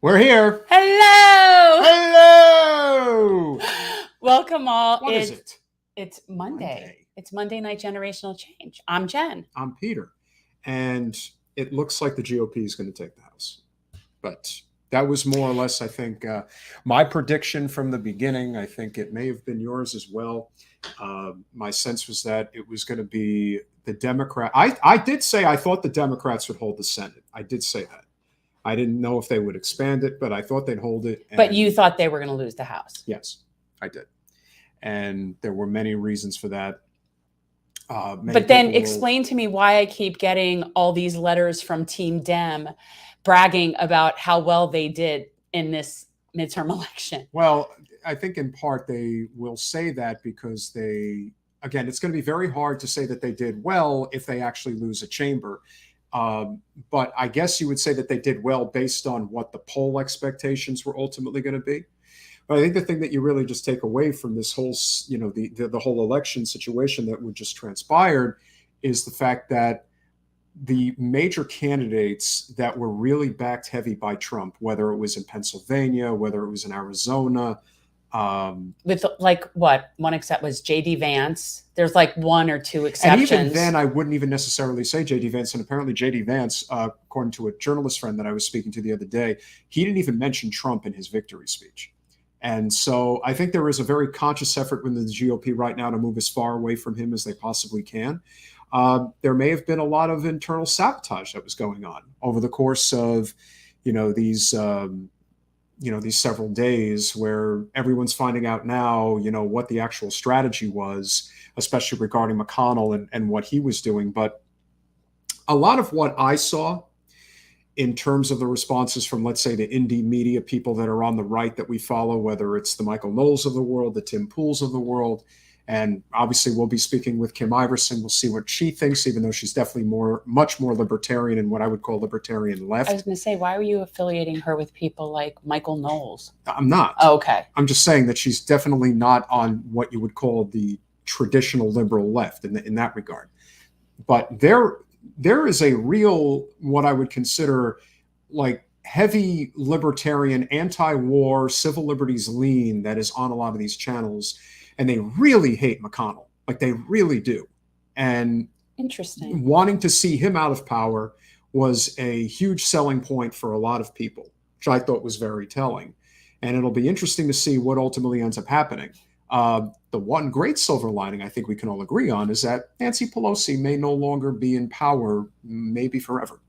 We're here. Hello. Hello. Welcome all. What is it? It's Monday. It's Monday Night Generational Change. I'm Jen. I'm Peter. And it looks like the GOP is going to take the House. But that was more or less, I think, my prediction from the beginning. I think it may have been yours as well. My sense was that it was going to be the Democrat. I did say I thought the Democrats would hold the Senate. I did say that. I didn't know if they would expand it, but I thought they'd hold it. But you thought they were going to lose the House. Yes, I did. And there were many reasons for that. But then explain to me why I keep getting all these letters from Team Dem bragging about how well they did in this midterm election. Well, I think in part they will say that because again, it's going to be very hard to say that they did well if they actually lose a chamber. But I guess you would say that they did well based on what the poll expectations were ultimately going to be. But I think the thing that you really just take away from this whole, the whole election situation that would just transpired is the fact that the major candidates that were really backed heavy by Trump, whether it was in Pennsylvania, whether it was in Arizona, with like what one except was JD Vance. There's like one or two exceptions. And even then, I wouldn't even necessarily say JD Vance. And apparently JD Vance, according to a journalist friend that I was speaking to the other day, he didn't even mention Trump in his victory speech. And so I think there is a very conscious effort within the GOP right now to move as far away from him as they possibly can. There may have been a lot of internal sabotage that was going on over the course of, these several days where everyone's finding out now, what the actual strategy was, especially regarding McConnell and what he was doing. But a lot of what I saw in terms of the responses from, let's say, the indie media people that are on the right that we follow, whether it's the Michael Knowles of the world, the Tim Pools of the world, and obviously we'll be speaking with Kim Iversen. We'll see what she thinks, even though she's definitely much more libertarian and what I would call libertarian left. I was going to say, why are you affiliating her with people like Michael Knowles? I'm not. Oh, okay. I'm just saying that she's definitely not on what you would call the traditional liberal left in that regard. But there is a real, what I would consider like heavy libertarian, anti-war, civil liberties lean that is on a lot of these channels. And they really hate McConnell. Like they really do. And interesting. Wanting to see him out of power was a huge selling point for a lot of people, which I thought was very telling. And it'll be interesting to see what ultimately ends up happening. The one great silver lining I think we can all agree on is that Nancy Pelosi may no longer be in power, maybe forever.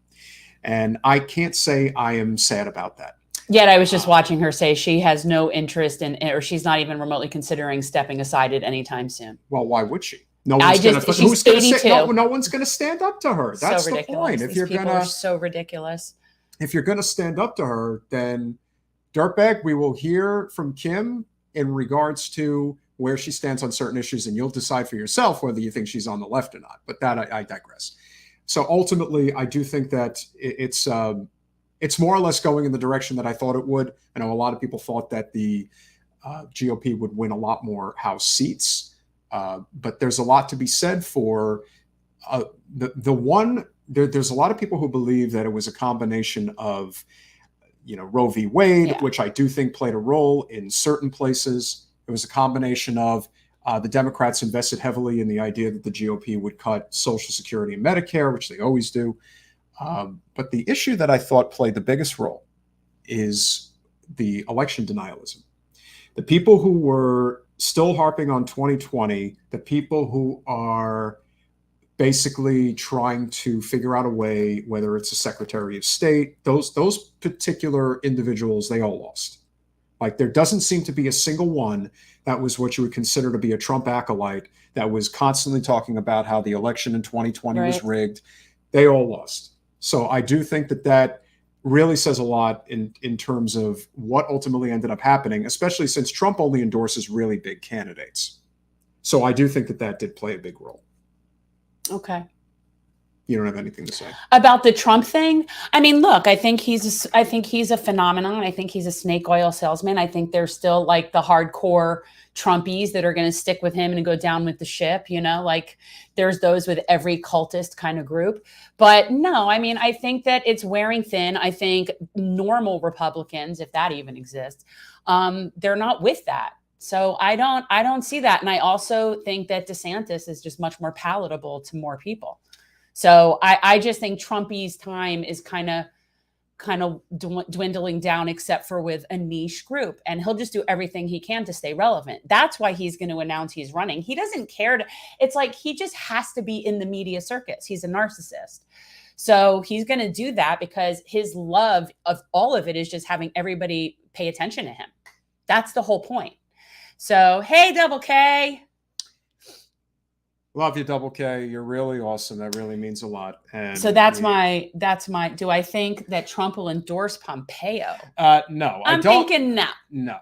And I can't say I am sad about that. Yet I was just watching her say she has no interest in, or she's not even remotely considering stepping aside at any time soon. Well, why would she? No one's going to. No one's going to stand up to her. That's the point. If you're going to, so ridiculous. If you're going to stand up to her, then dirtbag, we will hear from Kim in regards to where she stands on certain issues, and you'll decide for yourself whether you think she's on the left or not. But that I digress. So ultimately, I do think that it's more or less going in the direction that I thought it would. I know a lot of people thought that the GOP would win a lot more House seats, but there's a lot to be said for there's a lot of people who believe that it was a combination of, Roe v. Wade, which I do think played a role in certain places. It was a combination of the Democrats invested heavily in the idea that the GOP would cut Social Security and Medicare, which they always do. But the issue that I thought played the biggest role is the election denialism. The people who were still harping on 2020, the people who are basically trying to figure out a way, whether it's a Secretary of State, those particular individuals, they all lost. Like there doesn't seem to be a single one that was what you would consider to be a Trump acolyte that was constantly talking about how the election in 2020 was rigged. They all lost. So I do think that really says a lot in terms of what ultimately ended up happening, especially since Trump only endorses really big candidates. So I do think that did play a big role. Okay. You don't have anything to say about the Trump thing? I mean, look, I think he's a phenomenon. I think he's a snake oil salesman. I think there's still like the hardcore Trumpies that are going to stick with him and go down with the ship, like there's those with every cultist kind of group. But no, I mean, I think that it's wearing thin. I think normal Republicans, if that even exists, they're not with that. So I don't see that. And I also think that DeSantis is just much more palatable to more people. So I just think Trumpy's time is kind of dwindling down, except for with a niche group. And he'll just do everything he can to stay relevant. That's why he's going to announce he's running. He doesn't care it's like he just has to be in the media circus. He's a narcissist. So he's going to do that because his love of all of it is just having everybody pay attention to him. That's the whole point. So, hey, Double K. Love you, Double K. You're really awesome. That really means a lot. And so that's my. Do I think that Trump will endorse Pompeo? No, I'm thinking no. No.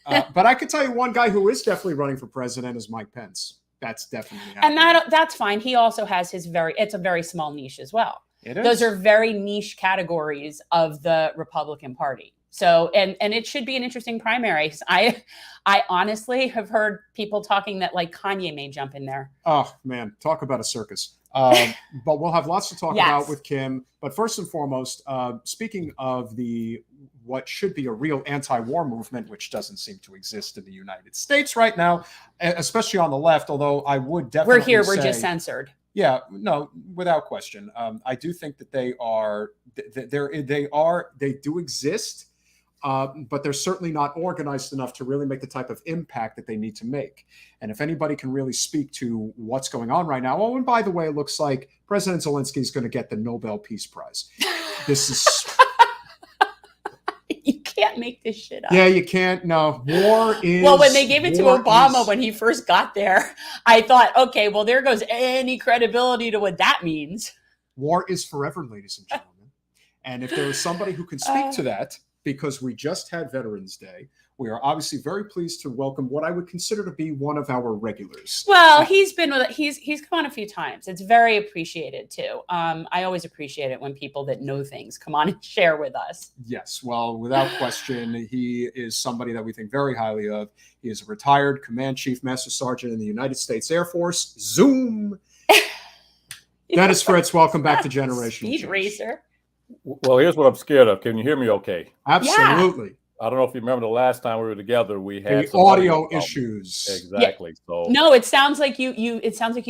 But I could tell you one guy who is definitely running for president is Mike Pence. That's definitely happening. And that's fine. He also has it's a very small niche as well. It is. Those are very niche categories of the Republican Party. So, and it should be an interesting primary. I honestly have heard people talking that like Kanye may jump in there. Oh man, talk about a circus. But we'll have lots to talk about with Kim. But first and foremost, speaking of what should be a real anti-war movement, which doesn't seem to exist in the United States right now, especially on the left, although I would definitely we're just censored. Yeah, no, without question. I do think that they do exist. But they're certainly not organized enough to really make the type of impact that they need to make. And if anybody can really speak to what's going on right now, oh, and by the way, it looks like President Zelensky is going to get the Nobel Peace Prize. This is... You can't make this shit up. Yeah, you can't. No, war is... Well, when they gave it to Obama when he first got there, I thought, okay, well, there goes any credibility to what that means. War is forever, ladies and gentlemen. And if there is somebody who can speak to that, because we just had Veterans Day, we are obviously very pleased to welcome what I would consider to be one of our regulars. Well, he's come on a few times. It's very appreciated too. I always appreciate it when people that know things come on and share with us. Yes, well, without question, he is somebody that we think very highly of. He is a retired Command Chief Master Sergeant in the United States Air Force. Zoom. Dennis Fritz, welcome back to Generation Speed Racer. Well, here's what I'm scared of. Can you hear me okay? Absolutely. Yeah. I don't know if you remember the last time we were together, we had some audio issues. Exactly. Yeah. So no, it sounds like you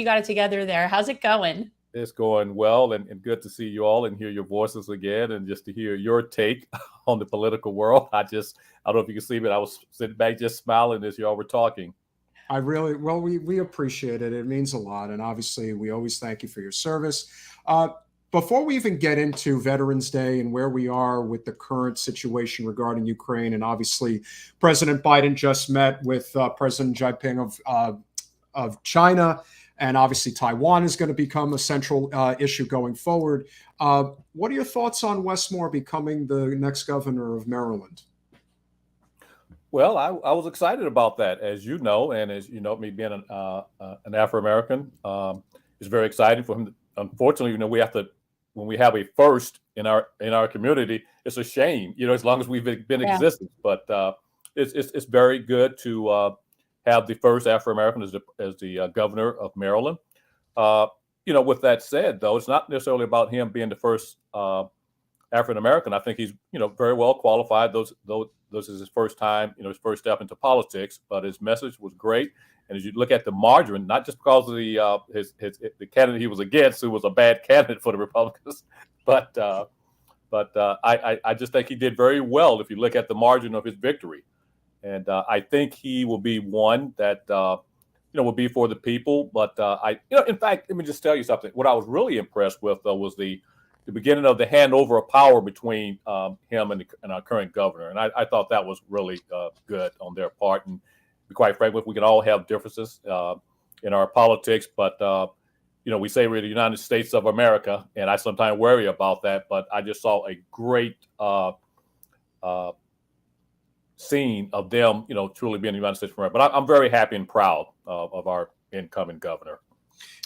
got it together there. How's it going? It's going well and good to see you all and hear your voices again and just to hear your take on the political world. I don't know if you can see me. I was sitting back just smiling as y'all were talking. We appreciate it. It means a lot. And obviously we always thank you for your service. Before we even get into Veterans Day and where we are with the current situation regarding Ukraine, and obviously President Biden just met with President Xi Jinping of China, and obviously Taiwan is going to become a central issue going forward. What are your thoughts on Wes Moore becoming the next governor of Maryland? Well, I was excited about that, as you know, and as you know, me being an Afro-American, it's very exciting for him. Unfortunately, when we have a first in our community, it's a shame, as long as we've been in existence. But it's very good to have the first Afro-American as the governor of Maryland. With that said, though, it's not necessarily about him being the first African-American. I think he's, very well qualified. Those is his first time, his first step into politics, but his message was great. And as you look at the margin, not just because of the candidate he was against, who was a bad candidate for the Republicans, but I just think he did very well if you look at the margin of his victory. And I think he will be one that will be for the people. But in fact, let me just tell you something. What I was really impressed with, though, was the beginning of the handover of power between him and our current governor. And I thought that was really good on their part. And quite frankly, we can all have differences in our politics, but we say we're the United States of America, and I sometimes worry about that. But I just saw a great scene of them, truly being the United States of America. But I'm very happy and proud of our incoming governor.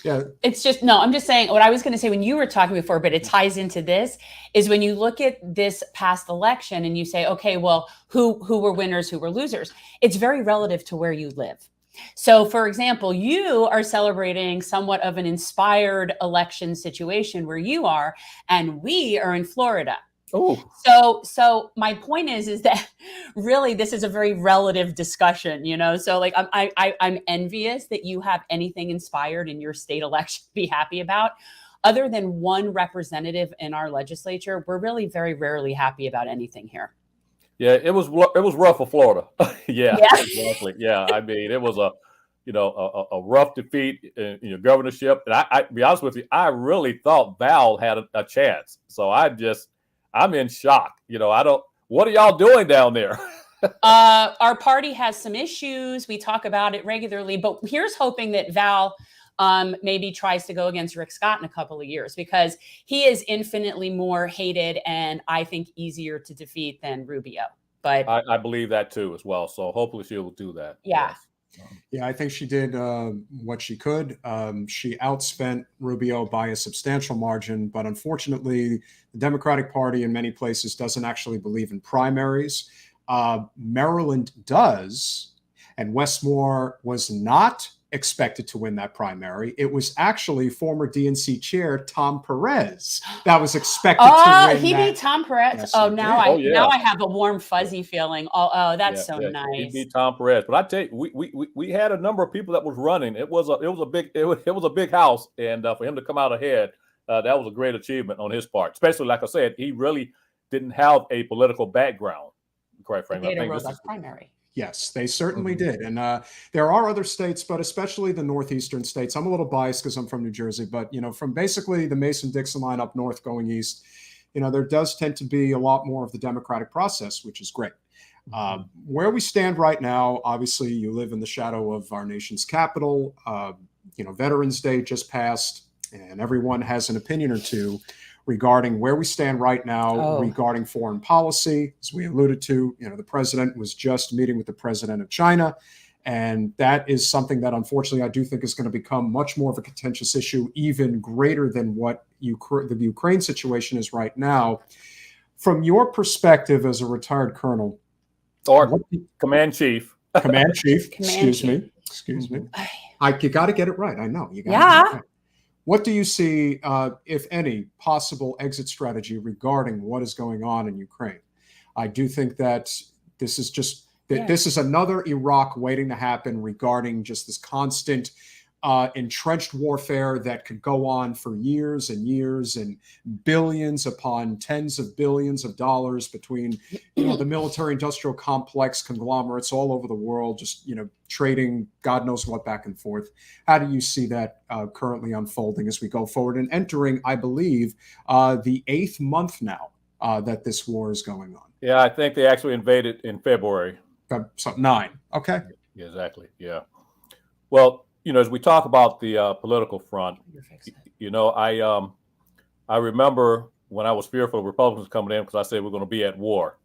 Yeah. It's just, no, I'm just saying what I was going to say when you were talking before, but it ties into this, is when you look at this past election and you say, okay, well, who were winners, who were losers? It's very relative to where you live. So, for example, you are celebrating somewhat of an inspired election situation where you are, and we are in Florida. Oh, So my point is that really this is a very relative discussion, you know. So like I'm envious that you have anything inspired in your state election to be happy about. Other than one representative in our legislature, we're really very rarely happy about anything here. yeah, it was rough for Florida. Yeah, Yeah. exactly. Yeah, I mean, it was a rough defeat in your governorship. And I be honest with you, I really thought Val had a chance. So I'm in shock. What are y'all doing down there? Our party has some issues. We talk about it regularly, but here's hoping that Val maybe tries to go against Rick Scott in a couple of years, because he is infinitely more hated and I think easier to defeat than Rubio. But I believe that too as well. So hopefully she'll do that. Yeah. Yes. Yeah, I think she did what she could. She outspent Rubio by a substantial margin, but unfortunately, the Democratic Party in many places doesn't actually believe in primaries. Maryland does, and Westmore was not expected to win that primary. It was actually former DNC chair Tom Perez that was expected to win. He beat Tom Perez. Yes, Oh, he now did. now I have a warm fuzzy feeling. Oh, that's so He nice. beat Tom Perez. But I tell you, we had a number of people that was running. It was a big house, and for him to come out ahead, that was a great achievement on his part. Especially, like I said, he really didn't have a political background. Quite frankly, I think this is primary. Yes, they certainly did. And there are other states, but especially the northeastern states. I'm a little biased because I'm from New Jersey, but, from basically the Mason-Dixon line up north going east, there does tend to be a lot more of the democratic process, which is great. Where we stand right now, obviously, you live in the shadow of our nation's capital. Veterans Day just passed, and everyone has an opinion or two regarding where we stand right now regarding foreign policy. As we alluded to, the president was just meeting with the president of China. And that is something that, unfortunately, I do think is going to become much more of a contentious issue, even greater than what the Ukraine situation is right now. From your perspective as a retired colonel, or command chief, excuse me. You got to get it right. I know you got to get it right. What do you see, if any, possible exit strategy regarding what is going on in Ukraine? I do think that this is another Iraq waiting to happen regarding just this constant entrenched warfare that could go on for years and years, and billions upon tens of billions of dollars between the military industrial complex conglomerates all over the world, just trading God knows what back and forth. How do you see that currently unfolding as we go forward and entering, I believe, the 8th month now that this war is going on? Yeah, I think they actually invaded in February. So 9. Okay. Exactly. Yeah. Well, as we talk about the political front, I remember when I was fearful of Republicans coming in because I said we're going to be at war.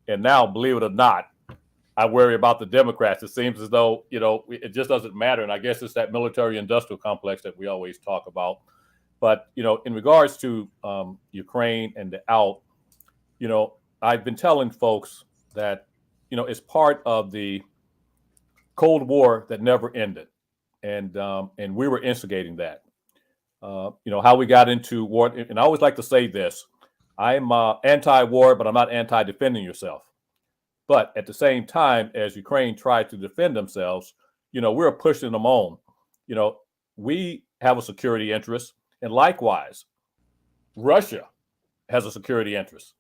And now, believe it or not, I worry about the Democrats. It seems as though, it just doesn't matter. And I guess it's that military industrial complex that we always talk about. But, in regards to Ukraine and the out, I've been telling folks that, it's part of the Cold War that never ended. And we were instigating that. How we got into war. And I always like to say this. I'm anti-war, but I'm not anti-defending yourself. But at the same time, as Ukraine tried to defend themselves, we're pushing them on. We have a security interest. And likewise, Russia has a security interest.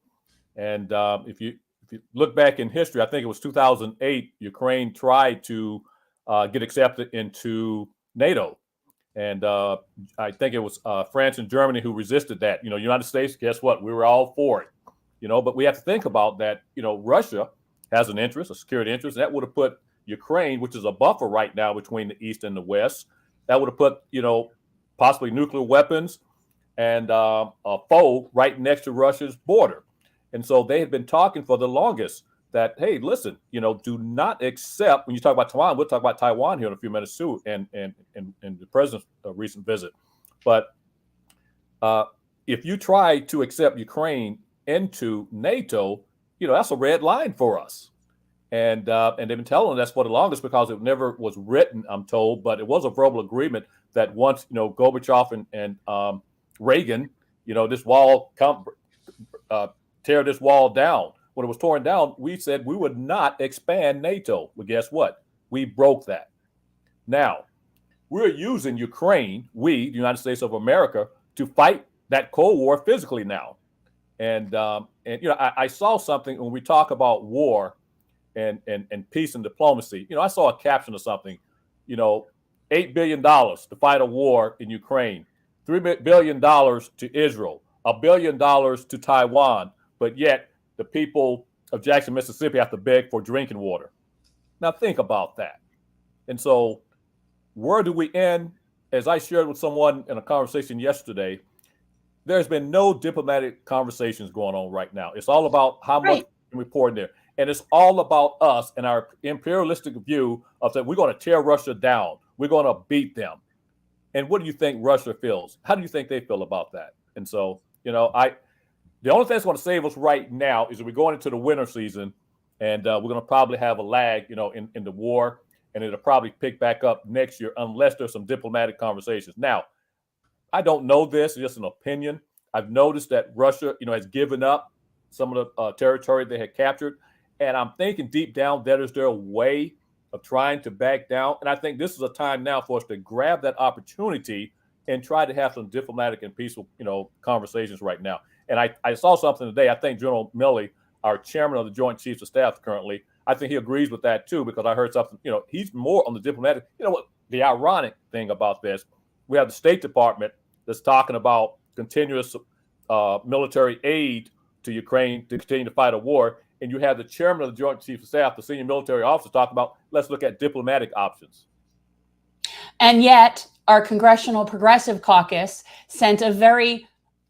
And if you look back in history, I think it was 2008, Ukraine tried to get accepted into NATO. And I think it was France and Germany who resisted that. United States, guess what? We were all for it. But we have to think about that. Russia has an interest, a security interest. That would have put Ukraine, which is a buffer right now between the East and the West, that would have put, possibly nuclear weapons and a foe right next to Russia's border. And so they had been talking for the longest that, hey, listen, do not accept, when you talk about Taiwan, we'll talk about Taiwan here in a few minutes too, and the president's recent visit. But if you try to accept Ukraine into NATO, that's a red line for us. And they've been telling us for the longest, because it never was written, I'm told, but it was a verbal agreement that once, Gorbachev and Reagan, this wall, tear this wall down. When it was torn down, we said we would not expand NATO. Well, guess what? We broke that. Now, we're using Ukraine, the United States of America, to fight that Cold War physically now. And I saw something when we talk about war and peace and diplomacy. I saw a caption of something, $8 billion to fight a war in Ukraine, $3 billion to Israel, $1 billion to Taiwan, but yet the people of Jackson, Mississippi have to beg for drinking water. Now think about that. And so where do we end? As I shared with someone in a conversation yesterday, there's been no diplomatic conversations going on right now. It's all about how much we pour in there. And it's all about us and our imperialistic view of that we're going to tear Russia down. We're going to beat them. And what do you think Russia feels? How do you think they feel about that? And so, the only thing that's going to save us right now is that we're going into the winter season, and we're going to probably have a lag, in the war, and it'll probably pick back up next year unless there's some diplomatic conversations. Now, I don't know this; it's just an opinion. I've noticed that Russia, has given up some of the territory they had captured, and I'm thinking deep down that is their way of trying to back down. And I think this is a time now for us to grab that opportunity and try to have some diplomatic and peaceful, conversations right now. And I saw something today. I think General Milley, our chairman of the Joint Chiefs of Staff currently, I think he agrees with that too, because I heard something, he's more on the diplomatic. What the ironic thing about this, we have the State Department that's talking about continuous military aid to Ukraine to continue to fight a war. And you have the chairman of the Joint Chiefs of Staff, the senior military officer, talking about, let's look at diplomatic options. And yet our Congressional Progressive Caucus sent a very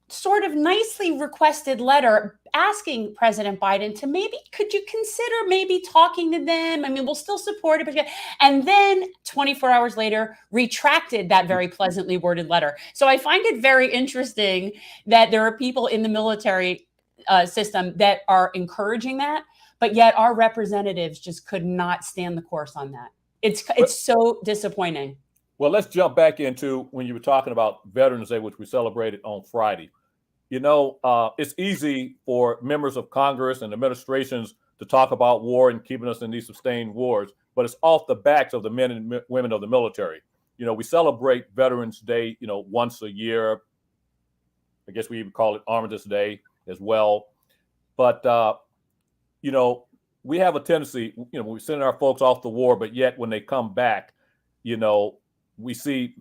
sort of nicely requested letter asking President Biden to could you consider maybe talking to them? I mean, we'll still support it, but and then 24 hours later retracted that very pleasantly worded letter. So I find it very interesting that there are people in the military system that are encouraging that, but yet our representatives just could not stand the course on that. It's so disappointing. Well, let's jump back into when you were talking about Veterans Day, which we celebrated on Friday. It's easy for members of Congress and administrations to talk about war and keeping us in these sustained wars, but it's off the backs of the men and women of the military. We celebrate Veterans Day, once a year. I guess we even call it Armistice Day as well. But, we have a tendency, we send our folks off the war, but yet when they come back, we see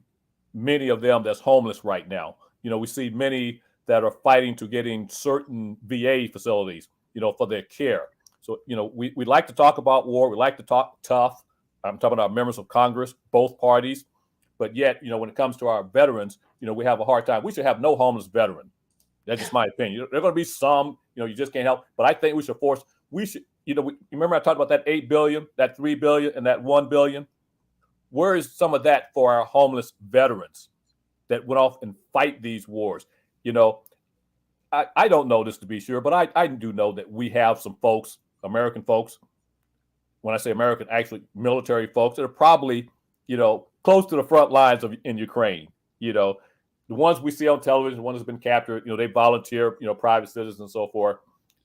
many of them that's homeless right now. We see many that are fighting to get in certain VA facilities, for their care. So, we like to talk about war. We like to talk tough. I'm talking about members of Congress, both parties. But yet, when it comes to our veterans, we have a hard time. We should have no homeless veteran. That's just my opinion. There are going to be some, you just can't help. But I think we should, remember I talked about that $8 billion, that $3 billion, and that $1 billion? Where is some of that for our homeless veterans that went off and fight these wars? I don't know this to be sure, but I do know that we have some folks, American folks, when I say American, actually military folks that are probably, close to the front lines in Ukraine. The ones we see on television, the ones that's been captured, they volunteer, private citizens and so forth.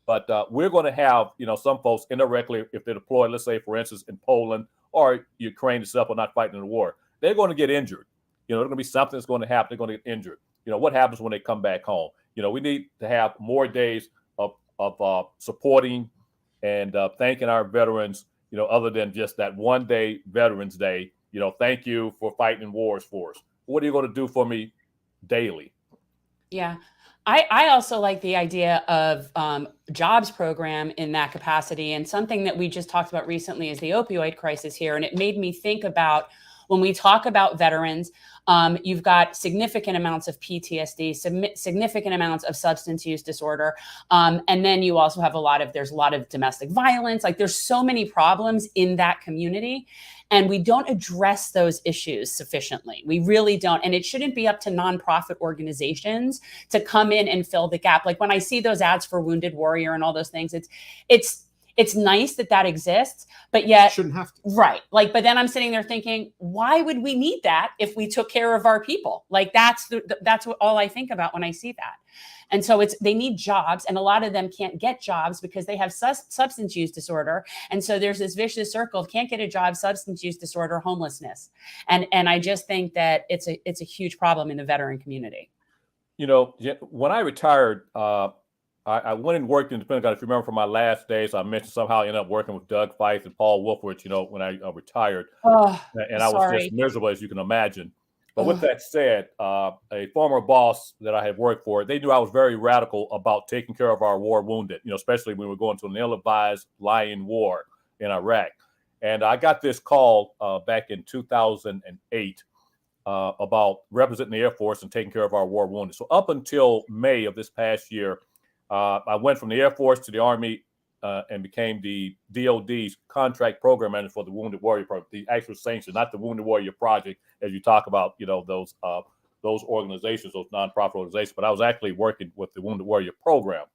But we're going to have, some folks indirectly, if they're deployed, let's say, for instance, in Poland or Ukraine itself are not fighting in the war, they're going to get injured. There's going to be something that's going to happen. They're going to get injured. What happens when they come back home? We need to have more days of supporting and thanking our veterans, other than just that one day, Veterans Day. Thank you for fighting in wars for us. What are you going to do for me daily? Yeah. I also like the idea of jobs program in that capacity. And something that we just talked about recently is the opioid crisis here. And it made me think about When we talk about veterans, you've got significant amounts of PTSD, significant amounts of substance use disorder. And then you also have there's a lot of domestic violence. Like there's so many problems in that community. And we don't address those issues sufficiently. We really don't. And it shouldn't be up to nonprofit organizations to come in and fill the gap. Like when I see those ads for Wounded Warrior and all those things, it's nice that exists, but yet shouldn't have to. Right. Like, but then I'm sitting there thinking, why would we need that if we took care of our people? Like that's what all I think about when I see that. And so they need jobs, and a lot of them can't get jobs because they have substance use disorder. And so there's this vicious circle of can't get a job, substance use disorder, homelessness. And I just think that it's a huge problem in the veteran community. You know, when I retired, I went and worked in the Pentagon. If you remember from my last days, I mentioned somehow I ended up working with Doug Feith and Paul Wolfowitz, you know, when I retired. Oh, and I was just miserable, as you can imagine. But with that said, a former boss that I had worked for, they knew I was very radical about taking care of our war wounded, you know, especially when we were going to an ill-advised lying war in Iraq. And I got this call back in 2008 about representing the Air Force and taking care of our war wounded. So up until May of this past year, I went from the Air Force to the Army and became the DOD's contract program manager for the Wounded Warrior Program, the actual sanction, not the Wounded Warrior Project, as you talk about, you know, those organizations, those nonprofit organizations. But I was actually working with the Wounded Warrior Program.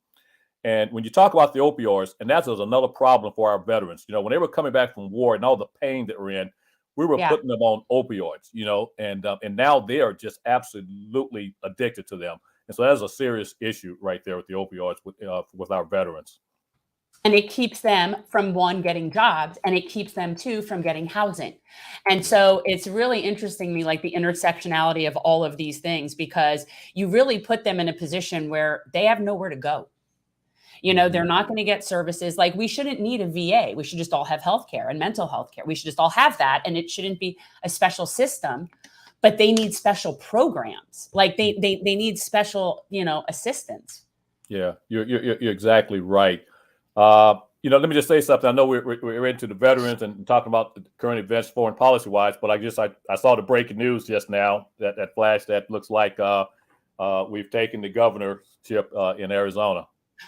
And when you talk about the opioids, and that was another problem for our veterans, you know, when they were coming back from war and all the pain that we're in, we were putting them on opioids, you know, and now they are just absolutely addicted to them. And so that's a serious issue right there with the opioids with our veterans. And it keeps them from getting jobs, and it keeps them too from getting housing. And so it's really interesting to me, like the intersectionality of all of these things, because you really put them in a position where they have nowhere to go. You know, they're not going to get services. Like we shouldn't need a VA. We should just all have healthcare and mental health care. We should just all have that. And it shouldn't be a special system, but they need special programs. Like they need special, you know, assistance. Yeah, you're exactly right. You know, let me just say something. I know we're into the veterans and talking about the current events, foreign policy wise, but I saw the breaking news just now that flash that looks like we've taken the governorship in Arizona.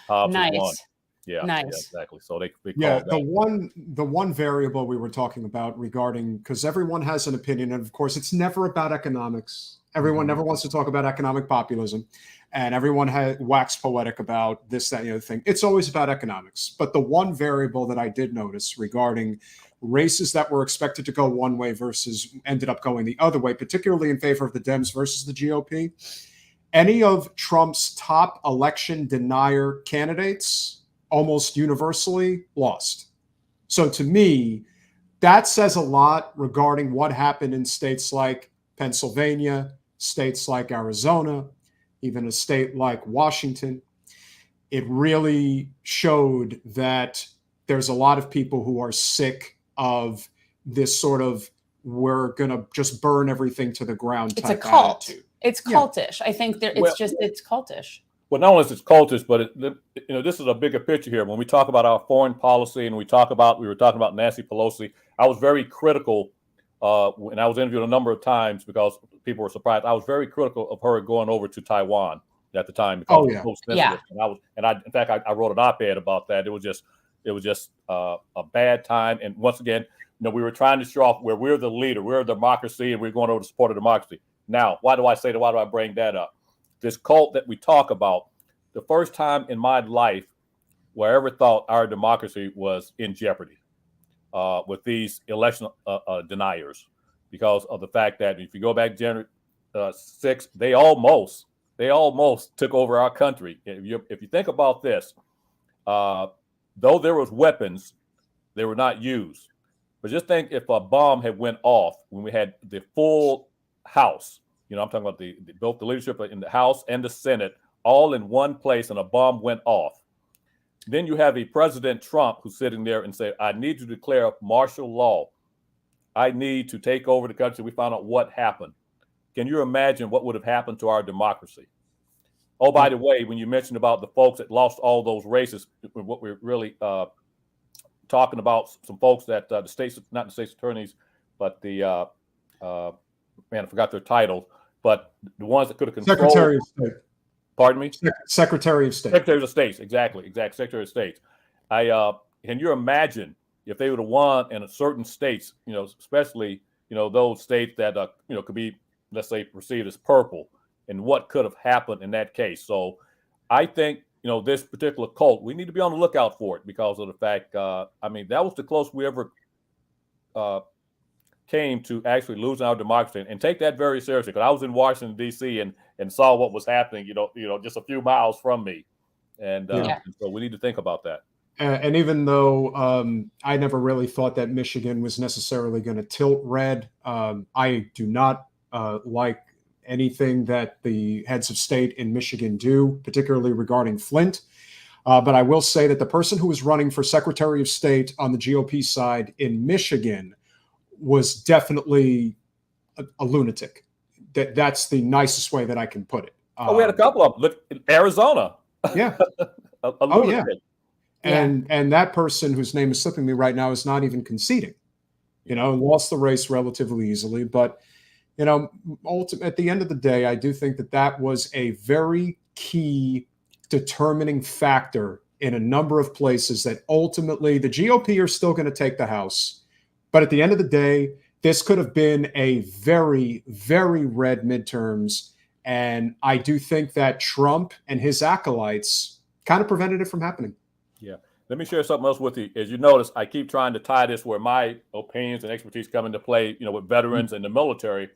Nice. Yeah, nice. Yeah, exactly. So they the one variable we were talking about regarding, because everyone has an opinion, and of course it's never about economics. Everyone never wants to talk about economic populism, and everyone wax poetic about this, that, and the other thing. It's always about economics. But the one variable that I did notice regarding races that were expected to go one way versus ended up going the other way, particularly in favor of the Dems versus the GOP, any of Trump's top election denier candidates almost universally lost. So to me, that says a lot regarding what happened in states like Pennsylvania, states like Arizona, even a state like Washington. It really showed that there's a lot of people who are sick of this sort of, we're going to just burn everything to the ground type It's a cult. attitude. It's cultish. I think it's cultish. Well, not only is it cultish, but you know, this is a bigger picture here. When we talk about our foreign policy and we were talking about Nancy Pelosi, I was very critical when I was interviewed a number of times because people were surprised. I was very critical of her going over to Taiwan at the time because it was so sensitive. And in fact, I wrote an op-ed about that. It was just a bad time. And once again, you know, we were trying to show off where we're the leader, we're a democracy, and we're going over to support a democracy. Now, why do I bring that up? This cult that we talk about, the first time in my life where I ever thought our democracy was in jeopardy with these election deniers, because of the fact that if you go back January 6th, they almost took over our country. If you think about this, though there was weapons, they were not used. But just think if a bomb had went off when we had the full House, you know, I'm talking about both the leadership in the House and the Senate all in one place, and a bomb went off. Then you have a President Trump who's sitting there and say, I need to declare martial law. I need to take over the country. We found out what happened. Can you imagine what would have happened to our democracy? Oh, by the way, when you mentioned about the folks that lost all those races, what we're really talking about, some folks that not the state's attorneys, but the man, I forgot their title, but the ones that could have controlled. Secretary of State. Pardon me? Secretary of State. Secretary of State, exactly. Secretary of State. Can you imagine if they would have won in a certain states, especially, those states that, could be, let's say, perceived as purple, and what could have happened in that case. So I think, this particular cult, we need to be on the lookout for it because of the fact, that was the closest we ever came to actually losing our democracy, and take that very seriously. Because I was in Washington, D.C. and saw what was happening, just a few miles from me. And so we need to think about that. And even though I never really thought that Michigan was necessarily going to tilt red, I do not like anything that the heads of state in Michigan do, particularly regarding Flint. But I will say that the person who was running for Secretary of State on the GOP side in Michigan was definitely a lunatic. That's the nicest way that I can put it. We had a couple of them. Look, Arizona. Yeah. a lunatic. Yeah. And that person whose name is slipping me right now is not even conceding. Lost the race relatively easily. But, at the end of the day, I do think that was a very key determining factor in a number of places that ultimately the GOP are still going to take the House. But at the end of the day, this could have been a very, very red midterms. And I do think that Trump and his acolytes kind of prevented it from happening. Yeah. Let me share something else with you. As you notice, I keep trying to tie this where my opinions and expertise come into play, with veterans and the military.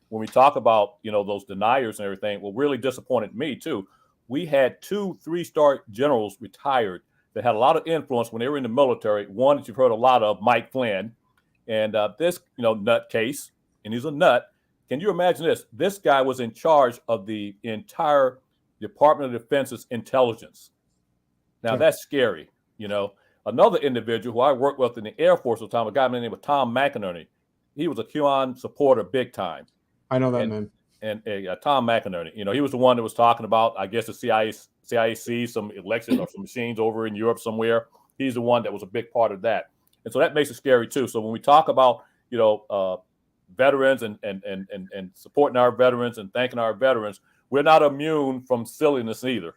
When we talk about, those deniers and everything, what really disappointed me too, we had 2 3-star generals retired that had a lot of influence when they were in the military. One that you've heard a lot of, Mike Flynn, and this, nutcase, and he's a nut. Can you imagine this? This guy was in charge of the entire Department of Defense's intelligence. Now, that's scary, Another individual who I worked with in the Air Force at the time, a guy named Tom McInerney, he was a QAnon supporter big time. I know that man. And Tom McInerney, he was the one that was talking about, I guess, the CIA sees some elections or some machines over in Europe somewhere. He's the one that was a big part of that. And so that makes it scary, too. So when we talk about, veterans and supporting our veterans and thanking our veterans, we're not immune from silliness either.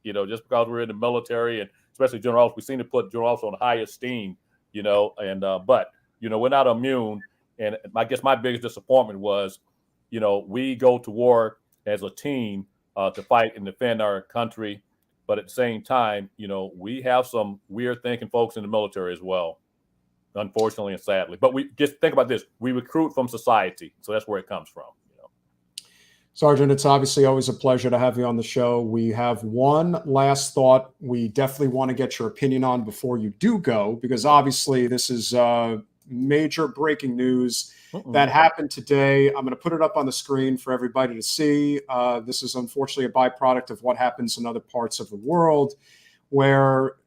Just because we're in the military, and especially generals, we seem to put generals on high esteem, but we're not immune. And I guess my biggest disappointment was, we go to war as a team to fight and defend our country. But at the same time, we have some weird thinking folks in the military as well, unfortunately and sadly. But we just think about this. We recruit from society. So that's where it comes from. Sergeant, it's obviously always a pleasure to have you on the show. We have one last thought we definitely want to get your opinion on before you do go, because obviously this is major breaking news that happened today. I'm going to put it up on the screen for everybody to see. This is unfortunately a byproduct of what happens in other parts of the world where,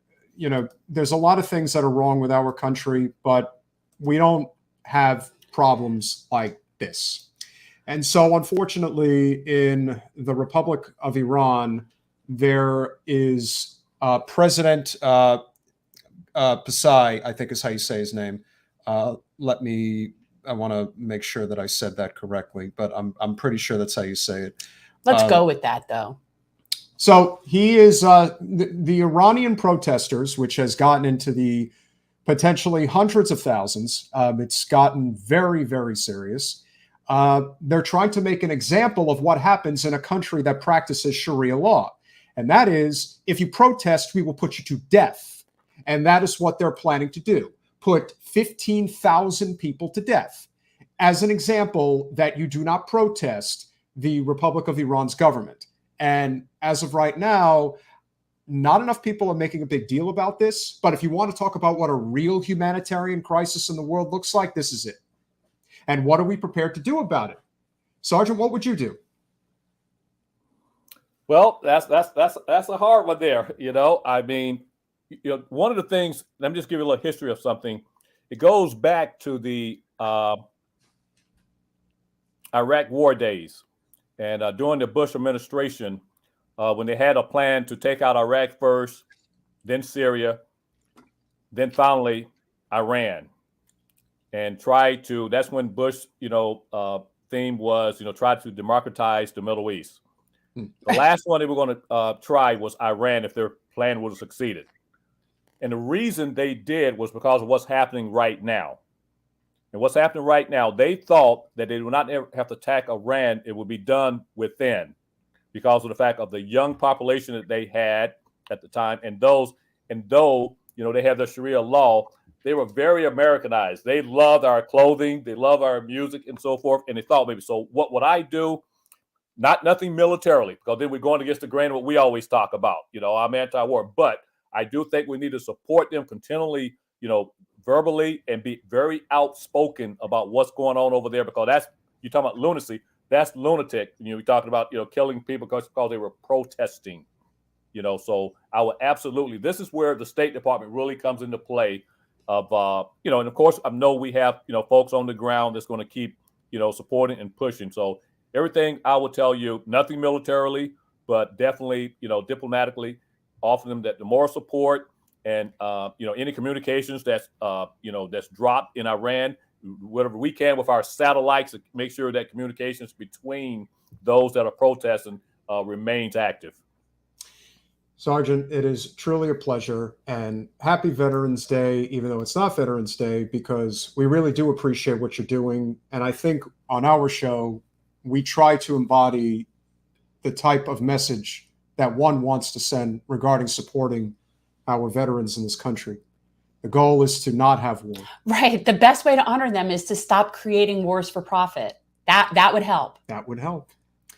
there's a lot of things that are wrong with our country, but we don't have problems like this. And so, unfortunately, in the Republic of Iran, there is President Pasai, I think is how you say his name. I want to make sure that I said that correctly, but I'm pretty sure that's how you say it. Let's go with that, though. So he is the Iranian protesters, which has gotten into the potentially hundreds of thousands. It's gotten very, very serious. They're trying to make an example of what happens in a country that practices Sharia law. And that is, if you protest, we will put you to death. And that is what they're planning to do. Put 15,000 people to death as an example that you do not protest the Republic of Iran's government. And as of right now, not enough people are making a big deal about this. But if you want to talk about what a real humanitarian crisis in the world looks like, this is it. And what are we prepared to do about it? Sergeant, what would you do? Well, that's a hard one there. One of the things, let me just give you a little history of something. It goes back to the Iraq war days. And during the Bush administration, when they had a plan to take out Iraq first, then Syria, then finally Iran. and try to. That's when Bush, theme was, try to democratize the Middle East. The last one they were going to try was Iran if their plan would have succeeded. And the reason they did was because of what's happening right now. And what's happening right now, they thought that they would not ever have to attack Iran. It would be done within because of the fact of the young population that they had at the time. And though, they have the Sharia law, they were very Americanized. They loved our clothing. They love our music and so forth. And they thought maybe, so what would I do? Nothing militarily, because then we're going against the grain of what we always talk about. I'm anti-war, but I do think we need to support them continually, verbally, and be very outspoken about what's going on over there, because you're talking about lunacy. That's lunatic. We're talking about, killing people because they were protesting, so I would absolutely, this is where the State Department really comes into play of, and of course, I know we have, folks on the ground that's going to keep, supporting and pushing. So everything I will tell you, nothing militarily, but definitely, diplomatically, offer them the moral support and, any communications that's dropped in Iran, whatever we can with our satellites to make sure that communications between those that are protesting remains active. Sergeant, it is truly a pleasure, and happy Veterans Day, even though it's not Veterans Day, because we really do appreciate what you're doing. And I think on our show, we try to embody the type of message that one wants to send regarding supporting our veterans in this country. The goal is to not have war. Right. The best way to honor them is to stop creating wars for profit. That would help. That would help.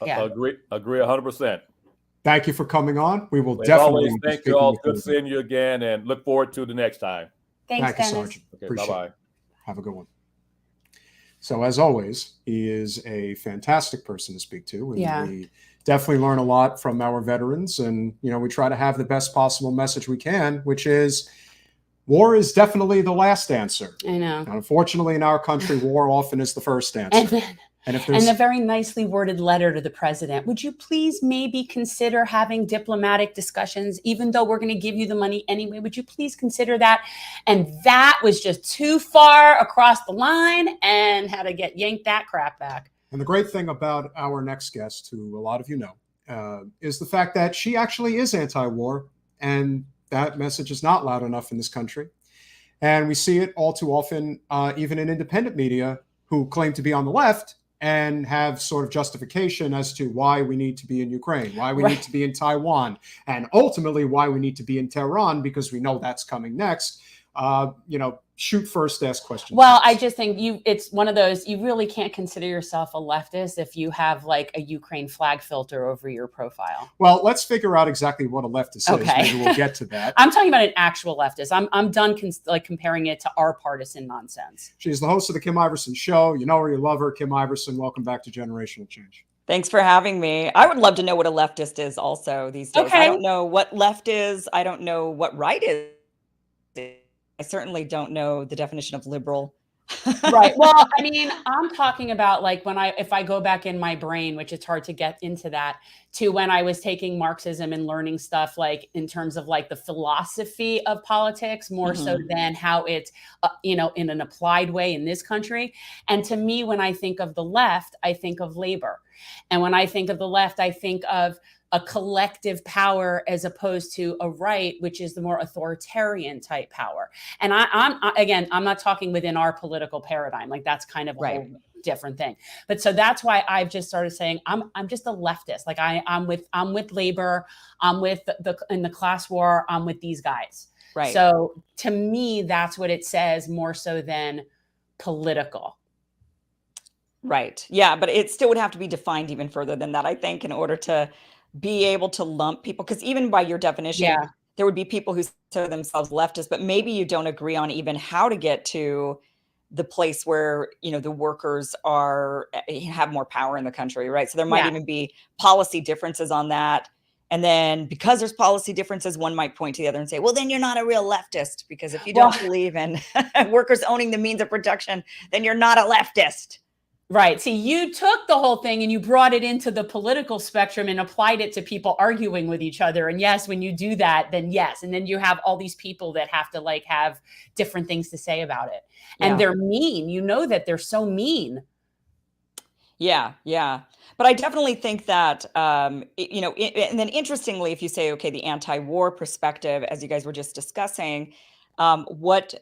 Yeah. Agree 100%. Thank you for coming on. We will As definitely always, thank you all. Good seeing you again, and look forward to the next time. Thanks, Thank you, Dennis. Sergeant. Okay, Appreciate bye-bye. it. Have a good one. So as always, he is a fantastic person to speak to. And Yeah. we definitely learn a lot from our veterans. And, we try to have the best possible message we can, which is war is definitely the last answer. I know. Now, unfortunately, in our country, war often is the first answer. And if there's And a very nicely worded letter to the president. Would you please maybe consider having diplomatic discussions, even though we're going to give you the money anyway? Would you please consider that? And that was just too far across the line and had to yank that crap back. And the great thing about our next guest, who a lot of you know, is the fact that she actually is anti-war, and that message is not loud enough in this country. And we see it all too often, even in independent media who claim to be on the left and have sort of justification as to why we need to be in Ukraine, why we need to be in Taiwan, and ultimately why we need to be in Tehran, because we know that's coming next. Shoot first, ask questions. Well, first. I just think it's one of those, you really can't consider yourself a leftist if you have like a Ukraine flag filter over your profile. Well, let's figure out exactly what a leftist is. Okay. Maybe we'll get to that. I'm talking about an actual leftist. I'm done comparing it to our partisan nonsense. She's the host of the Kim Iversen Show. You know her, you love her. Kim Iversen, welcome back to Generational Change. Thanks for having me. I would love to know what a leftist is also these days. Okay. I don't know what left is. I don't know what right is. I certainly don't know the definition of liberal. Right. Well, I mean, I'm talking about like if I go back in my brain, which it's hard to get into that, to when I was taking Marxism and learning stuff like in terms of like the philosophy of politics, more so than how it's, in an applied way in this country. And to me, when I think of the left, I think of labor. And when I think of the left, I think of a collective power as opposed to a right, which is the more authoritarian type power. And I'm not talking within our political paradigm. Like that's kind of a whole different thing. But so that's why I've just started saying I'm just a leftist. Like I'm with labor. I'm with in the class war. I'm with these guys. Right. So to me, that's what it says more so than political. Right. Yeah, but it still would have to be defined even further than that, I think, in order to be able to lump people, because even by your definition, there would be people who consider themselves leftist, but maybe you don't agree on even how to get to the place where, the workers have more power in the country, right? So there might even be policy differences on that. And then because there's policy differences, one might point to the other and say, well, then you're not a real leftist, because if you don't believe in workers owning the means of production, then you're not a leftist. Right. See, you took the whole thing and you brought it into the political spectrum and applied it to people arguing with each other. And yes, when you do that, then yes. And then you have all these people that have to like have different things to say about it. And they're mean. You know that they're so mean. Yeah, yeah. But I definitely think that, you know, and then interestingly, if you say, okay, the anti-war perspective, as you guys were just discussing, what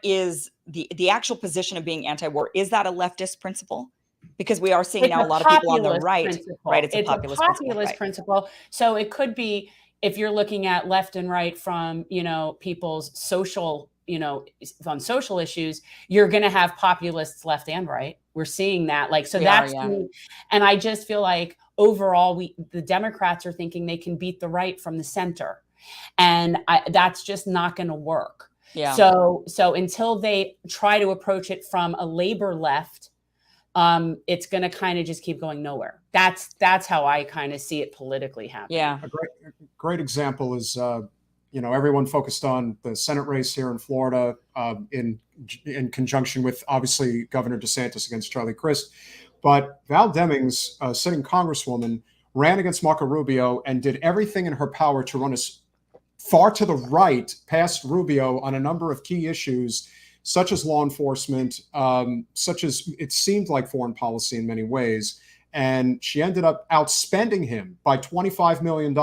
is the actual position of being anti-war? Is that a leftist principle? Because we are seeing now a lot of people on the right, principle. right? It's a populist principle. So it could be, if you're looking at left and right from, you know, people's social, you know, on social issues, you're going to have populists left and right. We're seeing that. Like, so that's, and I just feel like overall, the Democrats are thinking they can beat the right from the center. And that's just not going to work. Yeah. So until they try to approach it from a labor left, it's going to kind of just keep going nowhere. That's how I kind of see it politically happening. Yeah. A great example is, you know, everyone focused on the Senate race here in Florida in conjunction with, obviously, Governor DeSantis against Charlie Crist. But Val Demings, a sitting congresswoman, ran against Marco Rubio and did everything in her power to run as far to the right past Rubio on a number of key issues, such as law enforcement, such as it seemed like foreign policy in many ways. And she ended up outspending him by $25 million.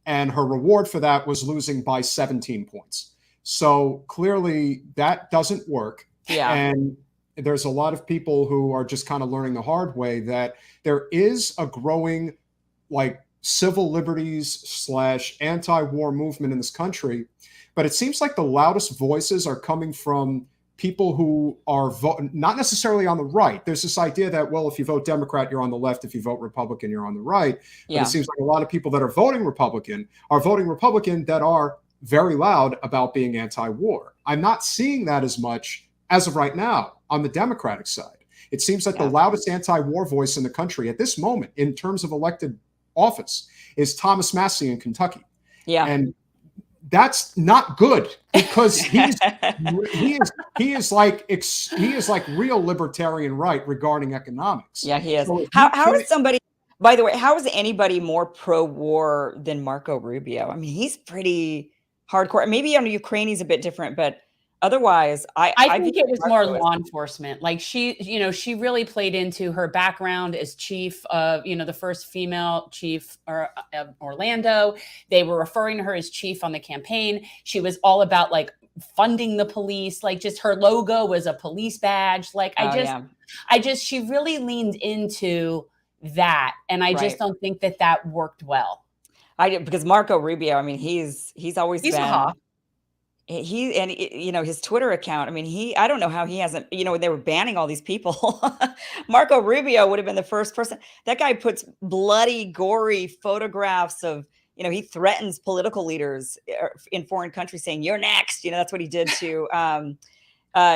And her reward for that was losing by 17 points. So clearly that doesn't work. Yeah. And there's a lot of people who are just kind of learning the hard way that there is a growing like civil liberties / anti-war movement in this country. But it seems like the loudest voices are coming from people who are not necessarily on the right. There's this idea that, well, if you vote Democrat, you're on the left. If you vote Republican, you're on the right. But it seems like a lot of people that are voting Republican that are very loud about being anti-war. I'm not seeing that as much as of right now on the Democratic side. It seems like the loudest anti-war voice in the country at this moment in terms of elected office is Thomas Massie in Kentucky. Yeah. And that's not good because he is like real libertarian right regarding economics. Yeah, he is. So how is somebody, by the way, how is anybody more pro-war than Marco Rubio? I mean, he's pretty hardcore. Maybe on Ukraine he's a bit different, but otherwise, I think it was more law enforcement. Like she really played into her background as chief of, the first female chief of Orlando. They were referring to her as chief on the campaign. She was all about like funding the police. Like just her logo was a police badge. Like she really leaned into that. And I just don't think that worked well. Because Marco Rubio, I mean, he's always been. A hawk. His Twitter account, I mean, I don't know how he hasn't, they were banning all these people. Marco Rubio would have been the first person. That guy puts bloody, gory photographs of, he threatens political leaders in foreign countries saying, you're next. That's what he did to,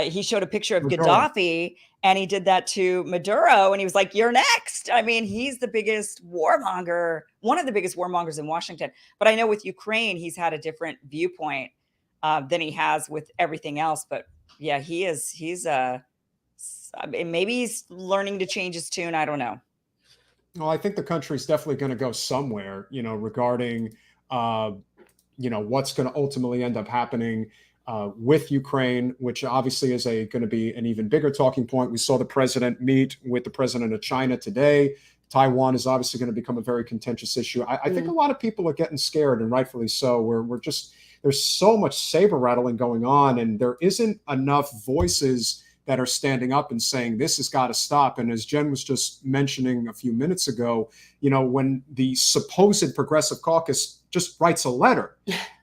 he showed a picture of Gaddafi and he did that to Maduro and he was like, you're next. I mean, he's the biggest warmonger, one of the biggest warmongers in Washington. But I know with Ukraine, he's had a different viewpoint than he has with everything else. But yeah, maybe he's learning to change his tune. I don't know. Well, I think the country's definitely going to go somewhere, regarding, what's going to ultimately end up happening with Ukraine, which obviously is going to be an even bigger talking point. We saw the president meet with the president of China today. Taiwan is obviously going to become a very contentious issue. I think a lot of people are getting scared, and rightfully so. There's so much saber rattling going on, and there isn't enough voices that are standing up and saying this has got to stop. And as Jen was just mentioning a few minutes ago, when the supposed Progressive Caucus just writes a letter,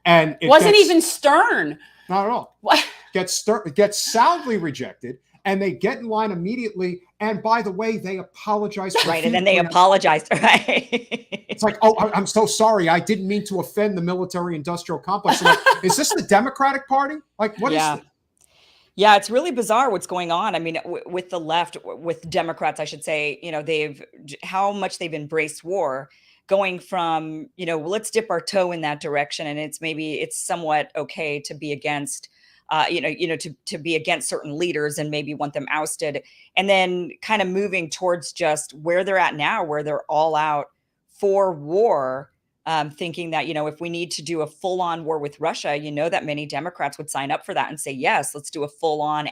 and it wasn't even Stern, not at all. What? Gets soundly rejected. And they get in line immediately. And by the way, they apologize. Right. And then they apologized. Right. It's like, oh, I'm so sorry. I didn't mean to offend the military industrial complex. Like, is this the Democratic Party? Like, what is this? Yeah, it's really bizarre what's going on. I mean, with the left, with Democrats, I should say, how much they've embraced war, going from, let's dip our toe in that direction. And it's somewhat okay to be against to be against certain leaders and maybe want them ousted, and then kind of moving towards just where they're at now, where they're all out for war, thinking that, if we need to do a full-on war with Russia, that many Democrats would sign up for that and say, yes, let's do a full-on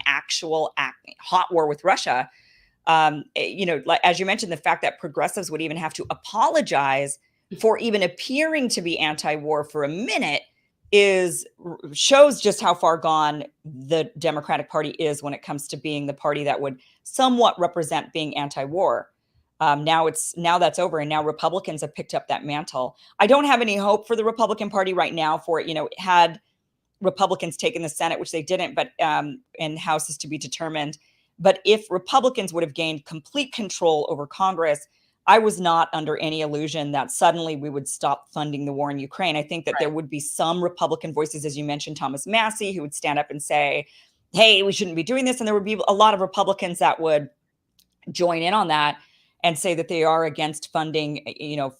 hot war with Russia. Like, as you mentioned, the fact that progressives would even have to apologize for even appearing to be anti-war for a minute shows just how far gone the Democratic Party is when it comes to being the party that would somewhat represent being anti-war. Now that's over, and now Republicans have picked up that mantle. I don't have any hope for the Republican Party right now for it. Had Republicans taken the Senate, which they didn't, but and House is to be determined. But if Republicans would have gained complete control over Congress, I was not under any illusion that suddenly we would stop funding the war in Ukraine. I think that there would be some Republican voices, as you mentioned, Thomas Massey, who would stand up and say, hey, we shouldn't be doing this. And there would be a lot of Republicans that would join in on that and say that they are against funding,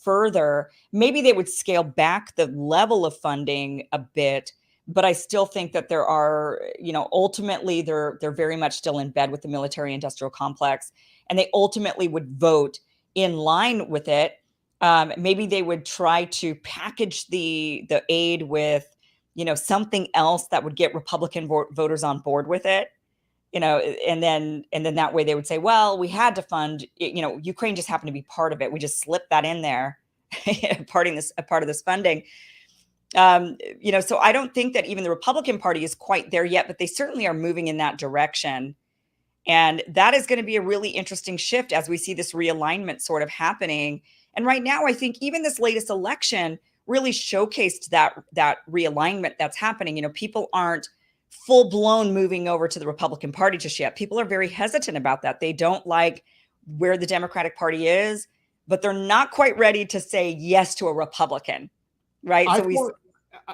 further. Maybe they would scale back the level of funding a bit, but I still think that there are, ultimately they're very much still in bed with the military industrial complex, and they ultimately would vote in line with it. Maybe they would try to package the aid with, something else that would get Republican voters on board with it. And then that way they would say, well, we had to fund, Ukraine just happened to be part of it. We just slipped that in there, a part of this funding. So I don't think that even the Republican Party is quite there yet, but they certainly are moving in that direction. And that is going to be a really interesting shift as we see this realignment sort of happening. And right now, I think even this latest election really showcased that realignment that's happening. People aren't full blown moving over to the Republican Party just yet. People are very hesitant about that. They don't like where the Democratic Party is, but they're not quite ready to say yes to a Republican, right?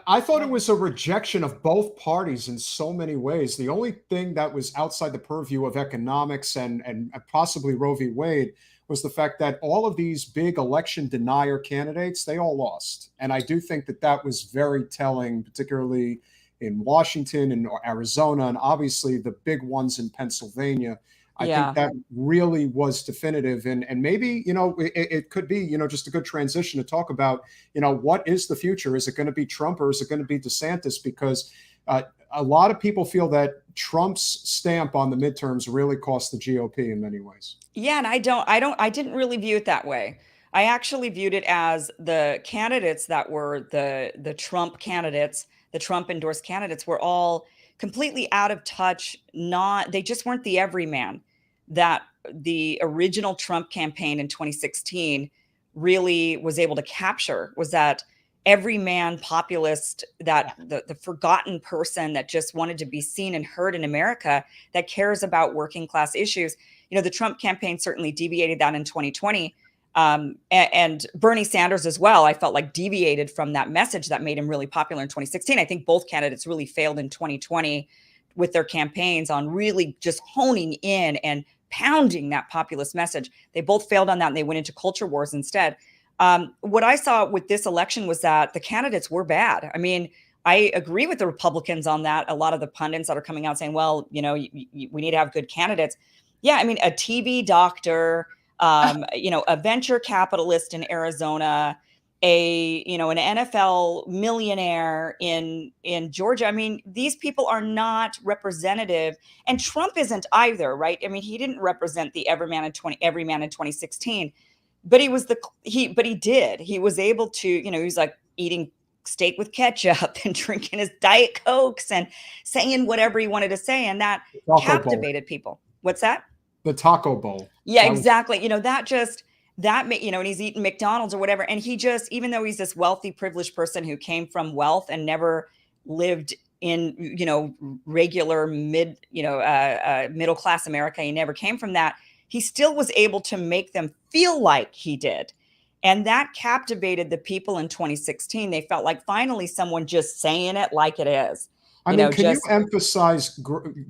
I thought it was a rejection of both parties in so many ways. The only thing that was outside the purview of economics and possibly Roe v. Wade was the fact that all of these big election denier candidates, they all lost. And I do think that was very telling, particularly in Washington and Arizona, and obviously the big ones in Pennsylvania. I think that really was definitive. And maybe, it could be, just a good transition to talk about, what is the future? Is it going to be Trump or is it going to be DeSantis? Because a lot of people feel that Trump's stamp on the midterms really cost the GOP in many ways. Yeah. And I didn't really view it that way. I actually viewed it as the candidates that were the Trump candidates, the Trump endorsed candidates were all completely out of touch. They just weren't the everyman that the original Trump campaign in 2016 really was able to capture, was that everyman populist, that the forgotten person that just wanted to be seen and heard in America, that cares about working class issues. The Trump campaign certainly deviated that in 2020. And Bernie Sanders as well, I felt like deviated from that message that made him really popular in 2016. I think both candidates really failed in 2020 with their campaigns on really just honing in and pounding that populist message. They both failed on that, and they went into culture wars instead. What I saw with this election was that the candidates were bad. I mean, I agree with the Republicans on that. A lot of the pundits that are coming out saying, well, we need to have good candidates. Yeah, I mean, a TV doctor, a venture capitalist in Arizona, an NFL millionaire in Georgia. I mean, these people are not representative, and Trump isn't either, right? I mean, he didn't represent the everyman in 2016, but he was able to, he was like eating steak with ketchup and drinking his Diet Cokes and saying whatever he wanted to say, and that captivated people. What's that? The Taco Bowl. Yeah, exactly. And he's eating McDonald's or whatever. And he just, even though he's this wealthy, privileged person who came from wealth and never lived in, regular middle class America, he never came from that. He still was able to make them feel like he did. And that captivated the people in 2016. They felt like finally someone just saying it like it is. Can you emphasize,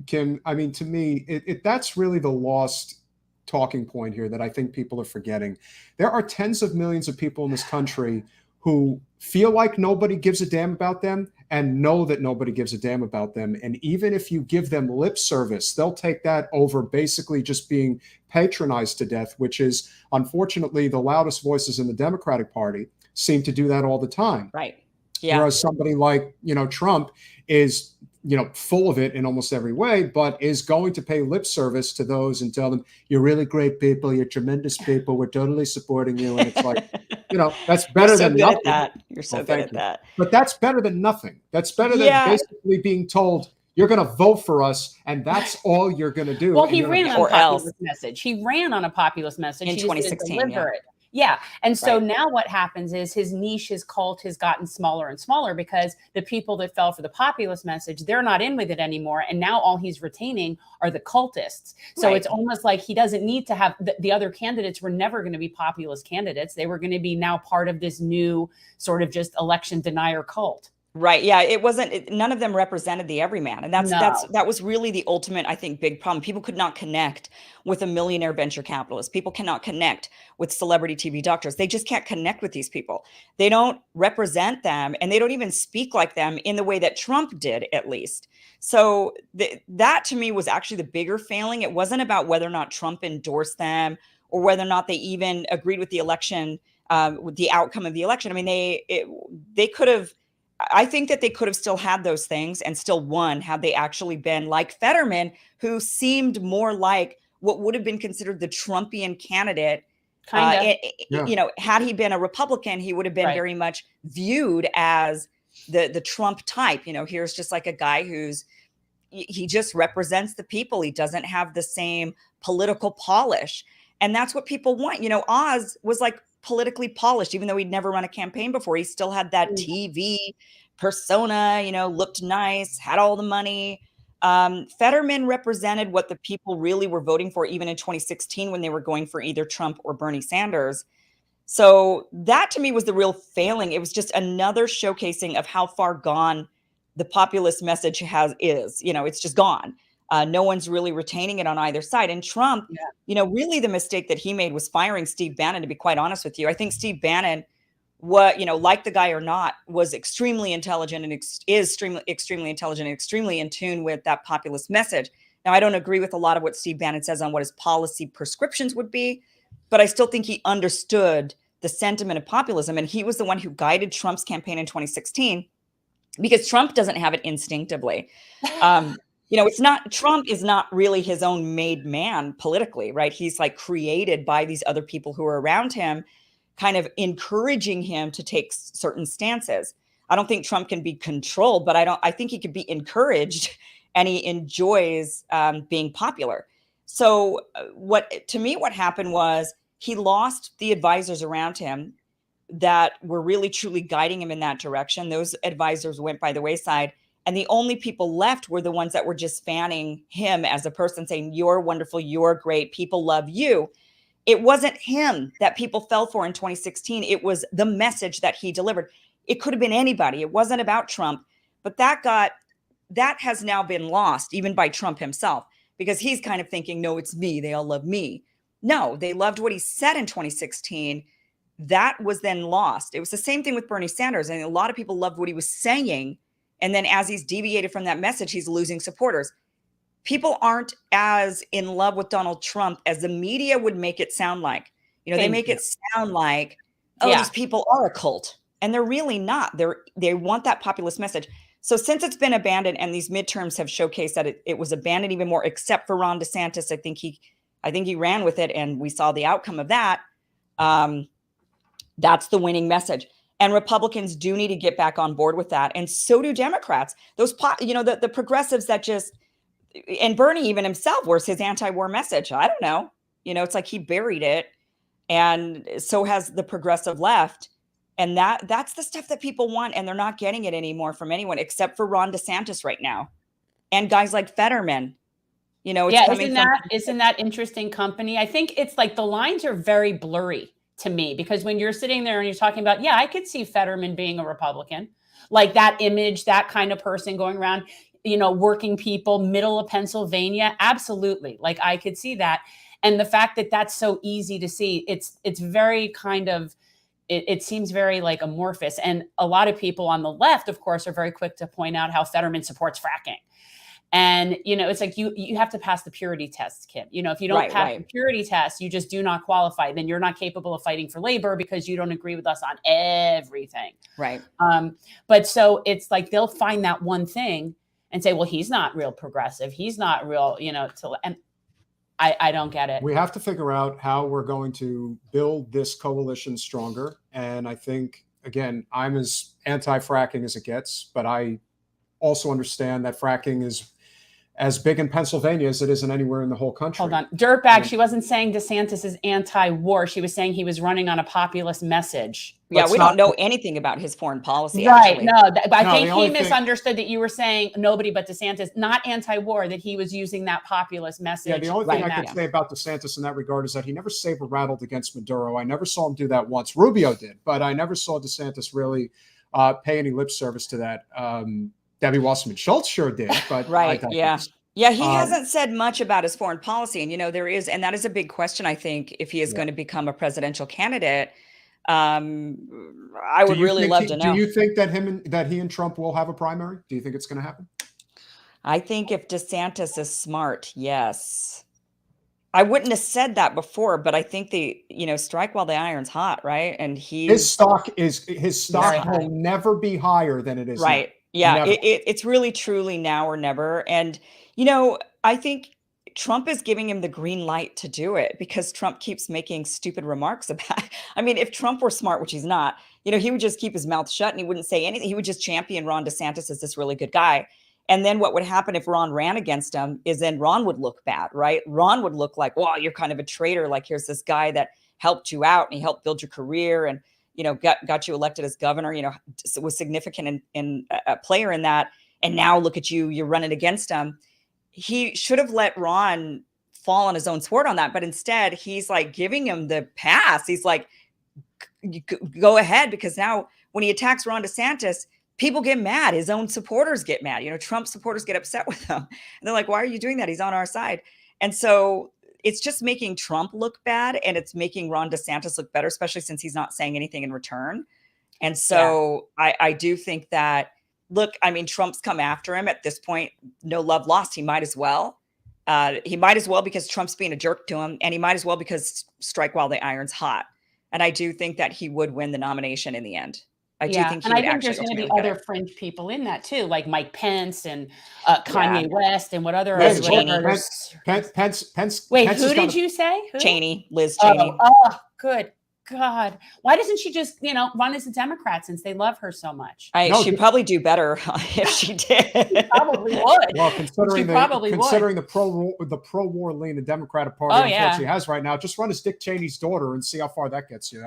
Kim? I mean, to me, that's really the lost talking point here that I think people are forgetting. There are tens of millions of people in this country who feel like nobody gives a damn about them, and know that nobody gives a damn about them. And even if you give them lip service, they'll take that over basically just being patronized to death, which is unfortunately the loudest voices in the Democratic Party seem to do that all the time. Right. Yeah. Whereas somebody like, Trump is, full of it in almost every way, but is going to pay lip service to those and tell them, you're really great people, you're tremendous people, we're totally supporting you. And it's like, that's better You're so than good nothing. at that. You're so good at You. that. But that's better than nothing. That's better than basically being told, you're going to vote for us, and that's all you're going to do. Well, he ran on a populist message. He ran on a populist message in 2016. Yeah. And so now what happens is his niche, his cult has gotten smaller and smaller because the people that fell for the populist message, they're not in with it anymore. And now all he's retaining are the cultists. So it's almost like he doesn't need to have the other candidates were never going to be populist candidates. They were going to be now part of this new sort of just election denier cult. Right. Yeah. It wasn't, none of them represented the everyman. And that was really the ultimate, I think, big problem. People could not connect with a millionaire venture capitalist. People cannot connect with celebrity TV doctors. They just can't connect with these people. They don't represent them, and they don't even speak like them in the way that Trump did, at least. So that to me was actually the bigger failing. It wasn't about whether or not Trump endorsed them or whether or not they even agreed with the election, with the outcome of the election. I mean, they could have, I think that they could have still had those things and still won had they actually been like Fetterman, who seemed more like what would have been considered the Trumpian candidate. Had he been a Republican, he would have been very much viewed as the Trump type. Here's just like a guy he just represents the people. He doesn't have the same political polish. And that's what people want. Oz was like politically polished, even though he'd never run a campaign before. He still had that TV persona, looked nice, had all the money. Fetterman represented what the people really were voting for, even in 2016 when they were going for either Trump or Bernie Sanders. So that to me was the real failing. It was just another showcasing of how far gone the populist message is. It's just gone. No one's really retaining it on either side. And Trump, really the mistake that he made was firing Steve Bannon, to be quite honest with you. I think Steve Bannon, like the guy or not, was extremely intelligent and is extremely intelligent and extremely in tune with that populist message. Now, I don't agree with a lot of what Steve Bannon says on what his policy prescriptions would be, but I still think he understood the sentiment of populism. And he was the one who guided Trump's campaign in 2016, because Trump doesn't have it instinctively. Trump is not really his own made man politically, right? He's like created by these other people who are around him, kind of encouraging him to take certain stances. I don't think Trump can be controlled, but I think he could be encouraged, and he enjoys being popular. So what happened was he lost the advisors around him that were really truly guiding him in that direction. Those advisors went by the wayside. And the only people left were the ones that were just fanning him as a person, saying, you're wonderful, you're great, people love you. It wasn't him that people fell for in 2016. It was the message that he delivered. It could have been anybody. It wasn't about Trump. But that has now been lost, even by Trump himself, because he's kind of thinking, no, it's me. They all love me. No, they loved what he said in 2016. That was then lost. It was the same thing with Bernie Sanders. And a lot of people loved what he was saying. And then as he's deviated from that message, he's losing supporters. People aren't as in love with Donald Trump as the media would make it sound like. They make it sound like, these people are a cult. And they're really not. They want that populist message. So since it's been abandoned, and these midterms have showcased that it was abandoned even more, except for Ron DeSantis, I think he ran with it, and we saw the outcome of that. That's the winning message. And Republicans do need to get back on board with that. And so do Democrats. Those, the progressives that just, and Bernie even himself, where's his anti-war message? I don't know. It's like he buried it. And so has the progressive left. And that's the stuff that people want. And they're not getting it anymore from anyone except for Ron DeSantis right now. And guys like Fetterman. Isn't that interesting company? I think it's like the lines are very blurry to me, because when you're sitting there and you're talking about, I could see Fetterman being a Republican, like that image, that kind of person going around, working people, middle of Pennsylvania. Absolutely. Like I could see that. And the fact that that's so easy to see, it's very kind of, it seems very like amorphous. And a lot of people on the left, of course, are very quick to point out how Fetterman supports fracking. And, it's like you have to pass the purity test, Kim. If you don't pass the purity test, you just do not qualify. Then you're not capable of fighting for labor because you don't agree with us on everything. Right. But so it's like they'll find that one thing and say, well, he's not real progressive. He's not real, and I don't get it. We have to figure out how we're going to build this coalition stronger. And I think, again, I'm as anti-fracking as it gets, but I also understand that fracking is as big in Pennsylvania as it isn't anywhere in the whole country. Hold on. Dirtbag, she wasn't saying DeSantis is anti-war. She was saying he was running on a populist message. Yeah, we don't know anything about his foreign policy. Right. Actually. No, I think he misunderstood that you were saying nobody but DeSantis, not anti-war, that he was using that populist message. Yeah, the only thing I can say about DeSantis in that regard is that he never saber-rattled against Maduro. I never saw him do that once. Rubio did, but I never saw DeSantis really pay any lip service to that. Debbie Wasserman Schultz sure did, but right. Yeah. Yeah. He hasn't said much about his foreign policy. And, and that is a big question, I think, if he is going to become a presidential candidate. I would really love to know. Do you think that he and Trump will have a primary? Do you think it's going to happen? I think if DeSantis is smart, yes. I wouldn't have said that before, but I think strike while the iron's hot, right? And his stock will never be higher than it is right. now. Yeah, it's really truly now or never. And, I think Trump is giving him the green light to do it because Trump keeps making stupid remarks about it. I mean, if Trump were smart, which he's not, he would just keep his mouth shut and he wouldn't say anything. He would just champion Ron DeSantis as this really good guy. And then what would happen if Ron ran against him is then Ron would look bad, right? Ron would look like, well, you're kind of a traitor. Like, here's this guy that helped you out and he helped build your career and, got you elected as governor, was significant in a player in that. And now look at you, you're running against him. He should have let Ron fall on his own sword on that. But instead, he's like giving him the pass. He's like, go ahead, because now when he attacks Ron DeSantis, people get mad. His own supporters get mad. Trump supporters get upset with him. And they're like, why are you doing that? He's on our side. And so it's just making Trump look bad and it's making Ron DeSantis look better, especially since he's not saying anything in return. And so I do think that, look, I mean, Trump's come after him at this point. No love lost. He might as well. Because Trump's being a jerk to him, and he might as well because strike while the iron's hot. And I do think that he would win the nomination in the end. I do think he would. And I think there's going to be other fringe people in that too, like Mike Pence and Kanye West and what other Pence. Wait, Pence who did you say? Who? Liz Cheney. Oh, good God. Why doesn't she just, run as a Democrat since they love her so much? She'd probably do better if she did. She probably would. Well, considering the pro-war lean the Democratic Party unfortunately has right now, just run as Dick Cheney's daughter and see how far that gets you.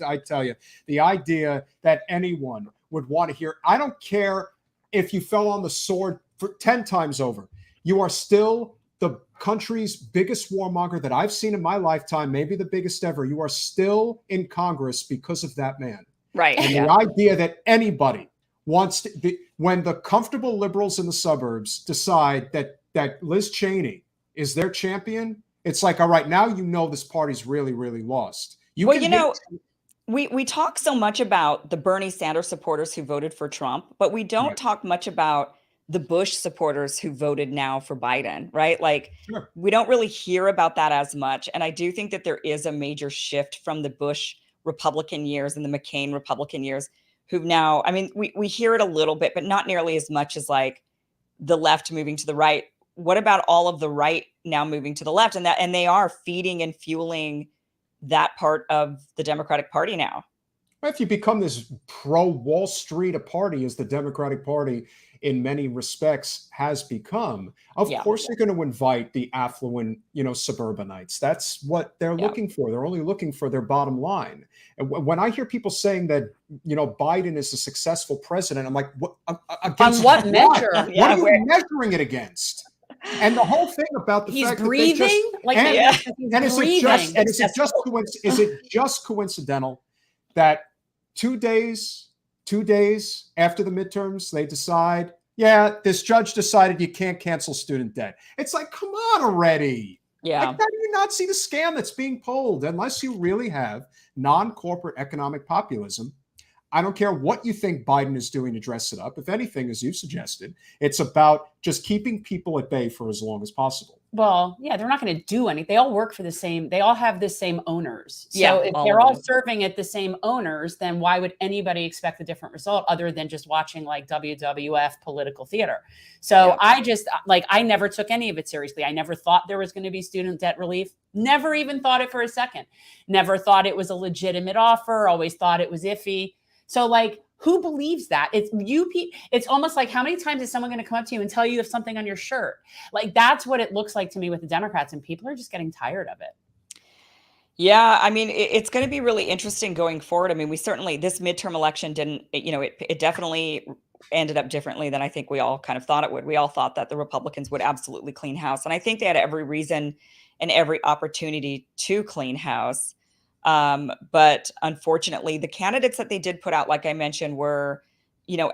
I tell you, the idea that anyone would want to hear, I don't care if you fell on the sword for 10 times over, you are still the country's biggest warmonger that I've seen in my lifetime, maybe the biggest ever. You are still in Congress because of that man. Right. And the idea that anybody wants to, when the comfortable liberals in the suburbs decide that Liz Cheney is their champion, it's like, all right, now this party's really, really lost. We talk so much about the Bernie Sanders supporters who voted for Trump, but we don't talk much about the Bush supporters who voted now for Biden, right? Like, we don't really hear about that as much. And I do think that there is a major shift from the Bush Republican years and the McCain Republican years who've now, I mean, we hear it a little bit, but not nearly as much as like the left moving to the right. What about all of the right now moving to the left? And they are feeding and fueling that part of the Democratic Party now. If you become this pro-Wall Street a party as the Democratic Party in many respects has become, of course you're going to invite the affluent, suburbanites. That's what they're looking for. They're only looking for their bottom line. And when I hear people saying that, Biden is a successful president, I'm like, what? On what measure? What are you measuring it against? And the whole thing about the fact breathing, is it just coincidental that 2 days after the midterms, they decide, this judge decided you can't cancel student debt. It's like, come on already. Yeah. Like, how do you not see the scam that's being pulled? Unless you really have non-corporate economic populism, I don't care what you think Biden is doing to dress it up. If anything, as you suggested, it's about just keeping people at bay for as long as possible. Well, yeah, they're not going to do anything. They all work for the same, they all have the same owners. So Yeah, if all they're of all them. serving at the same owners, then why would anybody expect a different result other than just watching like WWF political theater? So Yeah. I just I never took any of it seriously. I never thought there was going to be student debt relief. Never even thought it for a second. Never thought it was a legitimate offer. Always thought it was iffy. So like, who believes that? It's almost like, how many times is someone going to come up to you and tell you have something on your shirt? Like, that's what it looks like to me with the Democrats, and people are just getting tired of it. Yeah, I mean, it's going to be really interesting going forward. I mean, we certainly, this midterm election didn't, it definitely ended up differently than I think we all kind of thought it would. We all thought that the Republicans would absolutely clean house. And I think they had every reason and every opportunity to clean house. But unfortunately, the candidates that they did put out, like I mentioned, were,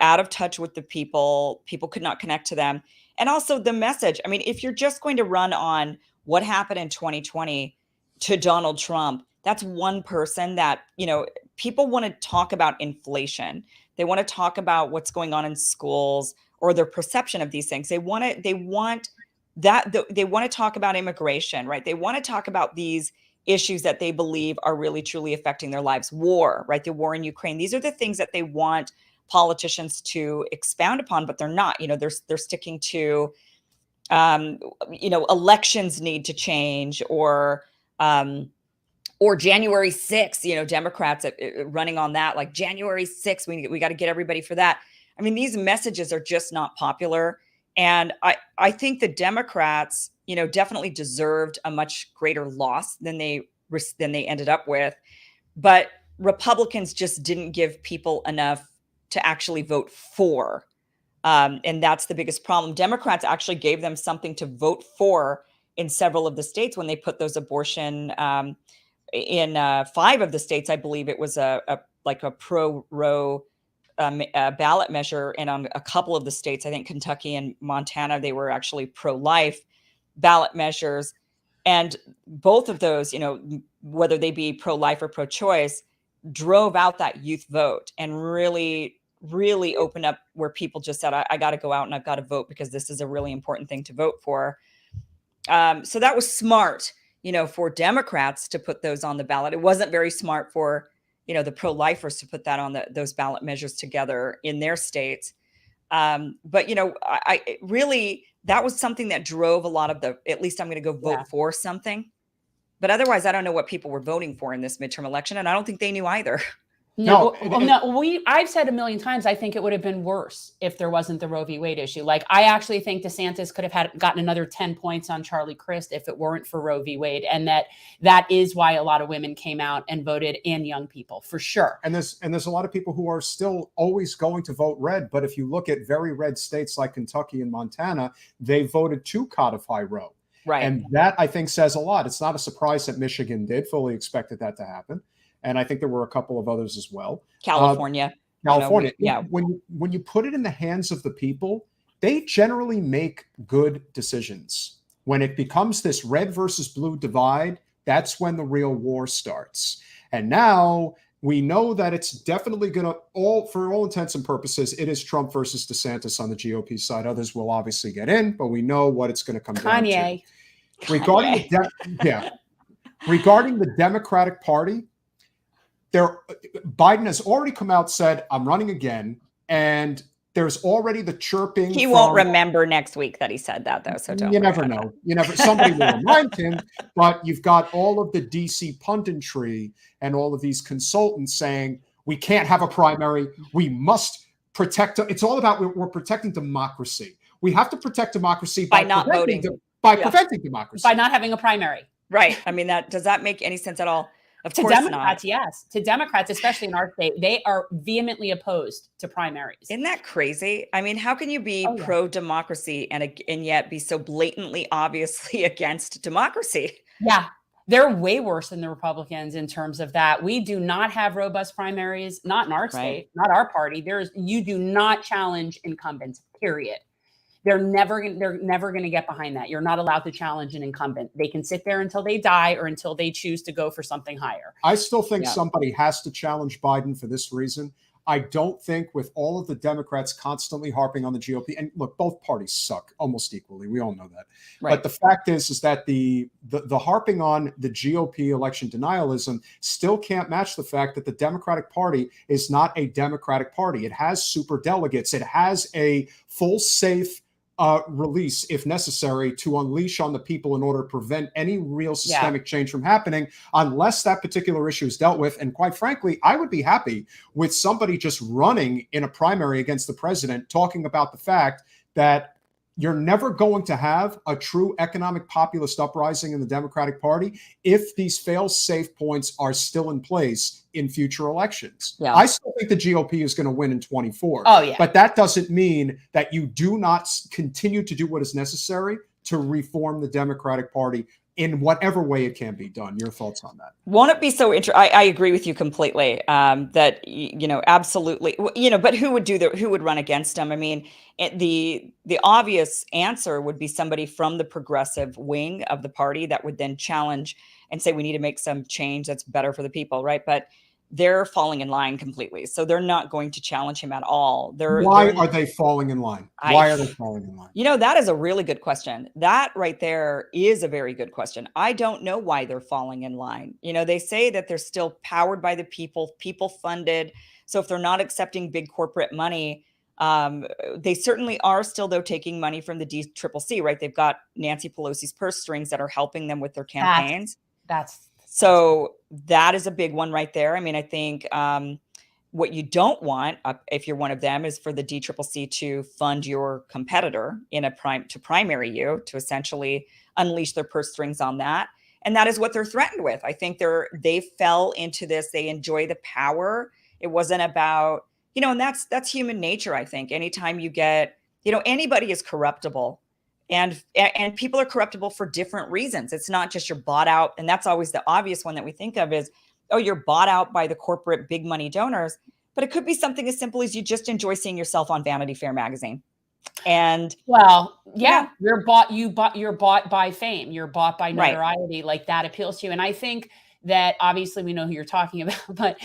out of touch with the people. People could not connect to them. And also the message. I mean, if you're just going to run on what happened in 2020 to Donald Trump, that's one person that, people want to talk about inflation. They want to talk about what's going on in schools or their perception of these things. They want to talk about immigration, right? They want to talk about these issues that they believe are really truly affecting their lives. War, right? The war in Ukraine. These are the things that they want politicians to expound upon, but they're not. They're sticking to, elections need to change, or January 6th. Democrats running on that, like January 6th. We got to get everybody for that. I mean, these messages are just not popular, and I think the Democrats, definitely deserved a much greater loss than they ended up with. But Republicans just didn't give people enough to actually vote for. And that's the biggest problem. Democrats actually gave them something to vote for in several of the states when they put those abortion in 5 of the states. I believe it was a pro-Roe ballot measure. And on a couple of the states, I think Kentucky and Montana, they were actually pro-life ballot measures. And both of those, whether they be pro-life or pro-choice, drove out that youth vote and really, really opened up where people just said, I got to go out and I've got to vote because this is a really important thing to vote for. So that was smart, for Democrats to put those on the ballot. It wasn't very smart for, the pro-lifers to put that on those ballot measures together in their states. But, I really, that was something that drove a lot of at least I'm going to go vote for something. But otherwise, I don't know what people were voting for in this midterm election. And I don't think they knew either. No, I've said a million times, I think it would have been worse if there wasn't the Roe v. Wade issue. Like, I actually think DeSantis could have gotten another 10 points on Charlie Crist if it weren't for Roe v. Wade. And that is why a lot of women came out and voted, and young people, for sure. And there's a lot of people who are still always going to vote red. But if you look at very red states like Kentucky and Montana, they voted to codify Roe. Right. And that, I think, says a lot. It's not a surprise that Michigan did. Fully expected that to happen. And I think there were a couple of others as well. California. Yeah. When you put it in the hands of the people, they generally make good decisions. When it becomes this red versus blue divide, that's when the real war starts. And now we know that it's definitely going to, for all intents and purposes, it is Trump versus DeSantis on the GOP side. Others will obviously get in, but we know what it's going to come down to. Regarding the Democratic Party, Biden has already come out, said, I'm running again. And there's already the chirping. He won't remember next week that he said that, though. So don't. You never know. Somebody will remind him. But you've got all of the DC punditry and all of these consultants saying, we can't have a primary. We must protect. It's all about we're protecting democracy. We have to protect democracy by not voting. Preventing democracy. By not having a primary. Right. I mean, does that make any sense at all? Of course Democrats, not. Yes. To Democrats, especially in our state, they are vehemently opposed to primaries. Isn't that crazy? I mean, how can you be pro-democracy and yet be so blatantly, obviously against democracy? Yeah. They're way worse than the Republicans in terms of that. We do not have robust primaries, not in our state, not our party. You do not challenge incumbents, period. they're never going to get behind that. You're not allowed to challenge an incumbent. They can sit there until they die or until they choose to go for something higher. I still think somebody has to challenge Biden for this reason. I don't think, with all of the Democrats constantly harping on the GOP, and look, both parties suck almost equally. We all know that. Right. But the fact is that the harping on the GOP election denialism still can't match the fact that the Democratic Party is not a Democratic Party. It has super delegates. It has a full, safe release, if necessary, to unleash on the people in order to prevent any real systemic change from happening unless that particular issue is dealt with. And quite frankly, I would be happy with somebody just running in a primary against the president, talking about the fact that you're never going to have a true economic populist uprising in the Democratic Party if these fail-safe points are still in place in future elections. Yeah. I still think the GOP is going to win in 24. Oh, yeah. But that doesn't mean that you do not continue to do what is necessary to reform the Democratic Party in whatever way it can be done. Your thoughts on that? Won't it be so interesting? I agree with you completely. That absolutely. But who would run against him? I mean, the obvious answer would be somebody from the progressive wing of the party that would then challenge and say we need to make some change that's better for the people, right? But they're falling in line completely, so they're not going to challenge him at all. Why are they falling in line? Why are they falling in line? That is a really good question. That right there is a very good question. I don't know why they're falling in line. They say that they're still powered by the people funded. So if they're not accepting big corporate money, they certainly are still, though, taking money from the DCCC, right? They've got Nancy Pelosi's purse strings that are helping them with their campaigns. So that is a big one right there. I mean, I think what you don't want, if you're one of them, is for the DCCC to fund your competitor to primary you, to essentially unleash their purse strings on that. And that is what they're threatened with. I think they fell into this. They enjoy the power. It wasn't about, and that's human nature. I think anytime you get, anybody is corruptible. And people are corruptible for different reasons. It's not just you're bought out. And that's always the obvious one that we think of is, oh, you're bought out by the corporate big money donors. But it could be something as simple as you just enjoy seeing yourself on Vanity Fair magazine. And you're bought by fame. You're bought by notoriety. Right. Like that appeals to you. And I think that obviously we know who you're talking about,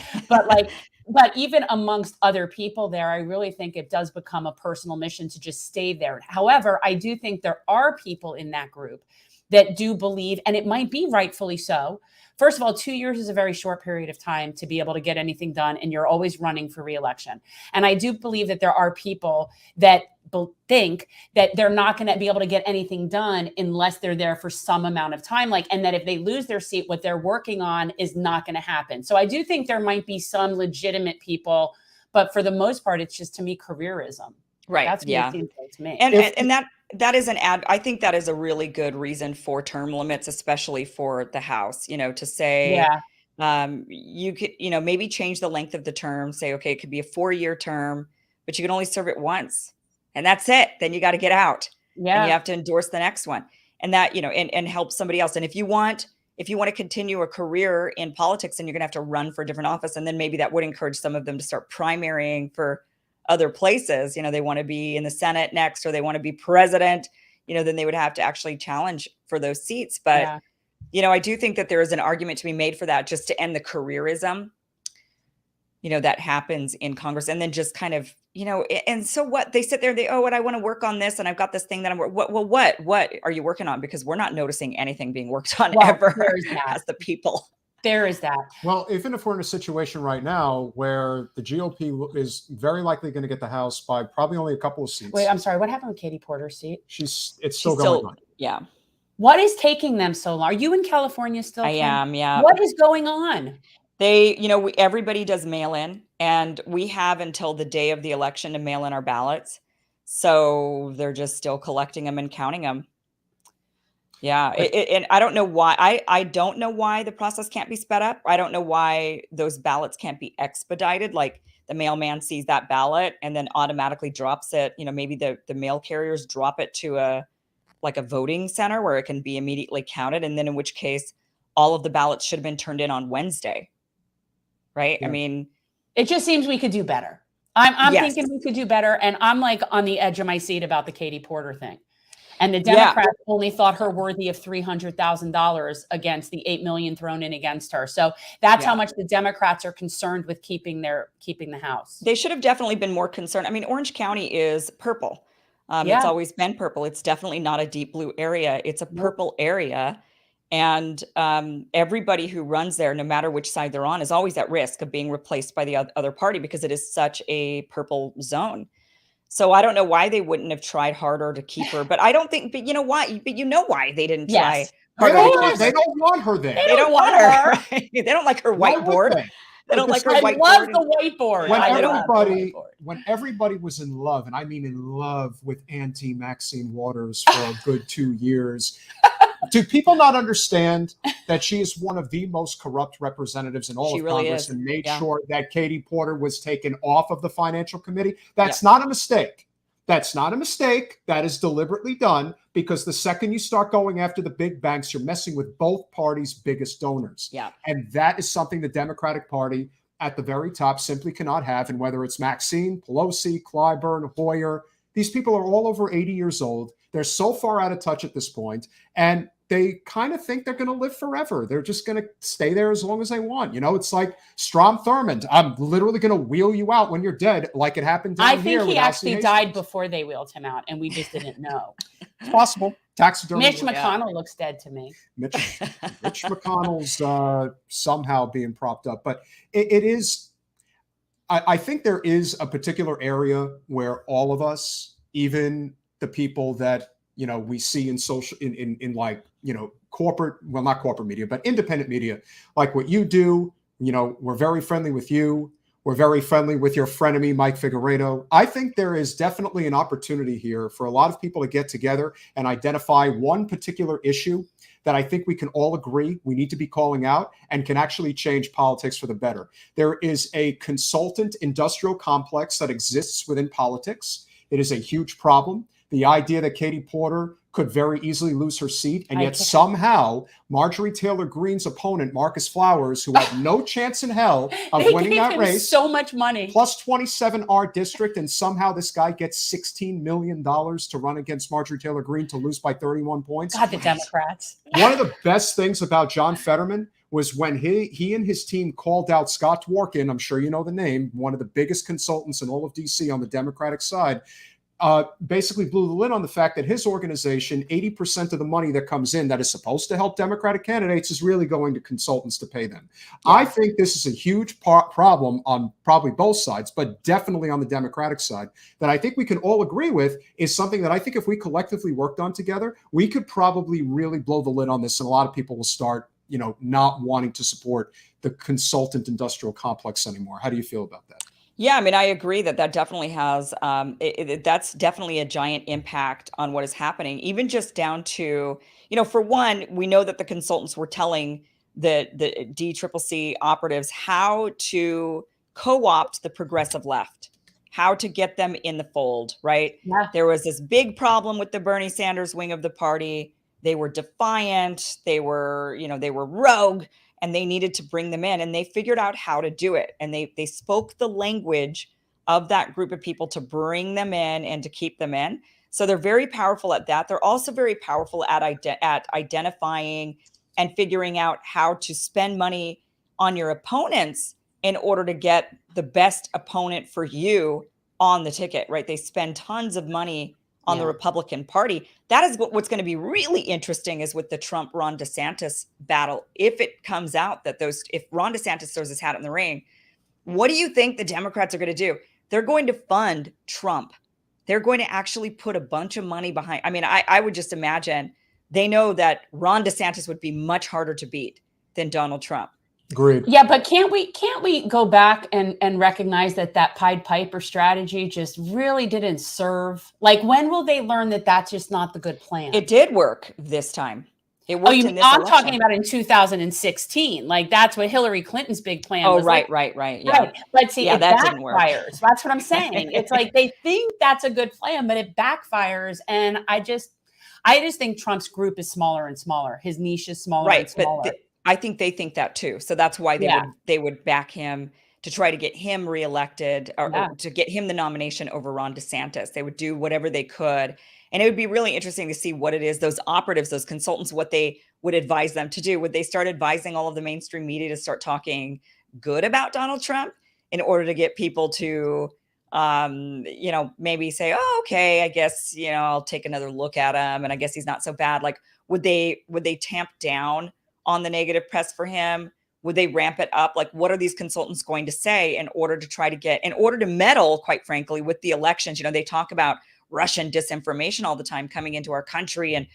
but even amongst other people there, I really think it does become a personal mission to just stay there. However, I do think there are people in that group that do believe, and it might be rightfully so. First of all, 2 years is a very short period of time to be able to get anything done, and you're always running for reelection. And I do believe that there are people that think that they're not going to be able to get anything done unless they're there for some amount of time, and that if they lose their seat, what they're working on is not going to happen. So I do think there might be some legitimate people, but for the most part, it's just, to me, careerism. Right. That's what it seems like to me. And that is I think that is a really good reason for term limits, especially for the House, to say, you could, maybe change the length of the term, say, okay, it could be a 4-year term, but you can only serve it once. And that's it. Then you got to get out. Yeah. And you have to endorse the next one. And that, and help somebody else. And if you want to continue a career in politics, then you're going to have to run for a different office. And then maybe that would encourage some of them to start primarying for other places. They want to be in the Senate next, or they want to be president, then they would have to actually challenge for those seats. But, I do think that there is an argument to be made for that, just to end the careerism, that happens in Congress. And then just kind of, and so what, they sit there, what, I want to work on this, and I've got this thing that what are you working on? Because we're not noticing anything being worked on ever as the people. There is that. Well, even if we're in a situation right now where the GOP is very likely going to get the House by probably only a couple of seats. Wait, I'm sorry. What happened with Katie Porter's seat? It's still going on. Yeah. What is taking them so long? Are you in California still? I am. Yeah. What is going on? They, everybody does mail in, and we have until the day of the election to mail in our ballots. So they're just still collecting them and counting them. Yeah. And I don't know why. I don't know why the process can't be sped up. I don't know why those ballots can't be expedited. Like the mailman sees that ballot and then automatically drops it. Maybe the mail carriers drop it to a voting center where it can be immediately counted. And then in which case all of the ballots should have been turned in on Wednesday. Right. Yeah. I mean, it just seems we could do better. I'm Yes. thinking we could do better. And I'm like on the edge of my seat about the Katie Porter thing. And the Democrats only thought her worthy of $300,000 against the $8 million thrown in against her. So that's how much the Democrats are concerned with keeping the House. They should have definitely been more concerned. I mean, Orange County is purple. It's always been purple. It's definitely not a deep blue area. It's a purple area. And everybody who runs there, no matter which side they're on, is always at risk of being replaced by the other party because it is such a purple zone. So I don't know why they wouldn't have tried harder to keep her, but I don't think, but you know why? But you know why they didn't try harder to keep her. They don't want her there. They don't want her. Right? They don't like her whiteboard. They don't like her whiteboard. I love the whiteboard. When everybody was in love, and I mean in love with Auntie Maxine Waters for a good 2 years, do people not understand that she is one of the most corrupt representatives in all of Congress and made sure that Katie Porter was taken off of the financial committee? That's not a mistake. That's not a mistake. That is deliberately done because the second you start going after the big banks, you're messing with both parties' biggest donors. Yeah. And that is something the Democratic Party at the very top simply cannot have. And whether it's Maxine, Pelosi, Clyburn, Hoyer, these people are all over 80 years old. They're so far out of touch at this point, and they kind of think they're going to live forever. They're just going to stay there as long as they want. You know, it's like Strom Thurmond. I'm literally going to wheel you out when you're dead, like it happened down here. I think he actually died before they wheeled him out, and we just didn't know. It's possible. Taxidermy. Mitch McConnell looks dead to me. Mitch McConnell's somehow being propped up, but it is. I think there is a particular area where all of us, even the people that we see in social, in like corporate, well, not corporate media, but independent media, like what you do. We're very friendly with you. We're very friendly with your frenemy, Mike Figueredo. I think there is definitely an opportunity here for a lot of people to get together and identify one particular issue that I think we can all agree we need to be calling out and can actually change politics for the better. There is a consultant industrial complex that exists within politics. It is a huge problem. The idea that Katie Porter could very easily lose her seat, and yet somehow Marjorie Taylor Greene's opponent, Marcus Flowers, who had no chance in hell of winning that race, so much money, plus 27 R district, and somehow this guy gets $16 million to run against Marjorie Taylor Greene to lose by 31 points. God, the Democrats. One of the best things about John Fetterman was when he and his team called out Scott Dworkin, I'm sure you know the name, one of the biggest consultants in all of DC on the Democratic side, basically blew the lid on the fact that his organization, 80% of the money that comes in that is supposed to help Democratic candidates is really going to consultants to pay them. Yeah. I think this is a huge problem on probably both sides, but definitely on the Democratic side, that I think we can all agree with is something that I think if we collectively worked on together, we could probably really blow the lid on this, and a lot of people will start, not wanting to support the consultant industrial complex anymore. How do you feel about that? Yeah, I mean, I agree that definitely has, that's definitely a giant impact on what is happening, even just down to, for one, we know that the consultants were telling the DCCC operatives how to co-opt the progressive left, how to get them in the fold, right? Yeah. There was this big problem with the Bernie Sanders wing of the party. They were defiant. They were rogue. And they needed to bring them in, and they figured out how to do it. And they spoke the language of that group of people to bring them in and to keep them in. So they're very powerful at that. They're also very powerful at identifying and figuring out how to spend money on your opponents in order to get the best opponent for you on the ticket, right? They spend tons of money on the Republican Party. That is what's going to be really interesting is with the Trump-Ron DeSantis battle. If it comes out that if Ron DeSantis throws his hat in the ring, what do you think the Democrats are going to do? They're going to fund Trump. They're going to actually put a bunch of money behind. I mean, I would just imagine they know that Ron DeSantis would be much harder to beat than Donald Trump. Agreed. Yeah, but can't we go back and recognize that Pied Piper strategy just really didn't serve? Like, when will they learn that that's just not the good plan? It did work this time. It worked in this I'm election. talking about in 2016. Like, that's what Hillary Clinton's big plan was. Right. Yeah. Right. But see, it that didn't work. backfires. That's what I'm saying. It's like they think that's a good plan, but it backfires. And I just think Trump's group is smaller and smaller. His niche is smaller and smaller. But I think they think that too. So that's why they would back him to try to get him reelected or Yeah. to get him the nomination over Ron DeSantis. They would do whatever they could. And it would be really interesting to see what it is, those operatives, those consultants, what they would advise them to do. Would they start advising all of the mainstream media to start talking good about Donald Trump in order to get people to, maybe say, oh, okay, I guess, I'll take another look at him. And I guess he's not so bad. Like, would they tamp down on the negative press for him? Would they ramp it up? Like, what are these consultants going to say in order to meddle, quite frankly, with the elections? They talk about Russian disinformation all the time coming into our country and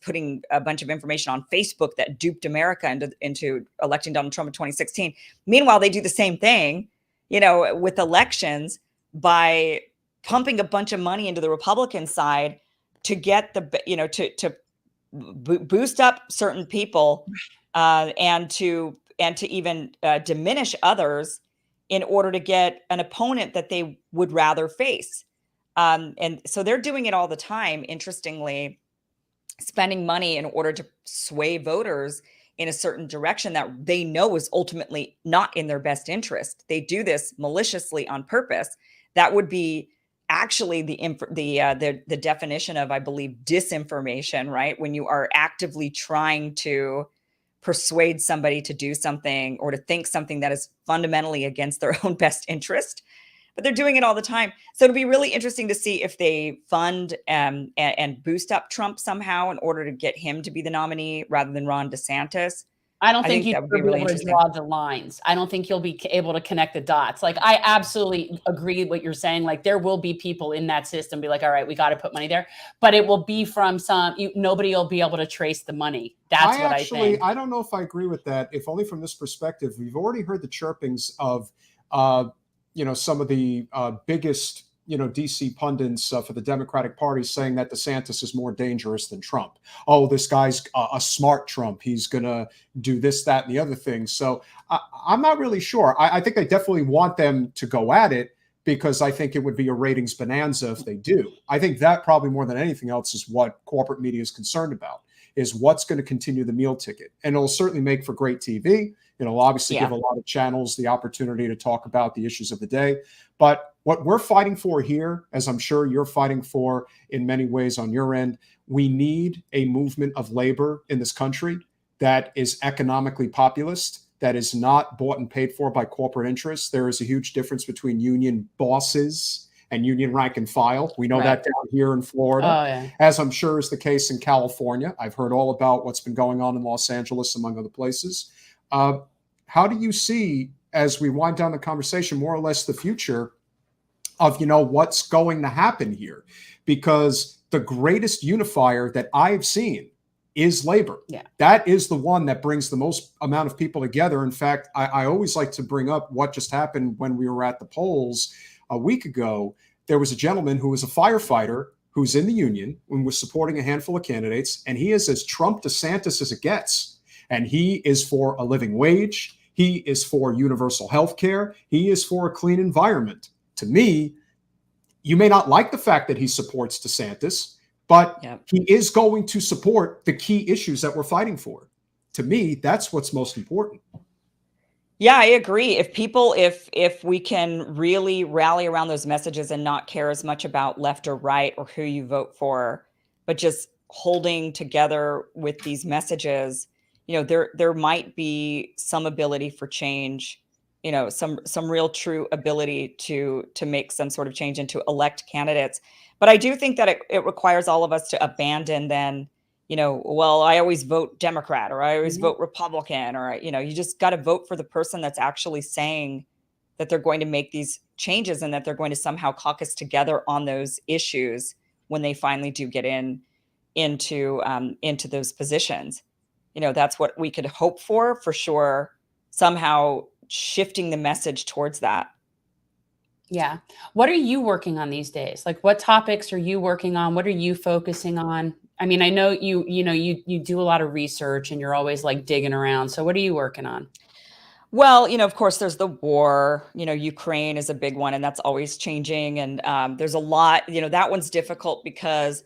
putting a bunch of information on Facebook that duped America into electing Donald Trump in 2016. Meanwhile, they do the same thing, with elections by pumping a bunch of money into the Republican side to get to boost up certain people and to even diminish others in order to get an opponent that they would rather face. And so they're doing it all the time, interestingly, spending money in order to sway voters in a certain direction that they know is ultimately not in their best interest. They do this maliciously on purpose. That would be actually the definition of, I believe, disinformation, right? When you are actively trying to persuade somebody to do something or to think something that is fundamentally against their own best interest. But they're doing it all the time. So it'll be really interesting to see if they fund and boost up Trump somehow in order to get him to be the nominee rather than Ron DeSantis. I don't think that you'll would be be really able to interesting. draw the lines. I don't think you'll be able to connect the dots. Like, I absolutely agree with what you're saying. Like, there will be people in that system be like, all right, we got to put money there, but it will be from nobody will be able to trace the money. That's what I think. I don't know if I agree with that. If only from this perspective, we've already heard the chirpings of, some of the biggest, DC pundits for the Democratic Party saying that DeSantis is more dangerous than Trump. Oh, this guy's a smart Trump. He's going to do this, that, and the other thing. So I'm not really sure. I think they definitely want them to go at it because I think it would be a ratings bonanza if they do. I think that probably more than anything else is what corporate media is concerned about, is what's going to continue the meal ticket. And it'll certainly make for great TV. It'll obviously give a lot of channels the opportunity to talk about the issues of the day. But what we're fighting for here, as I'm sure you're fighting for in many ways on your end, we need a movement of labor in this country that is economically populist, that is not bought and paid for by corporate interests. There is a huge difference between union bosses and union rank and file. We know that down here in Florida, as I'm sure is the case in California. I've heard all about what's been going on in Los Angeles, among other places. How do you see, as we wind down the conversation, more or less the future of, what's going to happen here? Because the greatest unifier that I've seen is labor. Yeah. That is the one that brings the most amount of people together. In fact, I always like to bring up what just happened when we were at the polls a week ago. There was a gentleman who was a firefighter who's in the union and was supporting a handful of candidates, and he is as Trump DeSantis as it gets. And he is for a living wage. He is for universal health care. He is for a clean environment. To me, you may not like the fact that he supports DeSantis, but he is going to support the key issues that we're fighting for. To me, that's what's most important. Yeah, I agree. If we can really rally around those messages and not care as much about left or right or who you vote for, but just holding together with these messages, there might be some ability for change, some real true ability to make some sort of change and to elect candidates. But I do think that it requires all of us to abandon then, well, I always vote Democrat or I always vote Republican, or, you just got to vote for the person that's actually saying that they're going to make these changes and that they're going to somehow caucus together on those issues when they finally do get into those positions. That's what we could hope for sure, somehow shifting the message towards that. Yeah. What are you working on these days? Like, what topics are you working on? What are you focusing on? I mean, I know you do a lot of research and you're always like digging around. So what are you working on? Well, of course, there's the war. Ukraine is a big one, and that's always changing. And there's a lot, that one's difficult because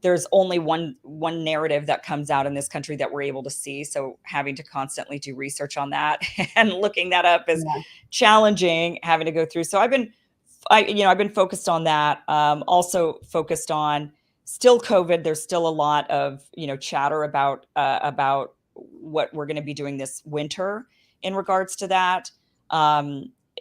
there's only one narrative that comes out in this country that we're able to see. So having to constantly do research on that and looking that up is challenging, having to go through. So I've been focused on that. Also focused on still COVID. There's still a lot of, chatter about what we're going to be doing this winter in regards to that.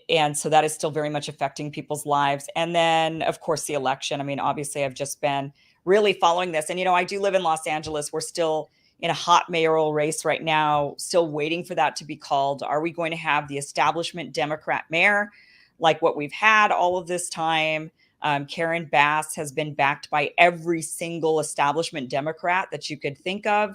And so that is still very much affecting people's lives. And then, of course, the election. I mean, obviously, I've just been really following this. And, I do live in Los Angeles. We're still in a hot mayoral race right now, still waiting for that to be called. Are we going to have the establishment Democrat mayor like what we've had all of this time? Karen Bass has been backed by every single establishment Democrat that you could think of,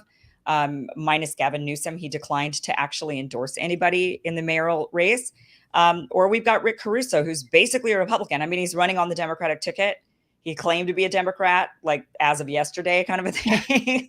minus Gavin Newsom. He declined to actually endorse anybody in the mayoral race. Or we've got Rick Caruso, who's basically a Republican. I mean, he's running on the Democratic ticket. He claimed to be a Democrat, like as of yesterday, kind of a thing.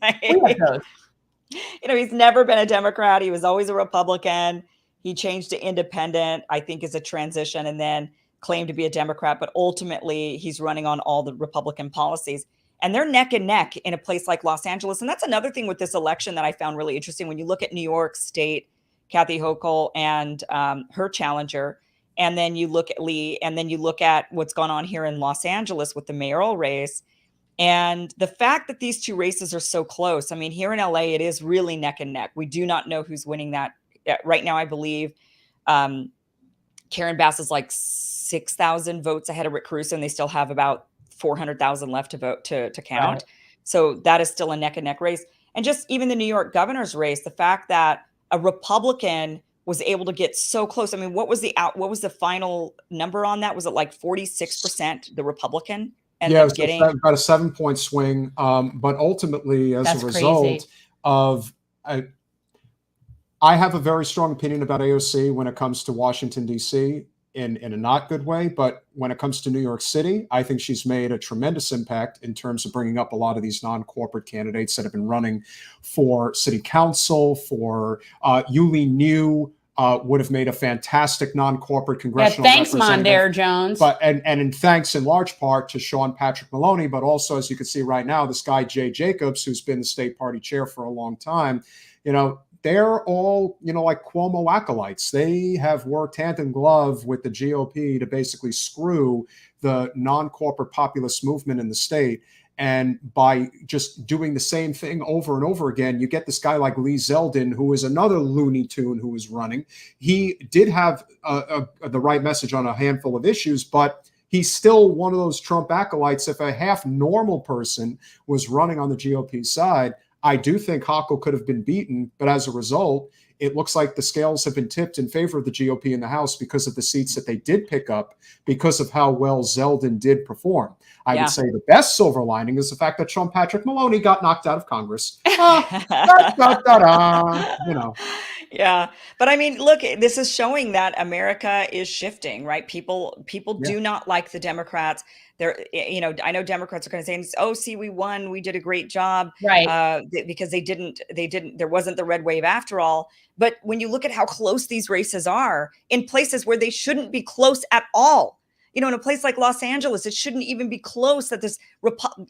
He's never been a Democrat. He was always a Republican. He changed to independent, I think, as a transition, and then claimed to be a Democrat. But ultimately, he's running on all the Republican policies. And they're neck and neck in a place like Los Angeles. And that's another thing with this election that I found really interesting. When you look at New York State, Kathy Hochul and her challenger, and then you look at Lee, and then you look at what's gone on here in Los Angeles with the mayoral race. And the fact that these two races are so close, I mean, here in LA, it is really neck and neck. We do not know who's winning that. Right now, I believe Karen Bass is like 6,000 votes ahead of Rick Caruso, and they still have about 400,000 left to vote to count. Right. So that is still a neck and neck race. And just even the New York governor's race, the fact that a Republican was able to get so close. I mean, what was the final number on that? Was it like 46% the Republican ended up getting? About a 7-point swing. But ultimately, as a result of, I have a very strong opinion about AOC when it comes to Washington, D.C. in a not good way. But when it comes to New York City, I think she's made a tremendous impact in terms of bringing up a lot of these non-corporate candidates that have been running for city council, for Yuli New would have made a fantastic non-corporate congressional thanks, representative. Mondaire Jones. But and in thanks in large part to Sean Patrick Maloney, but also, as you can see right now, this guy Jay Jacobs, who's been the state party chair for a long time, they're all, like Cuomo acolytes. They have worked hand in glove with the GOP to basically screw the non-corporate populist movement in the state. And by just doing the same thing over and over again, you get this guy like Lee Zeldin, who is another Looney Tune who is running. He did have the right message on a handful of issues, but he's still one of those Trump acolytes. If a half normal person was running on the GOP side, I do think Hochul could have been beaten, but as a result, it looks like the scales have been tipped in favor of the GOP in the House because of the seats that they did pick up, because of how well Zeldin did perform. I would say the best silver lining is the fact that Sean Patrick Maloney got knocked out of Congress. Yeah. But I mean, look, this is showing that America is shifting, right? People do not like the Democrats. I know Democrats are going to say, "Oh, see, we won. We did a great job." Right. Because there wasn't the red wave after all. But when you look at how close these races are in places where they shouldn't be close at all, in a place like Los Angeles, it shouldn't even be close that this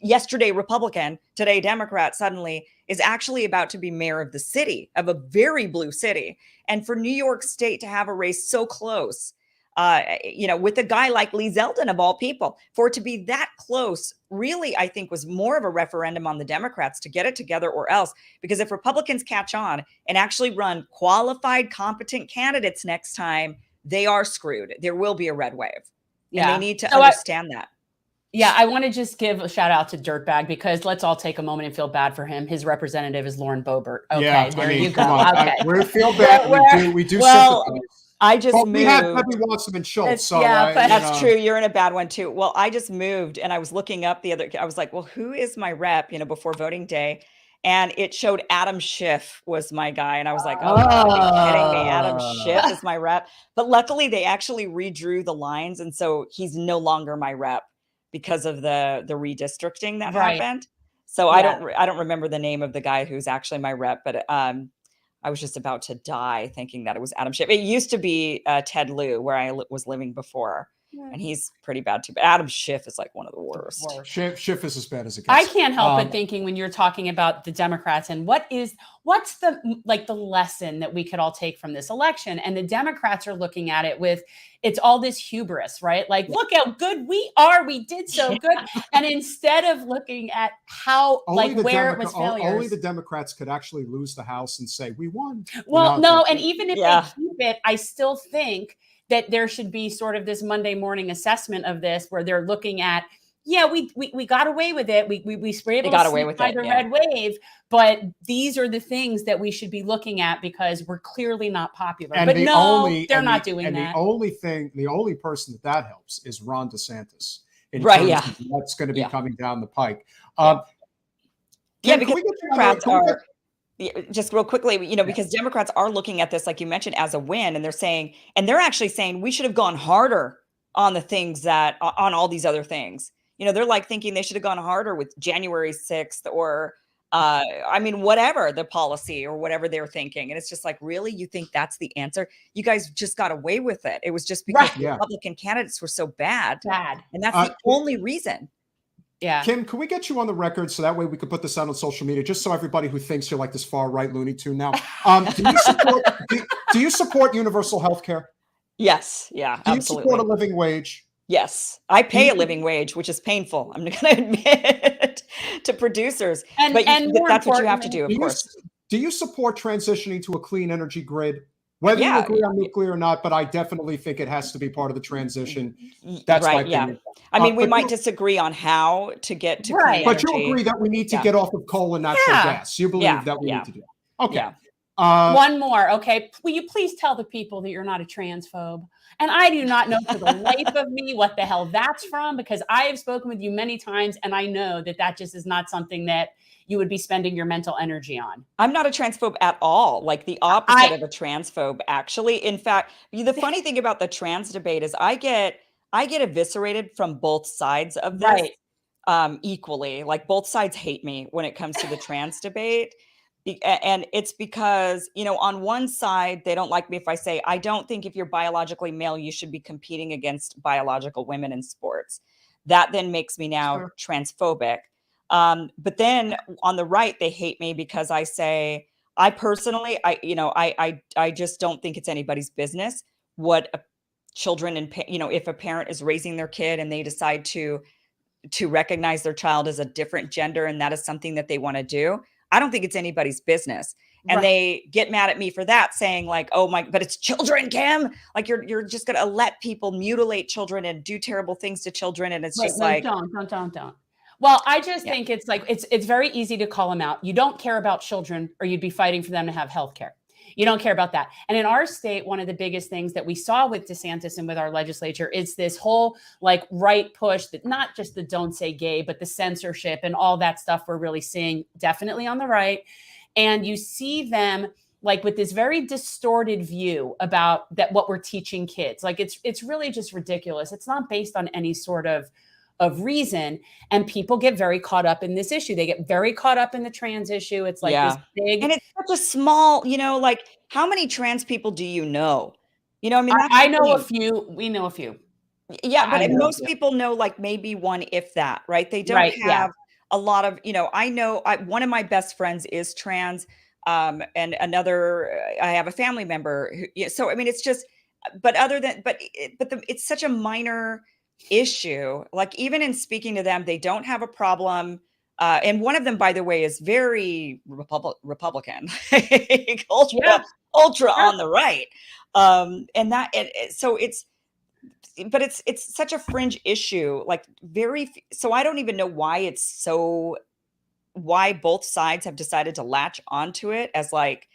yesterday Republican, today Democrat suddenly is actually about to be mayor of the city, of a very blue city. And for New York State to have a race so close, with a guy like Lee Zeldin of all people, for it to be that close, really, I think was more of a referendum on the Democrats to get it together or else. Because if Republicans catch on and actually run qualified, competent candidates next time, they are screwed. There will be a red wave. And they need to understand that. Yeah, I want to just give a shout out to Dirtbag, because let's all take a moment and feel bad for him. His representative is Lauren Boebert. Okay, there you go. Okay. We feel bad. We do sympathize. I just moved. We had Debbie Watson and Schultz. So that's true. You're in a bad one too. Well, I just moved and I was looking up I was like, well, who is my rep, before voting day? And it showed Adam Schiff was my guy. And I was like, oh, you gotta be kidding me. Adam Schiff is my rep. But luckily they actually redrew the lines. And so he's no longer my rep because of the redistricting that happened. So I don't remember the name of the guy who's actually my rep, but I was just about to die thinking that it was Adam Schiff. It used to be Ted Lieu, where I was living before. and he's pretty bad too. But Adam Schiff is like one of the worst. Schiff is as bad as it I gets. can't help but thinking when you're talking about the Democrats and what's the lesson that we could all take from this election, and the Democrats are looking at it with, it's all this hubris, right? Like, look how good we are. We did so good. And instead of looking at how, where it was failures. Only the Democrats could actually lose the House and say, we won. Well, no. And even if they keep it, I still think that there should be sort of this Monday morning assessment of this, where they're looking at, we got away with it. We sprayed it. Got away with it. The red wave, but these are the things that we should be looking at because we're clearly not popular. And but they're not doing that. The only person that helps is Ron DeSantis. What's going to be coming down the pike. Because Democrats are. Just real quickly, because Democrats are looking at this, like you mentioned, as a win, and they're actually saying we should have gone harder on the things on all these other things. They're like thinking they should have gone harder with January 6th or, whatever the policy or whatever they're thinking. And it's just like, really? You think that's the answer? You guys just got away with it. It was just because the Republican candidates were so bad. And that's the only reason. Yeah. Kim, can we get you on the record so that way we could put this out on social media, just so everybody who thinks you're like this far right Looney Tune now, do you support universal health care? Yes. Yeah, do absolutely. You support a living wage? Yes. I pay a living wage, which is painful. I'm going to admit to producers. But that's what you have to do, of course. Do you support transitioning to a clean energy grid? Whether you agree on nuclear or not, but I definitely think it has to be part of the transition. That's my opinion. We might disagree on how to get to clean but energy. You agree that we need to get off of coal and natural gas. You believe that we need to do that. Okay. Yeah. One more. Okay. Will you please tell the people that you're not a transphobe? And I do not know for the life of me what the hell that's from, because I have spoken with you many times and I know that just is not something that you would be spending your mental energy on. I'm not a transphobe at all. Like the opposite of a transphobe, actually. In fact, the funny thing about the trans debate is I get eviscerated from both sides of this equally. Like both sides hate me when it comes to the trans debate. And it's because, on one side, they don't like me if I say, I don't think if you're biologically male, you should be competing against biological women in sports. That then makes me now transphobic. But then on the right, they hate me because I say, I personally, I just don't think it's anybody's business what children and, if a parent is raising their kid and they decide to recognize their child as a different gender and that is something that they want to do. I don't think it's anybody's business. And they get mad at me for that, saying like, oh my, but it's children, Kim. Like you're just going to let people mutilate children and do terrible things to children. And it's don't. Well, I just think it's like, it's very easy to call them out. You don't care about children or you'd be fighting for them to have health care. You don't care about that. And in our state, one of the biggest things that we saw with DeSantis and with our legislature is this whole like right push that not just the don't say gay, but the censorship and all that stuff we're really seeing definitely on the right. And you see them like with this very distorted view about that, what we're teaching kids. Like it's really just ridiculous. It's not based on any sort of reason. And people get very caught up in this issue. They get very caught up in the trans issue. It's like this big. And it's such a small, like how many trans people do you know? I know a few. We know a few. Yeah. But most people know like maybe one, if that, right? They don't have a lot of, I know one of my best friends is trans. And another, I have a family member who, so, it's just, but it's such a minor issue. Like even in speaking to them, they don't have a problem. And one of them, by the way, is very Republican, ultra on the right. But it's such a fringe issue, like so I don't even know why both sides have decided to latch onto it as like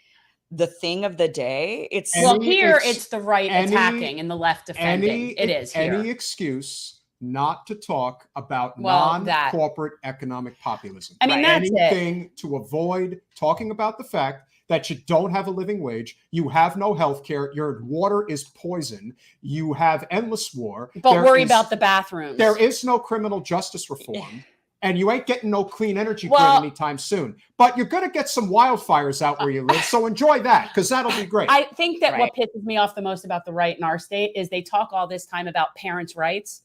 the thing of the day. It's the right attacking and the left defending. It is any excuse not to talk about non-corporate economic populism. That's anything to avoid talking about the fact that you don't have a living wage, you have no health care, your water is poison, you have endless war. But worry about the bathrooms. There is no criminal justice reform. and you ain't getting no clean energy Well, grid anytime soon. But you're going to get some wildfires out where you live, so enjoy that, because that'll be great. I think that Right. what pisses me off the most about the right in our state is they talk all this time about parents' rights.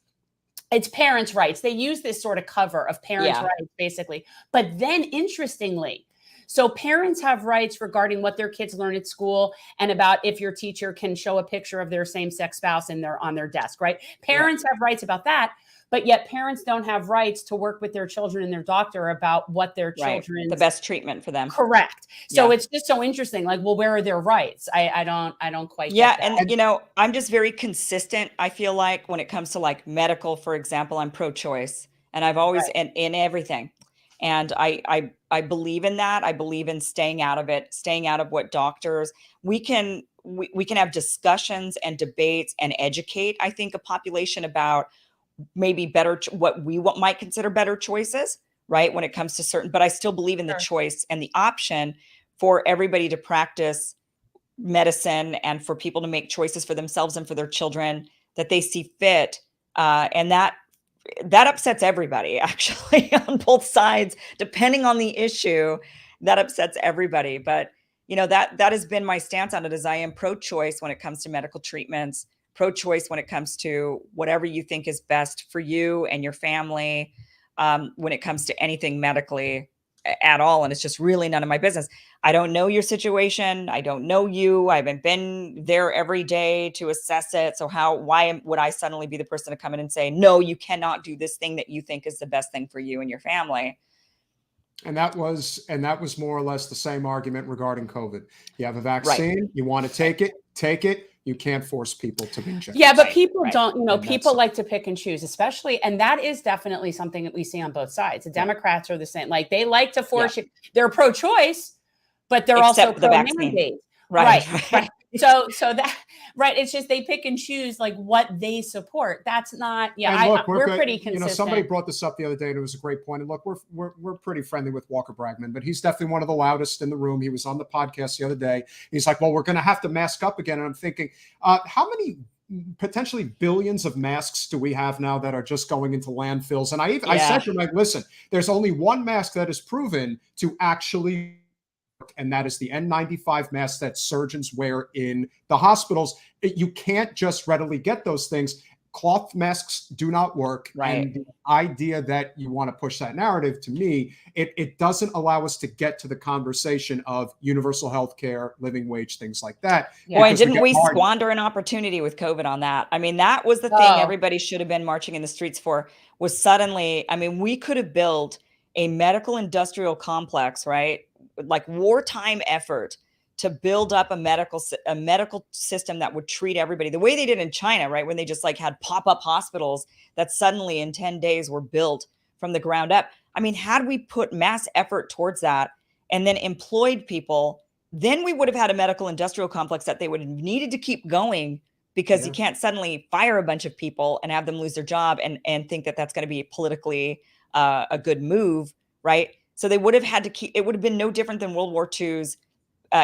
It's parents' rights. They use this sort of cover of parents' Yeah. rights, basically. But then, interestingly, so parents have rights regarding what their kids learn at school and about if your teacher can show a picture of their same-sex spouse on their desk, right? Parents have rights about that, but yet parents don't have rights to work with their children and their doctor about what their Right. children's The best treatment for them. correct. So Yeah. it's just so interesting. Like, well, where are their rights? I don't quite Yeah, get that. and you know, I'm just very consistent. I feel like when it comes to like medical, for example, I'm pro-choice, and I've always in everything, and I believe in that. I believe in staying out of it, staying out of what doctors. We can have discussions and debates and educate, I think, a population about maybe better what we might consider better choices, right? When it comes to certain, but I still believe in the choice and the option for everybody to practice medicine and for people to make choices for themselves and for their children that they see fit. And that upsets everybody, actually, on both sides, depending on the issue. That upsets everybody. But you know, that has been my stance on it, is I am pro-choice when it comes to medical treatments, pro-choice when it comes to whatever you think is best for you and your family, when it comes to anything medically at all. And it's just really none of my business. I don't know your situation. I don't know you. I haven't been there every day to assess it. So why would I suddenly be the person to come in and say, no, you cannot do this thing that you think is the best thing for you and your family? And that was more or less the same argument regarding COVID. You have a vaccine, you want to take it. You can't force people to be injected. Yeah, but people don't, And people like to pick and choose, especially, and that is definitely something that we see on both sides. The Democrats are the same. Like, they like to force you. They're pro-choice, but they're also pro-mandate. Right. So that, right. It's just they pick and choose like what they support. That's not, we're pretty consistent. Somebody brought this up the other day and it was a great point. And look, we're pretty friendly with Walker Bragman, but he's definitely one of the loudest in the room. He was on the podcast the other day. He's like, well, we're going to have to mask up again. And I'm thinking, how many potentially billions of masks do we have now that are just going into landfills? And I said to him, like, listen, there's only one mask that is proven to actually, and that is the N95 mask that surgeons wear in the hospitals. You can't just readily get those things. Cloth masks do not work. Right. And the idea that you want to push that narrative, to me, it doesn't allow us to get to the conversation of universal health care, living wage, things like that. Yeah. Boy, didn't we squander an opportunity with COVID on that? I mean, that was the thing everybody should have been marching in the streets for, was suddenly, I mean, we could have built a medical industrial complex, right? Like wartime effort to build up a medical system that would treat everybody the way they did in China, right? When they just like had pop-up hospitals that suddenly in 10 days were built from the ground up. I mean, had we put mass effort towards that and then employed people, then we would have had a medical industrial complex that they would have needed to keep going, because you can't suddenly fire a bunch of people and have them lose their job and think that that's going to be politically a good move, right? So they would have had to keep, it would have been no different than World War II's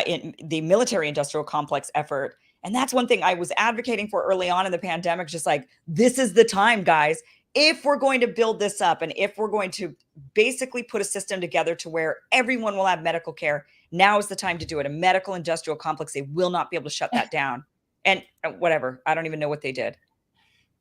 in the military industrial complex effort. And that's one thing I was advocating for early on in the pandemic, just like, this is the time, guys, if we're going to build this up and if we're going to basically put a system together to where everyone will have medical care, now is the time to do it. A medical industrial complex, they will not be able to shut that down. And whatever, I don't even know what they did.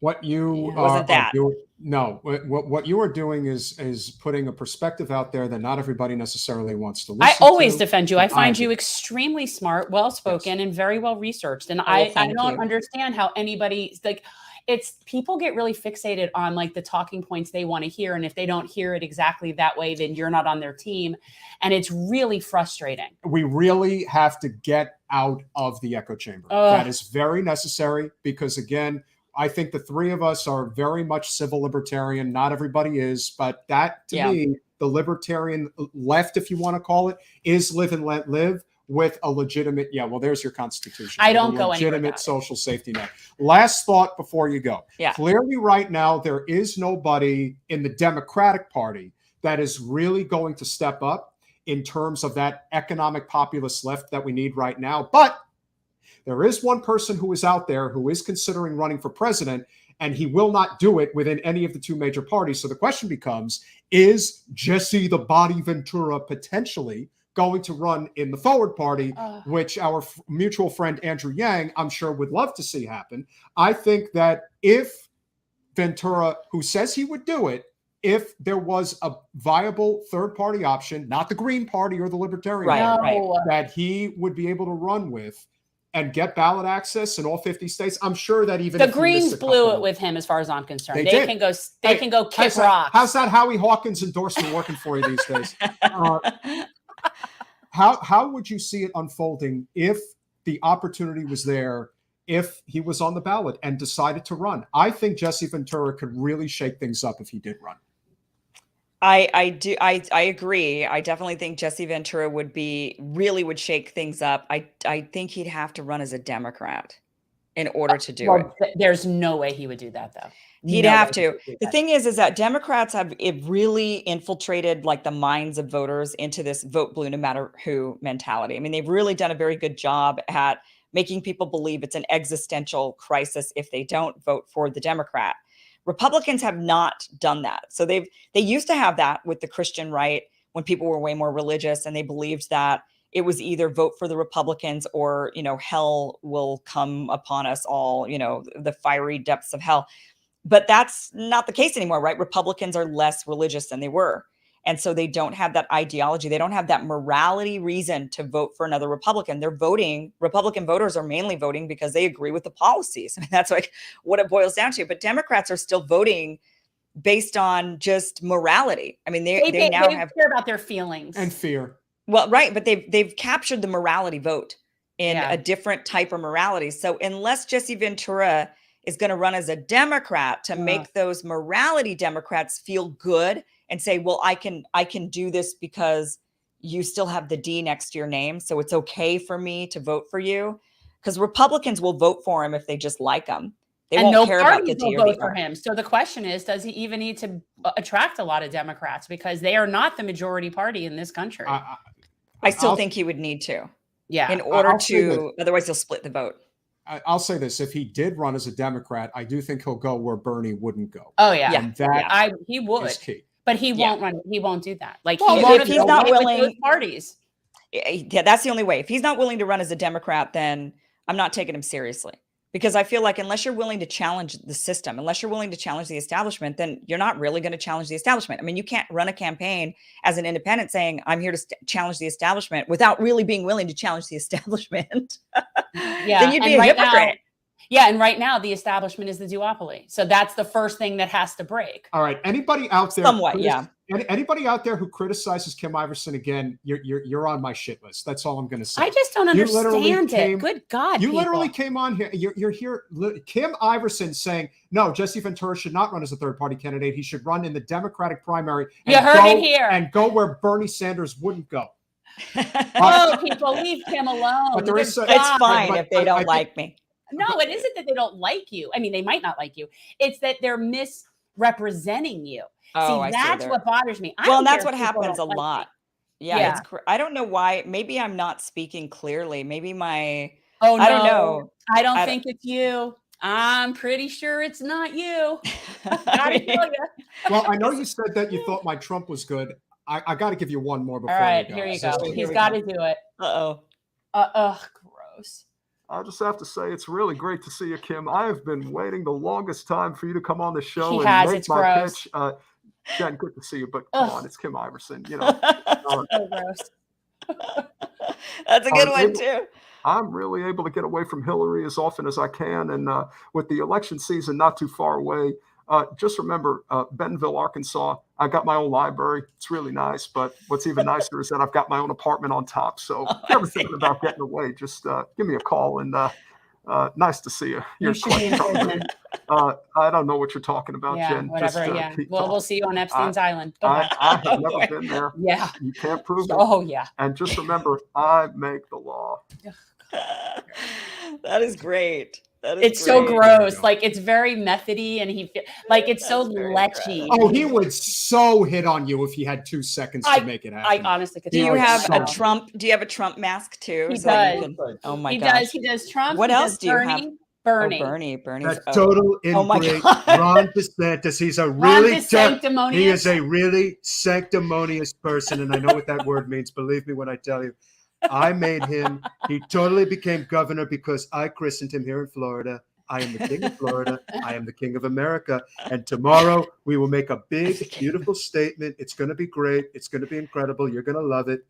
What you wasn't that. What you are doing is putting a perspective out there that not everybody necessarily wants to listen to. I always defend you. I find you extremely smart, well-spoken, and very well researched. And I don't understand how anybody, like, it's people get really fixated on like the talking points they want to hear. And if they don't hear it exactly that way, then you're not on their team. And it's really frustrating. We really have to get out of the echo chamber. That is very necessary, because again, I think the three of us are very much civil libertarian. Not everybody is, but that to me, the libertarian left, if you want to call it, is live and let live with a legitimate, there's your constitution. I don't go legitimate social safety net. Last thought before you go. Clearly right now, there is nobody in the Democratic Party that is really going to step up in terms of that economic populist left that we need right now. But there is one person who is out there who is considering running for president, and he will not do it within any of the two major parties. So the question becomes, is Jesse the Body Ventura potentially going to run in the Forward Party, which our mutual friend Andrew Yang, I'm sure, would love to see happen? I think that if Ventura, who says he would do it, if there was a viable third-party option, not the Green Party or the Libertarian Party, that he would be able to run with and get ballot access in all 50 states, I'm sure that even the Greens blew it with him, as far as I'm concerned. They can go kick rocks. How's that Howie Hawkins endorsement working for you these days? How would you see it unfolding if the opportunity was there, if he was on the ballot and decided to run? I think Jesse Ventura could really shake things up if he did run. I agree. I definitely think Jesse Ventura would shake things up. I think he'd have to run as a Democrat in order to do it. There's no way he would do that, though. He'd have to. The thing is that Democrats have really infiltrated like the minds of voters into this vote blue no matter who mentality. I mean, they've really done a very good job at making people believe it's an existential crisis if they don't vote for the Democrat. Republicans have not done that. So they used to have that with the Christian right when people were way more religious and they believed that it was either vote for the Republicans or, hell will come upon us all, the fiery depths of hell. But that's not the case anymore, right? Republicans are less religious than they were. And so they don't have that ideology. They don't have that morality reason to vote for another Republican. They're voting. Republican voters are mainly voting because they agree with the policies. I mean, that's like what it boils down to. But Democrats are still voting based on just morality. I mean, they now have care about their feelings and fear. Well, right. But they've captured the morality vote in a different type of morality. So unless Jesse Ventura is going to run as a Democrat to make those morality Democrats feel good and say, well, I can do this because you still have the D next to your name. So it's okay for me to vote for you. Because Republicans will vote for him if they just like him. They won't care about the D or vote for him. So the question is, does he even need to attract a lot of Democrats? Because they are not the majority party in this country. I still think he would need to. Yeah. In order otherwise he'll split the vote. I'll say this. If he did run as a Democrat, I do think he'll go where Bernie wouldn't go. Oh, yeah. And he would. Is key. But he won't run. He won't do that. Like, if he's not willing, with those parties. Yeah, that's the only way. If he's not willing to run as a Democrat, then I'm not taking him seriously. Because I feel like unless you're willing to challenge the system, unless you're willing to challenge the establishment, then you're not really going to challenge the establishment. I mean, you can't run a campaign as an independent saying, I'm here to challenge the establishment without really being willing to challenge the establishment. Then you'd be a hypocrite. And right now the establishment is the duopoly. So that's the first thing that has to break. All right. Anybody out there? Somewhat, Anybody out there who criticizes Kim Iversen again, you're on my shit list. That's all I'm going to say. I just don't understand it. Good God. You literally came on here. You're here. Kim Iversen saying, no, Jesse Ventura should not run as a third party candidate. He should run in the Democratic primary. You heard it here. And go where Bernie Sanders wouldn't go. Oh, people, leave Kim alone. But there is it's fine if they don't like me. No, it isn't that they don't like you. I mean, they might not like you. It's that they're misrepresenting you. See, that's what bothers me. And that's what happens a lot. Yeah. I don't know why. Maybe I'm not speaking clearly. Maybe I don't know. I don't think it's you. I'm pretty sure it's not you. Gotta tell you. Well, I know you said that you thought my Trump was good. I got to give you one more before. All right, here you go. He's got to do it. Gross. I just have to say, it's really great to see you, Kim. I have been waiting the longest time for you to come on the show make my pitch. Jen, good to see you, but come on, it's Kim Iversen. So gross. That's a good one too. I'm really able to get away from Hillary as often as I can, and with the election season not too far away, just remember Bentonville, Arkansas. I got my own library. It's really nice, but what's even nicer is that I've got my own apartment on top. So if you're ever thinking about getting away, just give me a call, and nice to see you. You should be in prison. I don't know what you're talking about, Jen. Whatever. Just, we'll see you on Epstein's Island. I have never been there. Yeah. You can't prove it. Oh, yeah. And just remember, I make the law. That is great. It's so gross. Like, it's very methody, and it's so lechy. Oh, he would so hit on you if he had 2 seconds to make it happen. I honestly could. Do you have a Trump? Do you have a Trump mask too? He does. Oh my gosh. He does Trump. What else do you have? Bernie. Bernie's That's total oh my ingrate. God. Ron DeSantis. He's a Ron really DeSanctimonious. he is a really sanctimonious person, and I know what that word means. Believe me when I tell you. I made him. He totally became governor because I christened him here in Florida. I am the king of Florida. I am the king of America. And tomorrow we will make a big, beautiful statement. It's going to be great. It's going to be incredible. You're going to love it.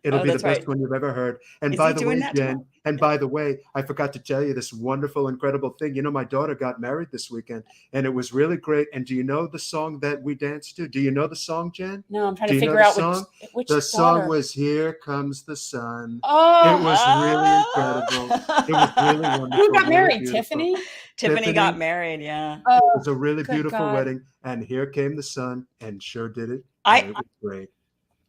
It'll be the best one you've ever heard. And by the way, Jen, and by the way, I forgot to tell you this wonderful, incredible thing. You know, my daughter got married this weekend, and it was really great. And do you know the song that we danced to? Do you know the song, Jen? No, I'm trying to figure out which the song was "Here Comes the Sun." Oh, it was really incredible. It was really wonderful. Who got married? Really Tiffany? Tiffany got married. Yeah. It was a really beautiful wedding, and here came the sun, and sure did it. It was great.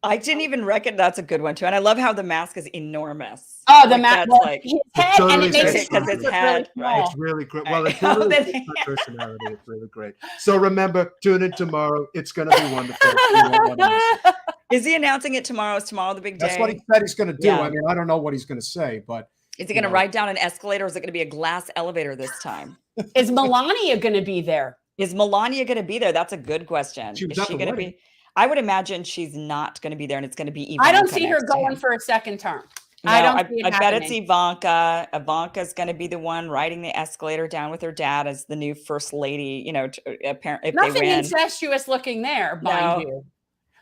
I didn't even reckon that's a good one too, and I love how the mask is enormous. Oh, the mask, like his head, totally and it makes it because his head, right? It's really great. Well, it's really my personality. It's really great. So remember, tune in tomorrow. It's going to be wonderful. Is he announcing it tomorrow? Is tomorrow the big day? That's what he said he's going to do. Yeah. I mean, I don't know what he's going to say, but is he going to ride down an escalator? Or is it going to be a glass elevator this time? Is Melania going to be there? Is Melania going to be there? That's a good question. Is she going to be? I would imagine she's not going to be there, and it's going to be Ivanka. I don't see her going for a second term. No, I bet it's Ivanka. Ivanka's going to be the one riding the escalator down with her dad as the new first lady. You know, apparently, if nothing they win. incestuous looking there, mind you.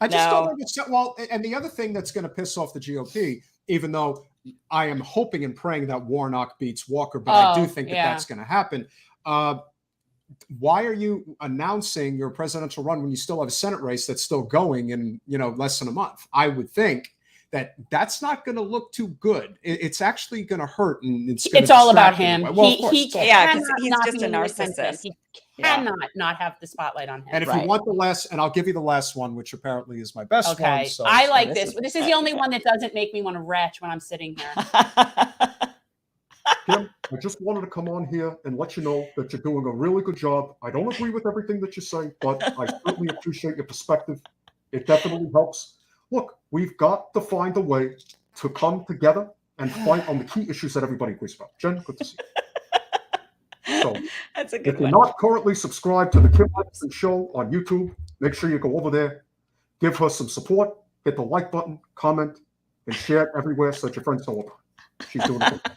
I just don't understand. Well, and the other thing that's going to piss off the GOP, even though I am hoping and praying that Warnock beats Walker, but I do think that that's going to happen. Why are you announcing your presidential run when you still have a Senate race that's still going in, less than a month? I would think that that's not going to look too good. It's actually going to hurt. And it's all about him. Well, he's just a narcissist. He cannot not have the spotlight on him. And if you want the last, and I'll give you the last one, which apparently is my best one. So I like this. This is the only one that doesn't make me want to retch when I'm sitting here. Kim, I just wanted to come on here and let you know that you're doing a really good job. I don't agree with everything that you say, but I certainly appreciate your perspective. It definitely helps. Look, we've got to find a way to come together and fight on the key issues that everybody agrees about. Jen, good to see you. So, that's a good if you're not currently subscribed to the Kim Iversen Show on YouTube, make sure you go over there, give her some support, hit the like button, comment, and share it everywhere so that your friends know about it. She's doing it.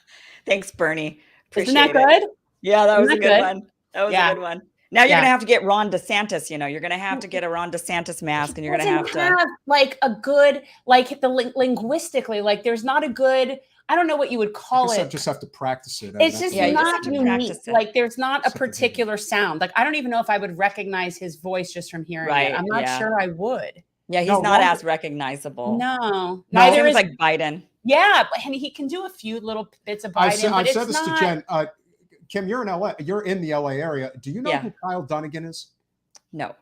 Thanks, Bernie. Isn't that good? Yeah, that was a good one. That was a good one. Now you're gonna have to get Ron DeSantis. You're gonna have to get a Ron DeSantis mask, and you're gonna have to like a good, like linguistically, like there's not a good. I don't know what you would call it. I just have to practice it. It's just not unique. Like there's not a particular sound. Like I don't even know if I would recognize his voice just from hearing it. I'm not sure I would. Yeah, he's not as recognizable. No, neither is like Biden. Yeah, and he can do a few little bits of Biden. I've said this to Jen. Kim, you're in LA. You're in the LA area. Do you know who Kyle Dunnigan is? No.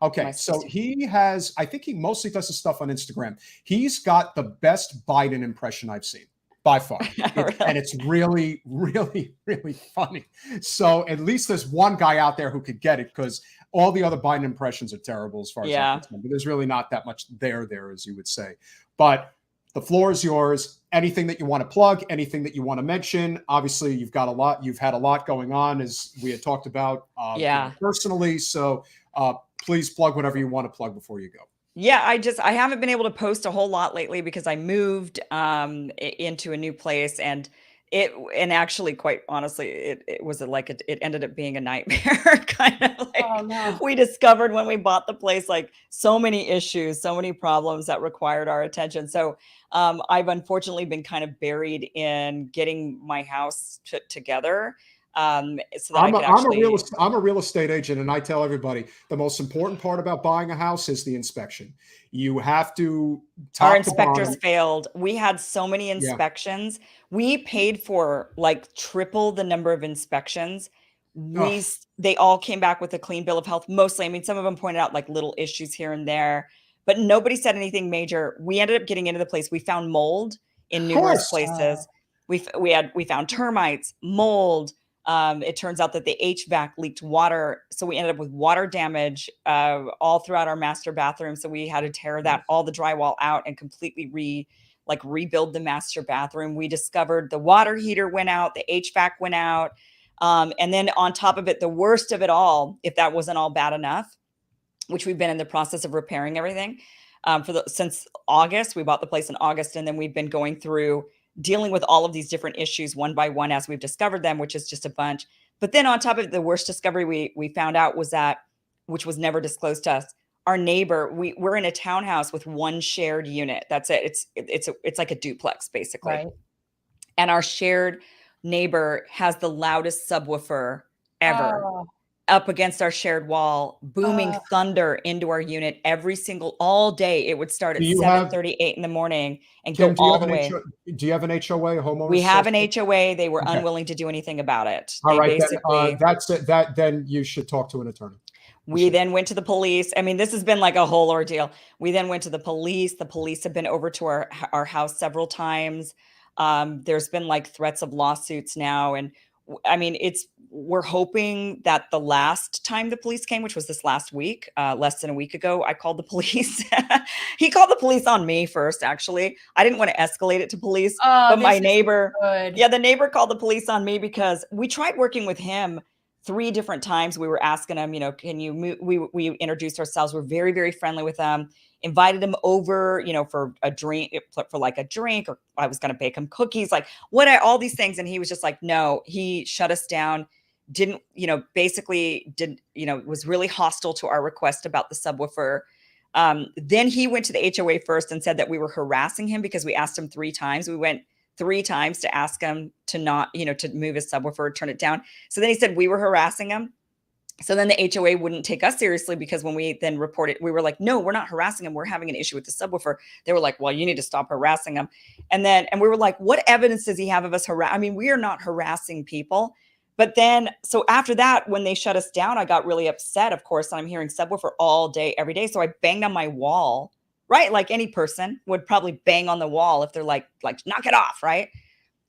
Okay, so he has. I think he mostly does his stuff on Instagram. He's got the best Biden impression I've seen by far, and it's really, really, really funny. So at least there's one guy out there who could get it because all the other Biden impressions are terrible as far as I'm concerned. But there's really not that much there, as you would say. But the floor is yours. Anything that you want to plug, anything that you want to mention. Obviously, you've got a lot. You've had a lot going on, as we had talked about personally. So please plug whatever you want to plug before you go. Yeah, I haven't been able to post a whole lot lately because I moved into a new place, and actually, quite honestly, it was it ended up being a nightmare. Kind of like we discovered when we bought the place, like so many issues, so many problems that required our attention. So I've unfortunately been kind of buried in getting my house together. So that I'm a real estate agent, and I tell everybody the most important part about buying a house is the inspection. You have to. Our inspectors failed. We had so many inspections. We paid for like triple the number of inspections. They all came back with a clean bill of health. Mostly, I mean, some of them pointed out like little issues here and there, but nobody said anything major. We ended up getting into the place. We found mold in numerous places. We found termites, mold. It turns out that the HVAC leaked water. So we ended up with water damage all throughout our master bathroom. So we had to tear all the drywall out and completely rebuild the master bathroom. We discovered the water heater went out, the HVAC went out. And then on top of it, the worst of it all, if that wasn't all bad enough, which we've been in the process of repairing everything since August. We bought the place in August, and then we've been going through dealing with all of these different issues one by one as we've discovered them, which is just a bunch. But then on top of it, the worst discovery we found out was that, which was never disclosed to us, our neighbor, we're in a townhouse with one shared unit. That's it. It's like a duplex basically. Right. And our shared neighbor has the loudest subwoofer ever. Oh. Up against our shared wall, booming thunder into our unit all day. It would start at 7:38 in the morning and Kim, go all the way. Do you have an HOA, homeowners? We have an HOA. They were unwilling to do anything about it. All right, then, that's it. Then you should talk to an attorney. We then went to the police. I mean, this has been like a whole ordeal. We then went to the police. The police have been over to our house several times. There's been like threats of lawsuits now. And I mean, we're hoping that the last time the police came, which was this last week, less than a week ago, I called the police. He called the police on me first, actually. I didn't want to escalate it to police, but my neighbor, the neighbor called the police on me because we tried working with him 3 different times. We were asking him, can you move? We introduced ourselves. We're very, very friendly with him. Invited him over, for a drink, or I was going to bake him cookies, all these things. And he was just like, no, he shut us down. Was really hostile to our request about the subwoofer. Then he went to the HOA first and said that we were harassing him because we asked him 3 times. We went 3 times to ask him to not, to move his subwoofer, turn it down. So then he said we were harassing him. So then the HOA wouldn't take us seriously because when we then reported, we were like, no, we're not harassing him. We're having an issue with the subwoofer. They were like, well, you need to stop harassing him. And we were like, what evidence does he have of us I mean, we are not harassing people. But then, so after that, when they shut us down, I got really upset, of course, and I'm hearing subwoofer all day, every day. So I banged on my wall, right? Like any person would probably bang on the wall if they're like, knock it off, right?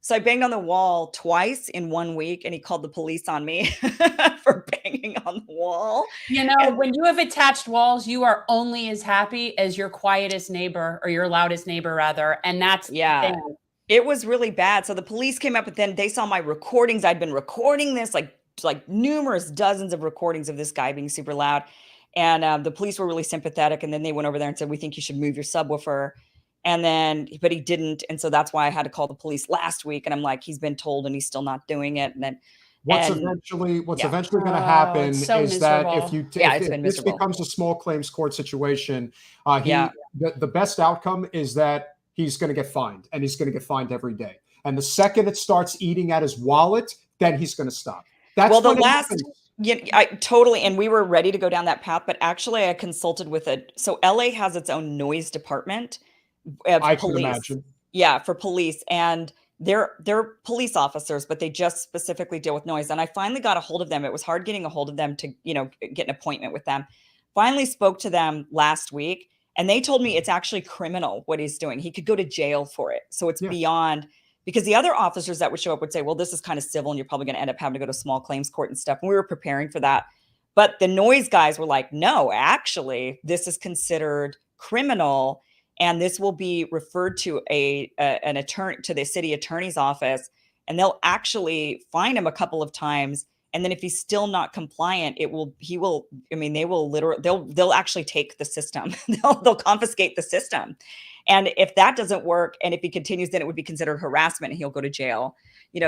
So I banged on the wall twice in 1 week, and he called the police on me for banging on the wall. When you have attached walls, you are only as happy as your quietest neighbor, or your loudest neighbor, rather. And that's it was really bad. So the police came up, and then they saw my recordings. I'd been recording this, like numerous dozens of recordings of this guy being super loud. And the police were really sympathetic. And then they went over there and said, we think you should move your subwoofer. But he didn't. And so that's why I had to call the police last week. And I'm like, he's been told and he's still not doing it. And then what's eventually going to happen is miserable. That if this miserable. becomes a small claims court situation, the best outcome is that he's going to get fined, and he's going to get fined every day. And the second it starts eating at his wallet, then he's going to stop. That's I totally. And we were ready to go down that path, but actually I consulted with so LA has its own noise department. I can imagine. Yeah, for police, and they're police officers, but they just specifically deal with noise. And I finally got a hold of them. It was hard getting a hold of them to, get an appointment with them. Finally spoke to them last week, and they told me it's actually criminal what he's doing. He could go to jail for it. So it's beyond, because the other officers that would show up would say, well, this is kind of civil and you're probably going to end up having to go to small claims court and stuff. And we were preparing for that. But the noise guys were like, no, actually, this is considered criminal. And this will be referred to an attorney, to the city attorney's office, and they'll actually fine him a couple of times. And then if he's still not compliant, they'll actually take the system. they'll confiscate the system. And if that doesn't work, and if he continues, then it would be considered harassment and he'll go to jail.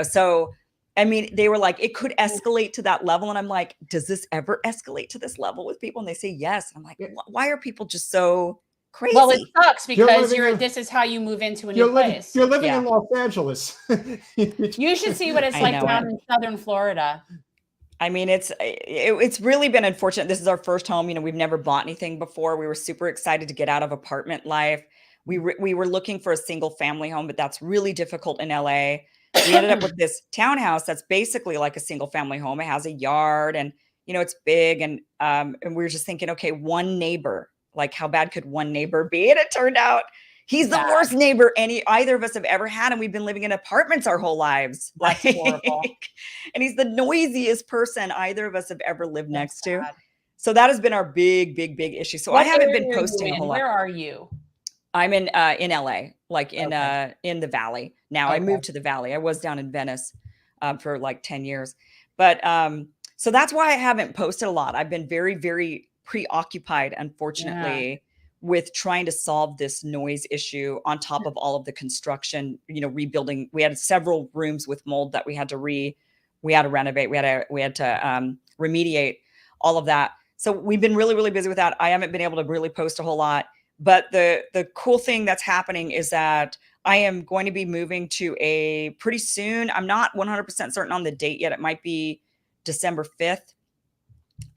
So, I mean, they were like, it could escalate to that level. And I'm like, does this ever escalate to this level with people? And they say, yes. And I'm like, why are people just so crazy? Well, it sucks because this is how you move into a new place. You're living in Los Angeles. You should see what it's like down in Southern Florida. I mean, it's really been unfortunate. This is our first home. We've never bought anything before. We were super excited to get out of apartment life. We were looking for a single family home, but that's really difficult in LA. We ended up with this townhouse that's basically like a single family home. It has a yard, and it's big. And we were just thinking, okay, one neighbor. Like, how bad could one neighbor be? And it turned out he's the worst neighbor either of us have ever had. And we've been living in apartments our whole lives. That's horrible. And he's the noisiest person either of us have ever lived next to. So that has been our big, big, big issue. So I haven't been posting a whole lot. Where are you? I'm in LA, like in the Valley. Now I moved to the Valley. I was down in Venice for like 10 years. But so that's why I haven't posted a lot. I've been very, very preoccupied, unfortunately, with trying to solve this noise issue on top of all of the construction, rebuilding. We had several rooms with mold that we had to renovate. We had to remediate all of that. So we've been really, really busy with that. I haven't been able to really post a whole lot. But the cool thing that's happening is that I am going to be moving to pretty soon. I'm not 100% certain on the date yet. It might be December 5th.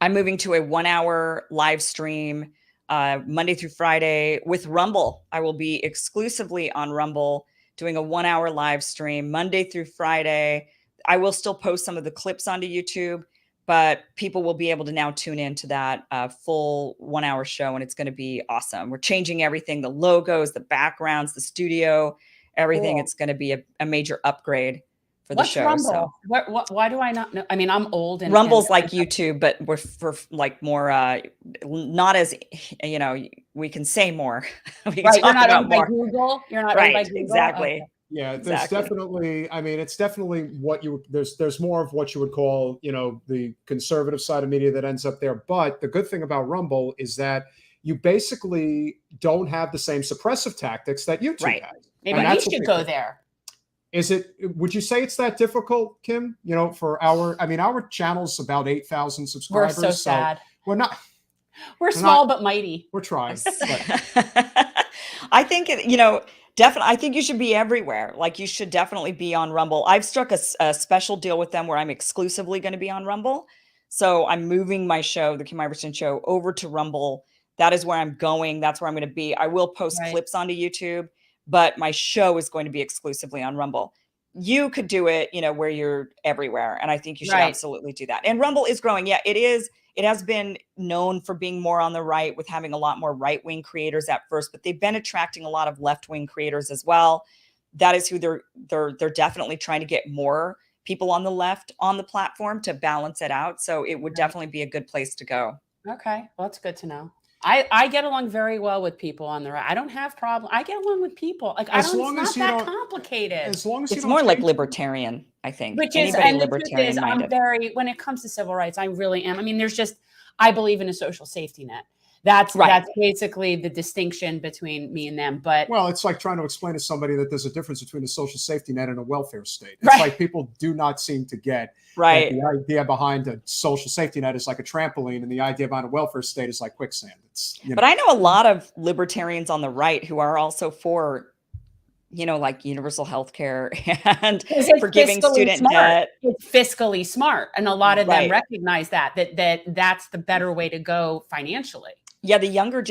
I'm moving to a 1-hour live stream Monday through Friday with Rumble. I will be exclusively on Rumble doing a 1-hour live stream Monday through Friday. I will still post some of the clips onto YouTube, but people will be able to now tune into that full 1-hour show, and it's going to be awesome. We're changing everything, the logos, the backgrounds, the studio, everything. Cool. It's going to be a major upgrade for the show. Rumble? So why do I not know? I mean, I'm old. And Rumble's like YouTube, but we're for like more, not as, we can say more. We can right, talk you're not about owned more. by Google. You're not right, owned by Google. Exactly. Okay. Yeah, there's definitely, I mean, it's definitely there's more of what you would call, the conservative side of media that ends up there. But the good thing about Rumble is that you basically don't have the same suppressive tactics that YouTube has. Maybe we should go there. Would you say it's that difficult, Kim? For our channel's about 8,000 subscribers. We're so sad. We're small but mighty. We're trying. I think, definitely, I think you should be everywhere. Like, you should definitely be on Rumble. I've struck a special deal with them where I'm exclusively going to be on Rumble. So I'm moving my show, the Kim Iversen Show, over to Rumble. That is where I'm going. That's where I'm going to be. I will post clips onto YouTube, but my show is going to be exclusively on Rumble. You could do it, where you're everywhere. And I think you should absolutely do that. And Rumble is growing. Yeah, it is. It has been known for being more on the right, with having a lot more right-wing creators at first, but they've been attracting a lot of left-wing creators as well. That is who they're definitely trying to get more people on the left on the platform to balance it out. So it would definitely be a good place to go. Okay. Well, that's good to know. I get along very well with people on the right. I don't have problem. I get along with people. Like, it's not that complicated. As long as it's more like libertarian, I think. Which is, and the truth is, I'm when it comes to civil rights, I really am. I mean, I believe in a social safety net. That's basically the distinction between me and them. But it's like trying to explain to somebody that there's a difference between a social safety net and a welfare state. It's like people do not seem to get that the idea behind a social safety net is like a trampoline, and the idea behind a welfare state is like quicksand. But I know a lot of libertarians on the right who are also for, like universal health care and forgiving student debt. It's fiscally smart. And a lot of them recognize that's the better way to go financially. Yeah, the younger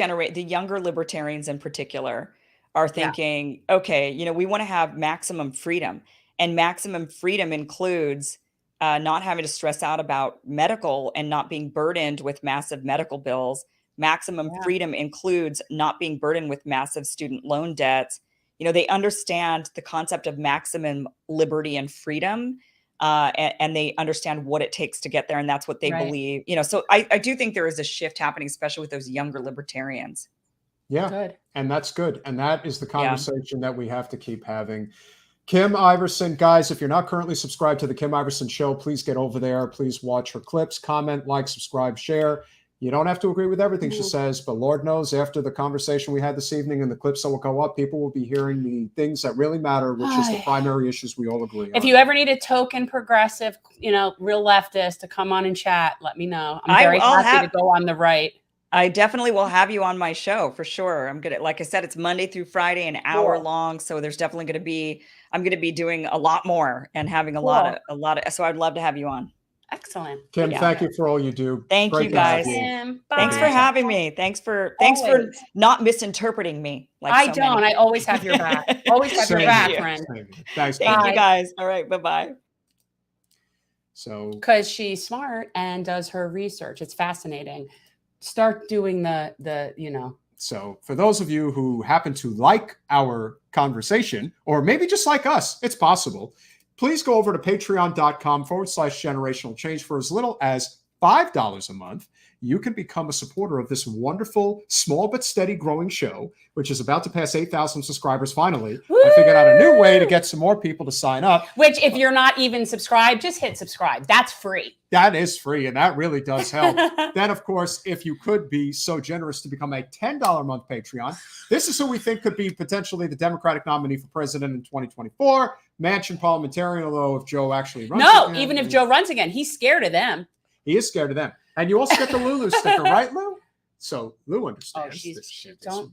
libertarians in particular are thinking, okay, we want to have maximum freedom, and maximum freedom includes not having to stress out about medical and not being burdened with massive medical bills. Maximum freedom includes not being burdened with massive student loan debts. They understand the concept of maximum liberty and freedom. And they understand what it takes to get there. And that's what they believe, so I do think there is a shift happening, especially with those younger libertarians. Yeah. Good. And that's good. And that is the conversation that we have to keep having. Kim Iversen, guys, if you're not currently subscribed to the Kim Iversen Show, please get over there. Please watch her clips, comment, like, subscribe, share. You don't have to agree with everything she says, but Lord knows, after the conversation we had this evening and the clips that will go up, people will be hearing the things that really matter, which is the primary issues we all agree on. If you ever need a token progressive, real leftist to come on and chat, let me know. I'm very happy to go on the right. I definitely will have you on my show for sure. I'm gonna, like I said, it's Monday through Friday, an hour long. So there's definitely I'm gonna be doing a lot more and having a lot of. So I'd love to have you on. Excellent. Kim, thank you for all you do. Thank you guys. Thanks for having me. Thanks for not misinterpreting me. I don't. I always have your back. Always have your back, friend. Thank you guys. All right. Bye-bye. So, because she's smart and does her research. It's fascinating. Start doing the. So for those of you who happen to like our conversation, or maybe just like us, it's possible. Please go over to patreon.com/generational change for as little as $5 a month. you can become a supporter of this wonderful, small but steady growing show, which is about to pass 8,000 subscribers finally. Woo! I figured out a new way to get some more people to sign up. Which, if you're not even subscribed, just hit subscribe. That's free. That is free, and that really does help. Then, of course, if you could be so generous to become a $10 a month Patreon, this is who we think could be potentially the Democratic nominee for president in 2024. Manchin parliamentarian, although if Joe actually runs again, even if Joe runs again, he's scared of them. He is scared of them. And you also get the Lulu sticker, right, Lou? So Lou understands. Don't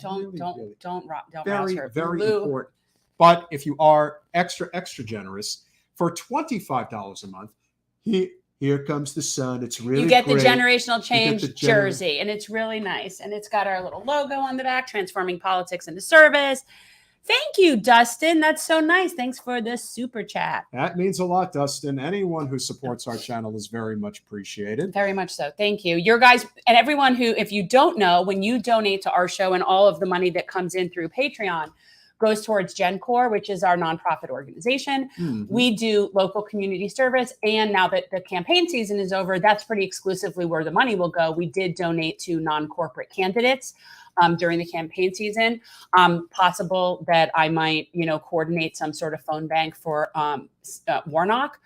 very, her. very Lou. important. But if you are extra generous, for $25 a month, here comes the sun. It's really you get great. the generational change the jersey, and it's really nice. And it's got our little logo on the back, transforming politics into service. Thank you, Dustin. That's so nice. Thanks for the super chat. That means a lot, Dustin. Anyone who supports our channel is very much appreciated. Very much so. Thank you. Your guys and everyone who, if you don't know, when you donate to our show and all of the money that comes in through Patreon goes towards GenCore, which is our nonprofit organization. Mm-hmm. We do local community service. And now that the campaign season is over, that's pretty exclusively where the money will go. We did donate to non-corporate candidates during the campaign season. Possible that I might, coordinate some sort of phone bank for Warnock.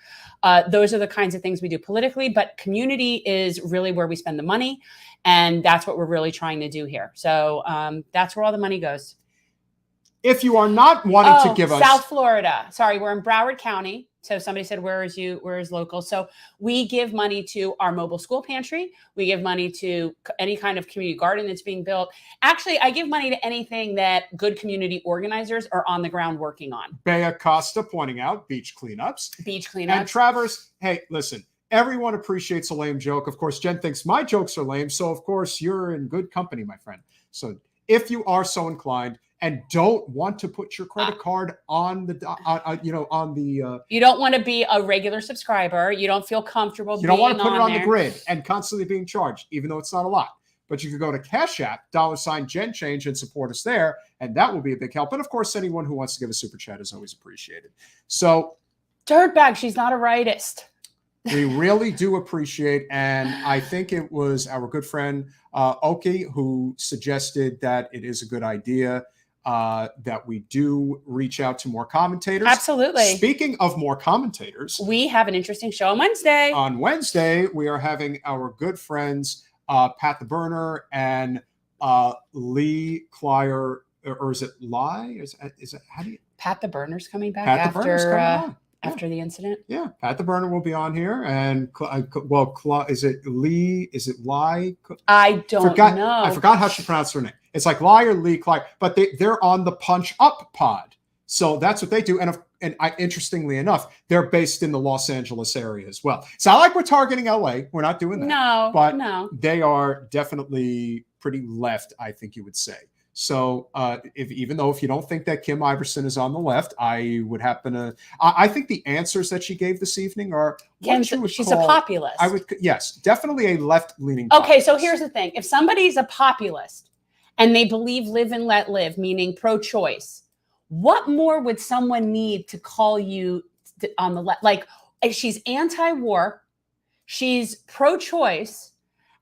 Those are the kinds of things we do politically, but community is really where we spend the money. And that's what we're really trying to do here. So that's where all the money goes. If you are not wanting to give us South Florida, sorry, we're in Broward County. So somebody said, where is local? So we give money to our mobile school pantry. We give money to any kind of community garden that's being built. Actually, I give money to anything that good community organizers are on the ground working on. Bea Costa pointing out beach cleanups. And Travers, hey, listen, everyone appreciates a lame joke. Of course, Jen thinks my jokes are lame. So of course, you're in good company, my friend. So if you are so inclined, and don't want to put your credit card on the, you don't want to be a regular subscriber. You don't feel comfortable. You don't want to put it on the grid and constantly being charged, even though it's not a lot. But you could go to Cash App, $GenChange, and support us there, and that will be a big help. And of course, anyone who wants to give a super chat is always appreciated. So, dirtbag, she's not a rightist. We really do appreciate, and I think it was our good friend Oki who suggested that it is a good idea. That we do reach out to more commentators. Absolutely. Speaking of more commentators, we have an interesting show on Wednesday. On Wednesday, we are having our good friends Pat the Burner and Lee Clyer, or is it Lie? Is it how do you? Pat the Burner's coming back after the incident. Yeah, Pat the Burner will be on here, and is it Lee? Is it Lie? I don't know. I forgot how she pronounced her name. It's like Lie or Lee Clyer, but they're on the Punch Up pod. So that's what they do. And interestingly enough, they're based in the Los Angeles area as well. It's not like we're targeting LA. We're not doing that. No. They are definitely pretty left, I think you would say. So even though if you don't think that Kim Iversen is on the left, I would happen to. I think the answers that she gave this evening are she's a populist. Yes, definitely a left-leaning. Okay, populist. So here's the thing: if somebody's a populist and they believe live and let live, meaning pro-choice, what more would someone need to call you on the left? Like, she's anti-war, she's pro-choice,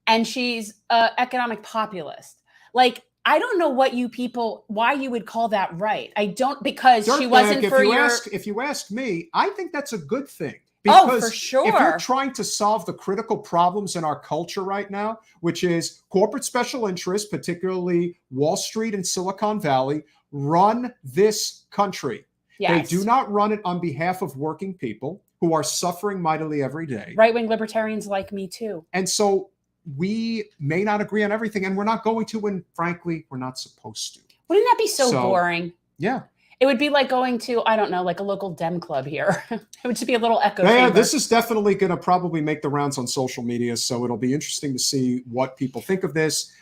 and she's economic populist. Like, I don't know why you would call that right. I don't, because she wasn't for your. If you ask me, I think that's a good thing. Because for sure. If you're trying to solve the critical problems in our culture right now, which is corporate special interests, particularly Wall Street and Silicon Valley, run this country. Yes. They do not run it on behalf of working people who are suffering mightily every day. Right-wing libertarians like me too. And so we may not agree on everything, and we're not going to, and frankly, we're not supposed to. Wouldn't that be so boring? Yeah. It would be like going to, I don't know, like a local Dem club here. It would just be a little echo. Yeah, this is definitely going to probably make the rounds on social media. So it'll be interesting to see what people think of this.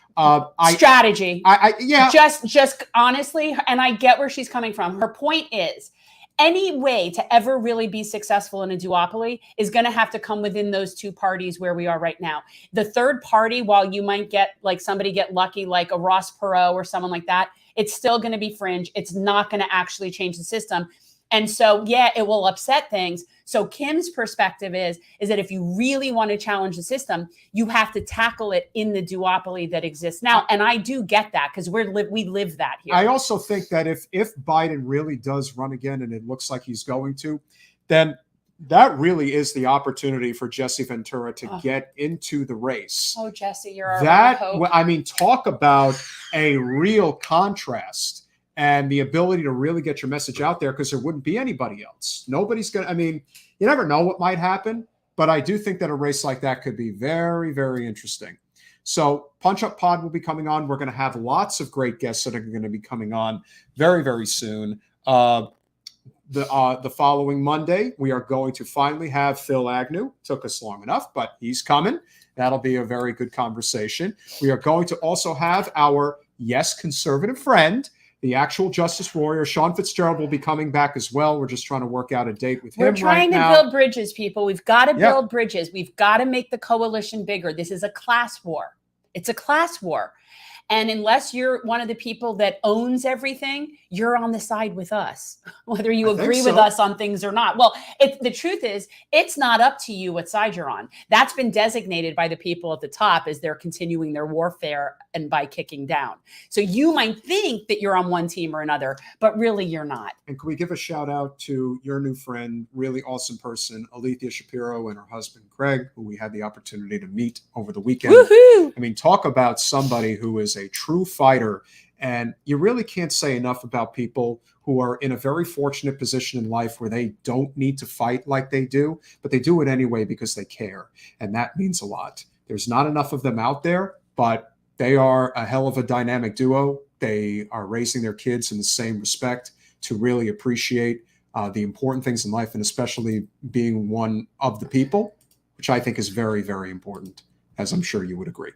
Strategy. Yeah. Just honestly, and I get where she's coming from. Her point is, any way to ever really be successful in a duopoly is going to have to come within those two parties where we are right now. The third party, while you might get like somebody get lucky, like a Ross Perot or someone like that, it's still going to be fringe. It's not going to actually change the system. And so, yeah, it will upset things. So Kim's perspective is that if you really want to challenge the system, you have to tackle it in the duopoly that exists now. And I do get that because we live that here. I also think that if Biden really does run again, and it looks like he's going to, then that really is the opportunity for Jesse Ventura to get into the race. Oh, Jesse, you're our hope. I mean, talk about a real contrast and the ability to really get your message out there, because there wouldn't be anybody else. Nobody's going to, I mean, you never know what might happen, but I do think that a race like that could be very, very interesting. So Punch Up Pod will be coming on. We're going to have lots of great guests that are going to be coming on very, very soon. The following Monday, we are going to finally have Phil Agnew. Took us long enough, but he's coming. That'll be a very good conversation. We are going to also have our, yes, conservative friend, the actual justice warrior, Sean Fitzgerald, will be coming back as well. We're just trying to work out a date with him right now. We're trying to build bridges, people. We've got to build bridges. We've got to make the coalition bigger. This is a class war. It's a class war. And unless you're one of the people that owns everything, you're on the side with us, whether you agree with us on things or not. Well, the truth is, it's not up to you what side you're on. That's been designated by the people at the top as they're continuing their warfare and by kicking down. So you might think that you're on one team or another, but really you're not. And can we give a shout out to your new friend, really awesome person, Alethea Shapiro, and her husband, Craig, who we had the opportunity to meet over the weekend. Woohoo! I mean, talk about somebody who is a true fighter. And you really can't say enough about people who are in a very fortunate position in life where they don't need to fight like they do, but they do it anyway because they care. And that means a lot. There's not enough of them out there, but they are a hell of a dynamic duo. They are raising their kids in the same respect to really appreciate the important things in life, and especially being one of the people, which I think is very, very important, as I'm sure you would agree.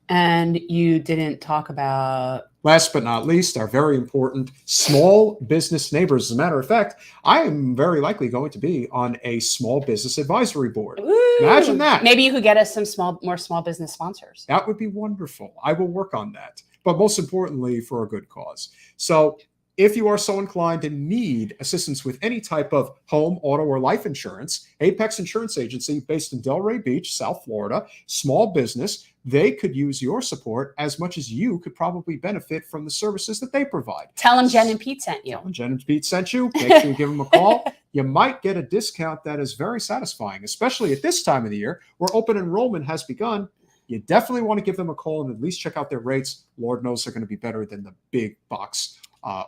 And you didn't talk about, last but not least, our very important small business neighbors. As a matter of fact, I am very likely going to be on a small business advisory board. Ooh, imagine that. Maybe you could get us some more small business sponsors. That would be wonderful. I will work on that. But most importantly, for a good cause. So if you are so inclined and need assistance with any type of home, auto, or life insurance, Apex Insurance Agency, based in Delray Beach, South Florida, small business, they could use your support as much as you could probably benefit from the services that they provide. Tell them Jen and Pete sent you. Tell them Jen and Pete sent you. Make sure you give them a call. You might get a discount that is very satisfying, especially at this time of the year where open enrollment has begun. You definitely want to give them a call and at least check out their rates. Lord knows they're going to be better than the big box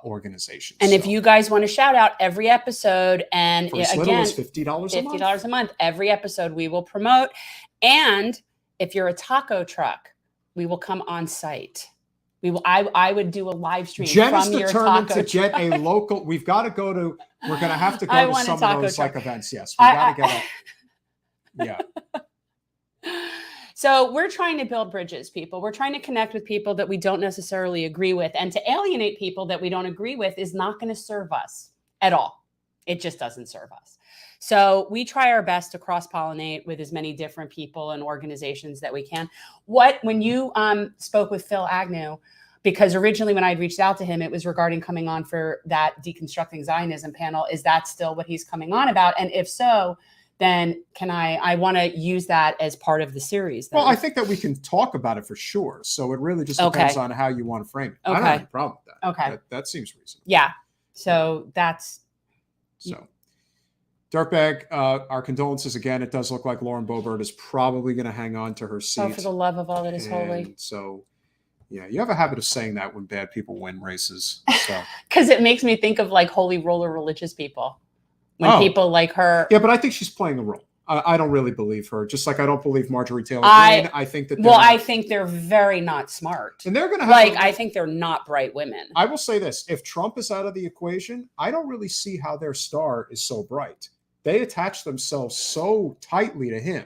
organizations. And if you guys want to shout out every episode, and for as little as $50 a month, every episode we will promote. And if you're a taco truck, we will come on site. We will. I would do a live stream Jen from is your determined taco to get a local. We've got to go to. We're going to have to go to some of those like events. Yes, we got to get. Yeah. So we're trying to build bridges, people. We're trying to connect with people that we don't necessarily agree with, and to alienate people that we don't agree with is not going to serve us at all. It just doesn't serve us. So we try our best to cross-pollinate with as many different people and organizations that we can. When you spoke with Phil Agnew, because originally when I'd reached out to him, it was regarding coming on for that Deconstructing Zionism panel. Is that still what he's coming on about? And if so, then I want to use that as part of the series. Then. Well, I think that we can talk about it for sure. So it really just depends on how you want to frame it. Okay. I don't have a problem with that. Okay. That seems reasonable. Yeah. So that's... So, Dirtbag, our condolences again. It does look like Lauren Boebert is probably going to hang on to her seat. Oh, for the love of all that is holy. So, yeah, you have a habit of saying that when bad people win races. So, because it makes me think of like holy roller religious people. When people like her. Yeah, but I think she's playing a role. I don't really believe her. Just like I don't believe Marjorie Taylor Greene. I think that. I think they're very not smart. And they're going to have. I think they're not bright women. I will say this: if Trump is out of the equation, I don't really see how their star is so bright. They attach themselves so tightly to him.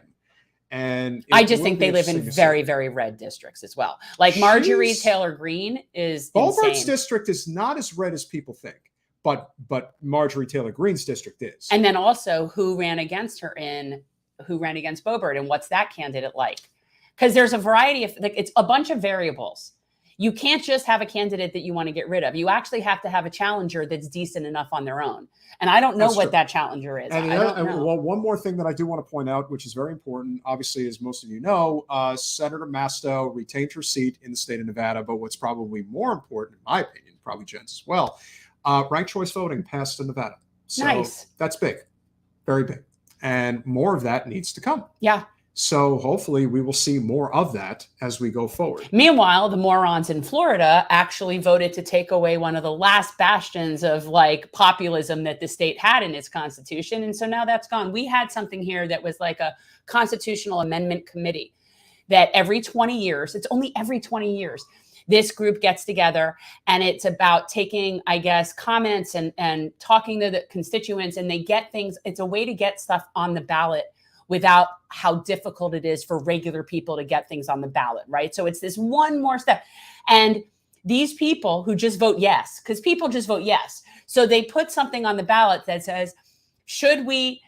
And I just think they live in very, very red districts as well. Like Marjorie Taylor Greene is Boebert's district is not as red as people think. But Marjorie Taylor Greene's district is. And then also who ran against Boebert, and what's that candidate like? Because there's a variety of, like, it's a bunch of variables. You can't just have a candidate that you want to get rid of. You actually have to have a challenger that's decent enough on their own. And I don't know That's what true. that challenger is. And I don't know. well, one more thing that I do want to point out, which is very important, obviously, as most of you know, Senator Masto retained her seat in the state of Nevada. But what's probably more important, in my opinion, probably Jen's as well, ranked choice voting passed in Nevada. So Nice. That's big, very big. And more of that needs to come. Yeah. So hopefully we will see more of that as we go forward. Meanwhile, the morons in Florida actually voted to take away one of the last bastions of like populism that the state had in its constitution. And so now that's gone. We had something here that was like a constitutional amendment committee that every 20 years, it's only every 20 years, this group gets together and it's about taking, I guess, comments and talking to the constituents, and they get things. It's a way to get stuff on the ballot without how difficult it is for regular people to get things on the ballot, right? So it's this one more step. And these people who just vote yes, because people just vote yes. So they put something on the ballot that says, should we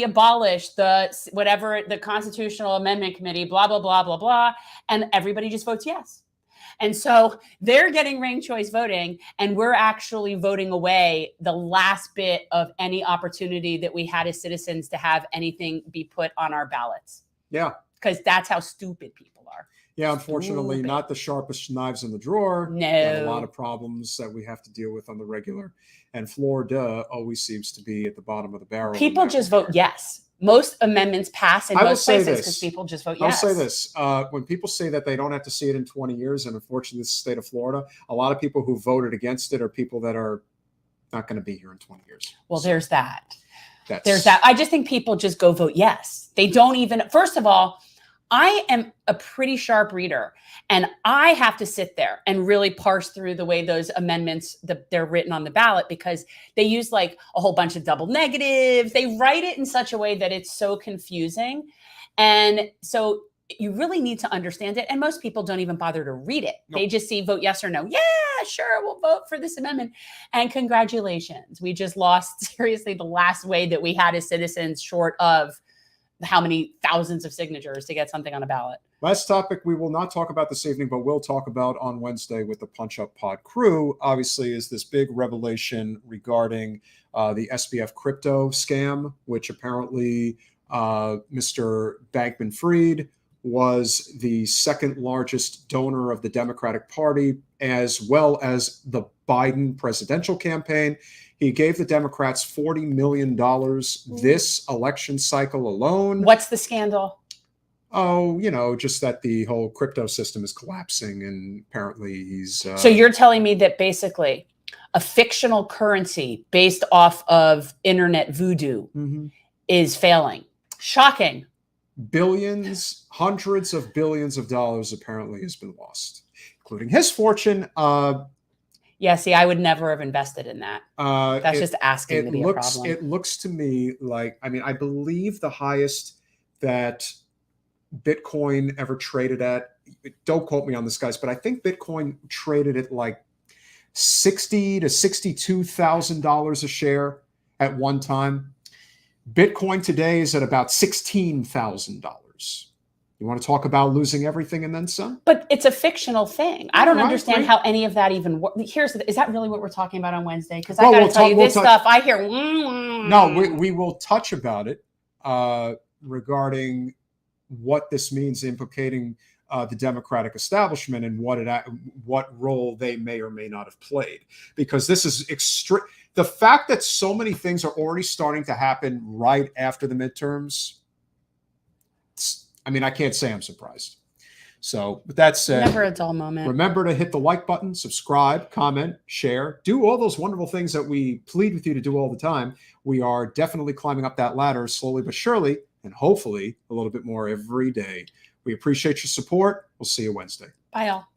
abolish the whatever the Constitutional Amendment Committee, blah, blah, blah, blah, blah. And everybody just votes yes. And so they're getting ranked choice voting, and we're actually voting away the last bit of any opportunity that we had as citizens to have anything be put on our ballots. Yeah. Because that's how stupid people are. Yeah, unfortunately, Stupid. not the sharpest knives in the drawer. No. Got a lot of problems that we have to deal with on the regular. And Florida always seems to be at the bottom of the barrel. People just vote yes. Most amendments pass in I will most say places this. because people just vote I'll yes. say this. When people say that they don't have to see it in 20 years, and unfortunately, this is the state of Florida, a lot of people who voted against it are people that are not going to be here in 20 years. Well, So there's that. that's, There's that. I just think people just go vote yes. They don't even, first of all, I am a pretty sharp reader, and I have to sit there and really parse through the way those amendments, they're written on the ballot, because they use like a whole bunch of double negatives. They write it in such a way that it's so confusing. And so you really need to understand it. And most people don't even bother to read it. Nope. They just see vote yes or no. Yeah, sure, we'll vote for this amendment. And congratulations. We just lost seriously the last way that we had as citizens, short of how many thousands of signatures to get something on a ballot. Last topic we will not talk about this evening, but we'll talk about on Wednesday with the Punch Up Pod crew, obviously, is this big revelation regarding the SBF crypto scam, which apparently Mr. Bankman-Fried was the second largest donor of the Democratic Party, as well as the Biden presidential campaign. He gave the Democrats $40 million this election cycle alone. What's the scandal? Oh, just that the whole crypto system is collapsing, and apparently he's... So you're telling me that basically a fictional currency based off of internet voodoo is failing. Shocking. Billions, hundreds of billions of dollars apparently has been lost, including his fortune. Yeah, see, I would never have invested in that. That's just asking to be a problem. It looks to me like, I believe the highest that Bitcoin ever traded at, don't quote me on this, guys, but I think Bitcoin traded at like $60,000 to $62,000 a share at one time. Bitcoin today is at about $16,000. You want to talk about losing everything and then some? But it's a fictional thing. I don't understand agree. how any of that even works. Is that really what we're talking about on Wednesday? Because Well, I got to we'll tell talk- you, we'll this touch- stuff, I hear. No, we will touch about it regarding what this means, implicating the Democratic establishment and what role they may or may not have played. Because this is extreme. The fact that so many things are already starting to happen right after the midterms, I can't say I'm surprised. So with that said, Never a dull moment. remember to hit the like button, subscribe, comment, share, do all those wonderful things that we plead with you to do all the time. We are definitely climbing up that ladder slowly but surely, and hopefully a little bit more every day. We appreciate your support. We'll see you Wednesday. Bye, all.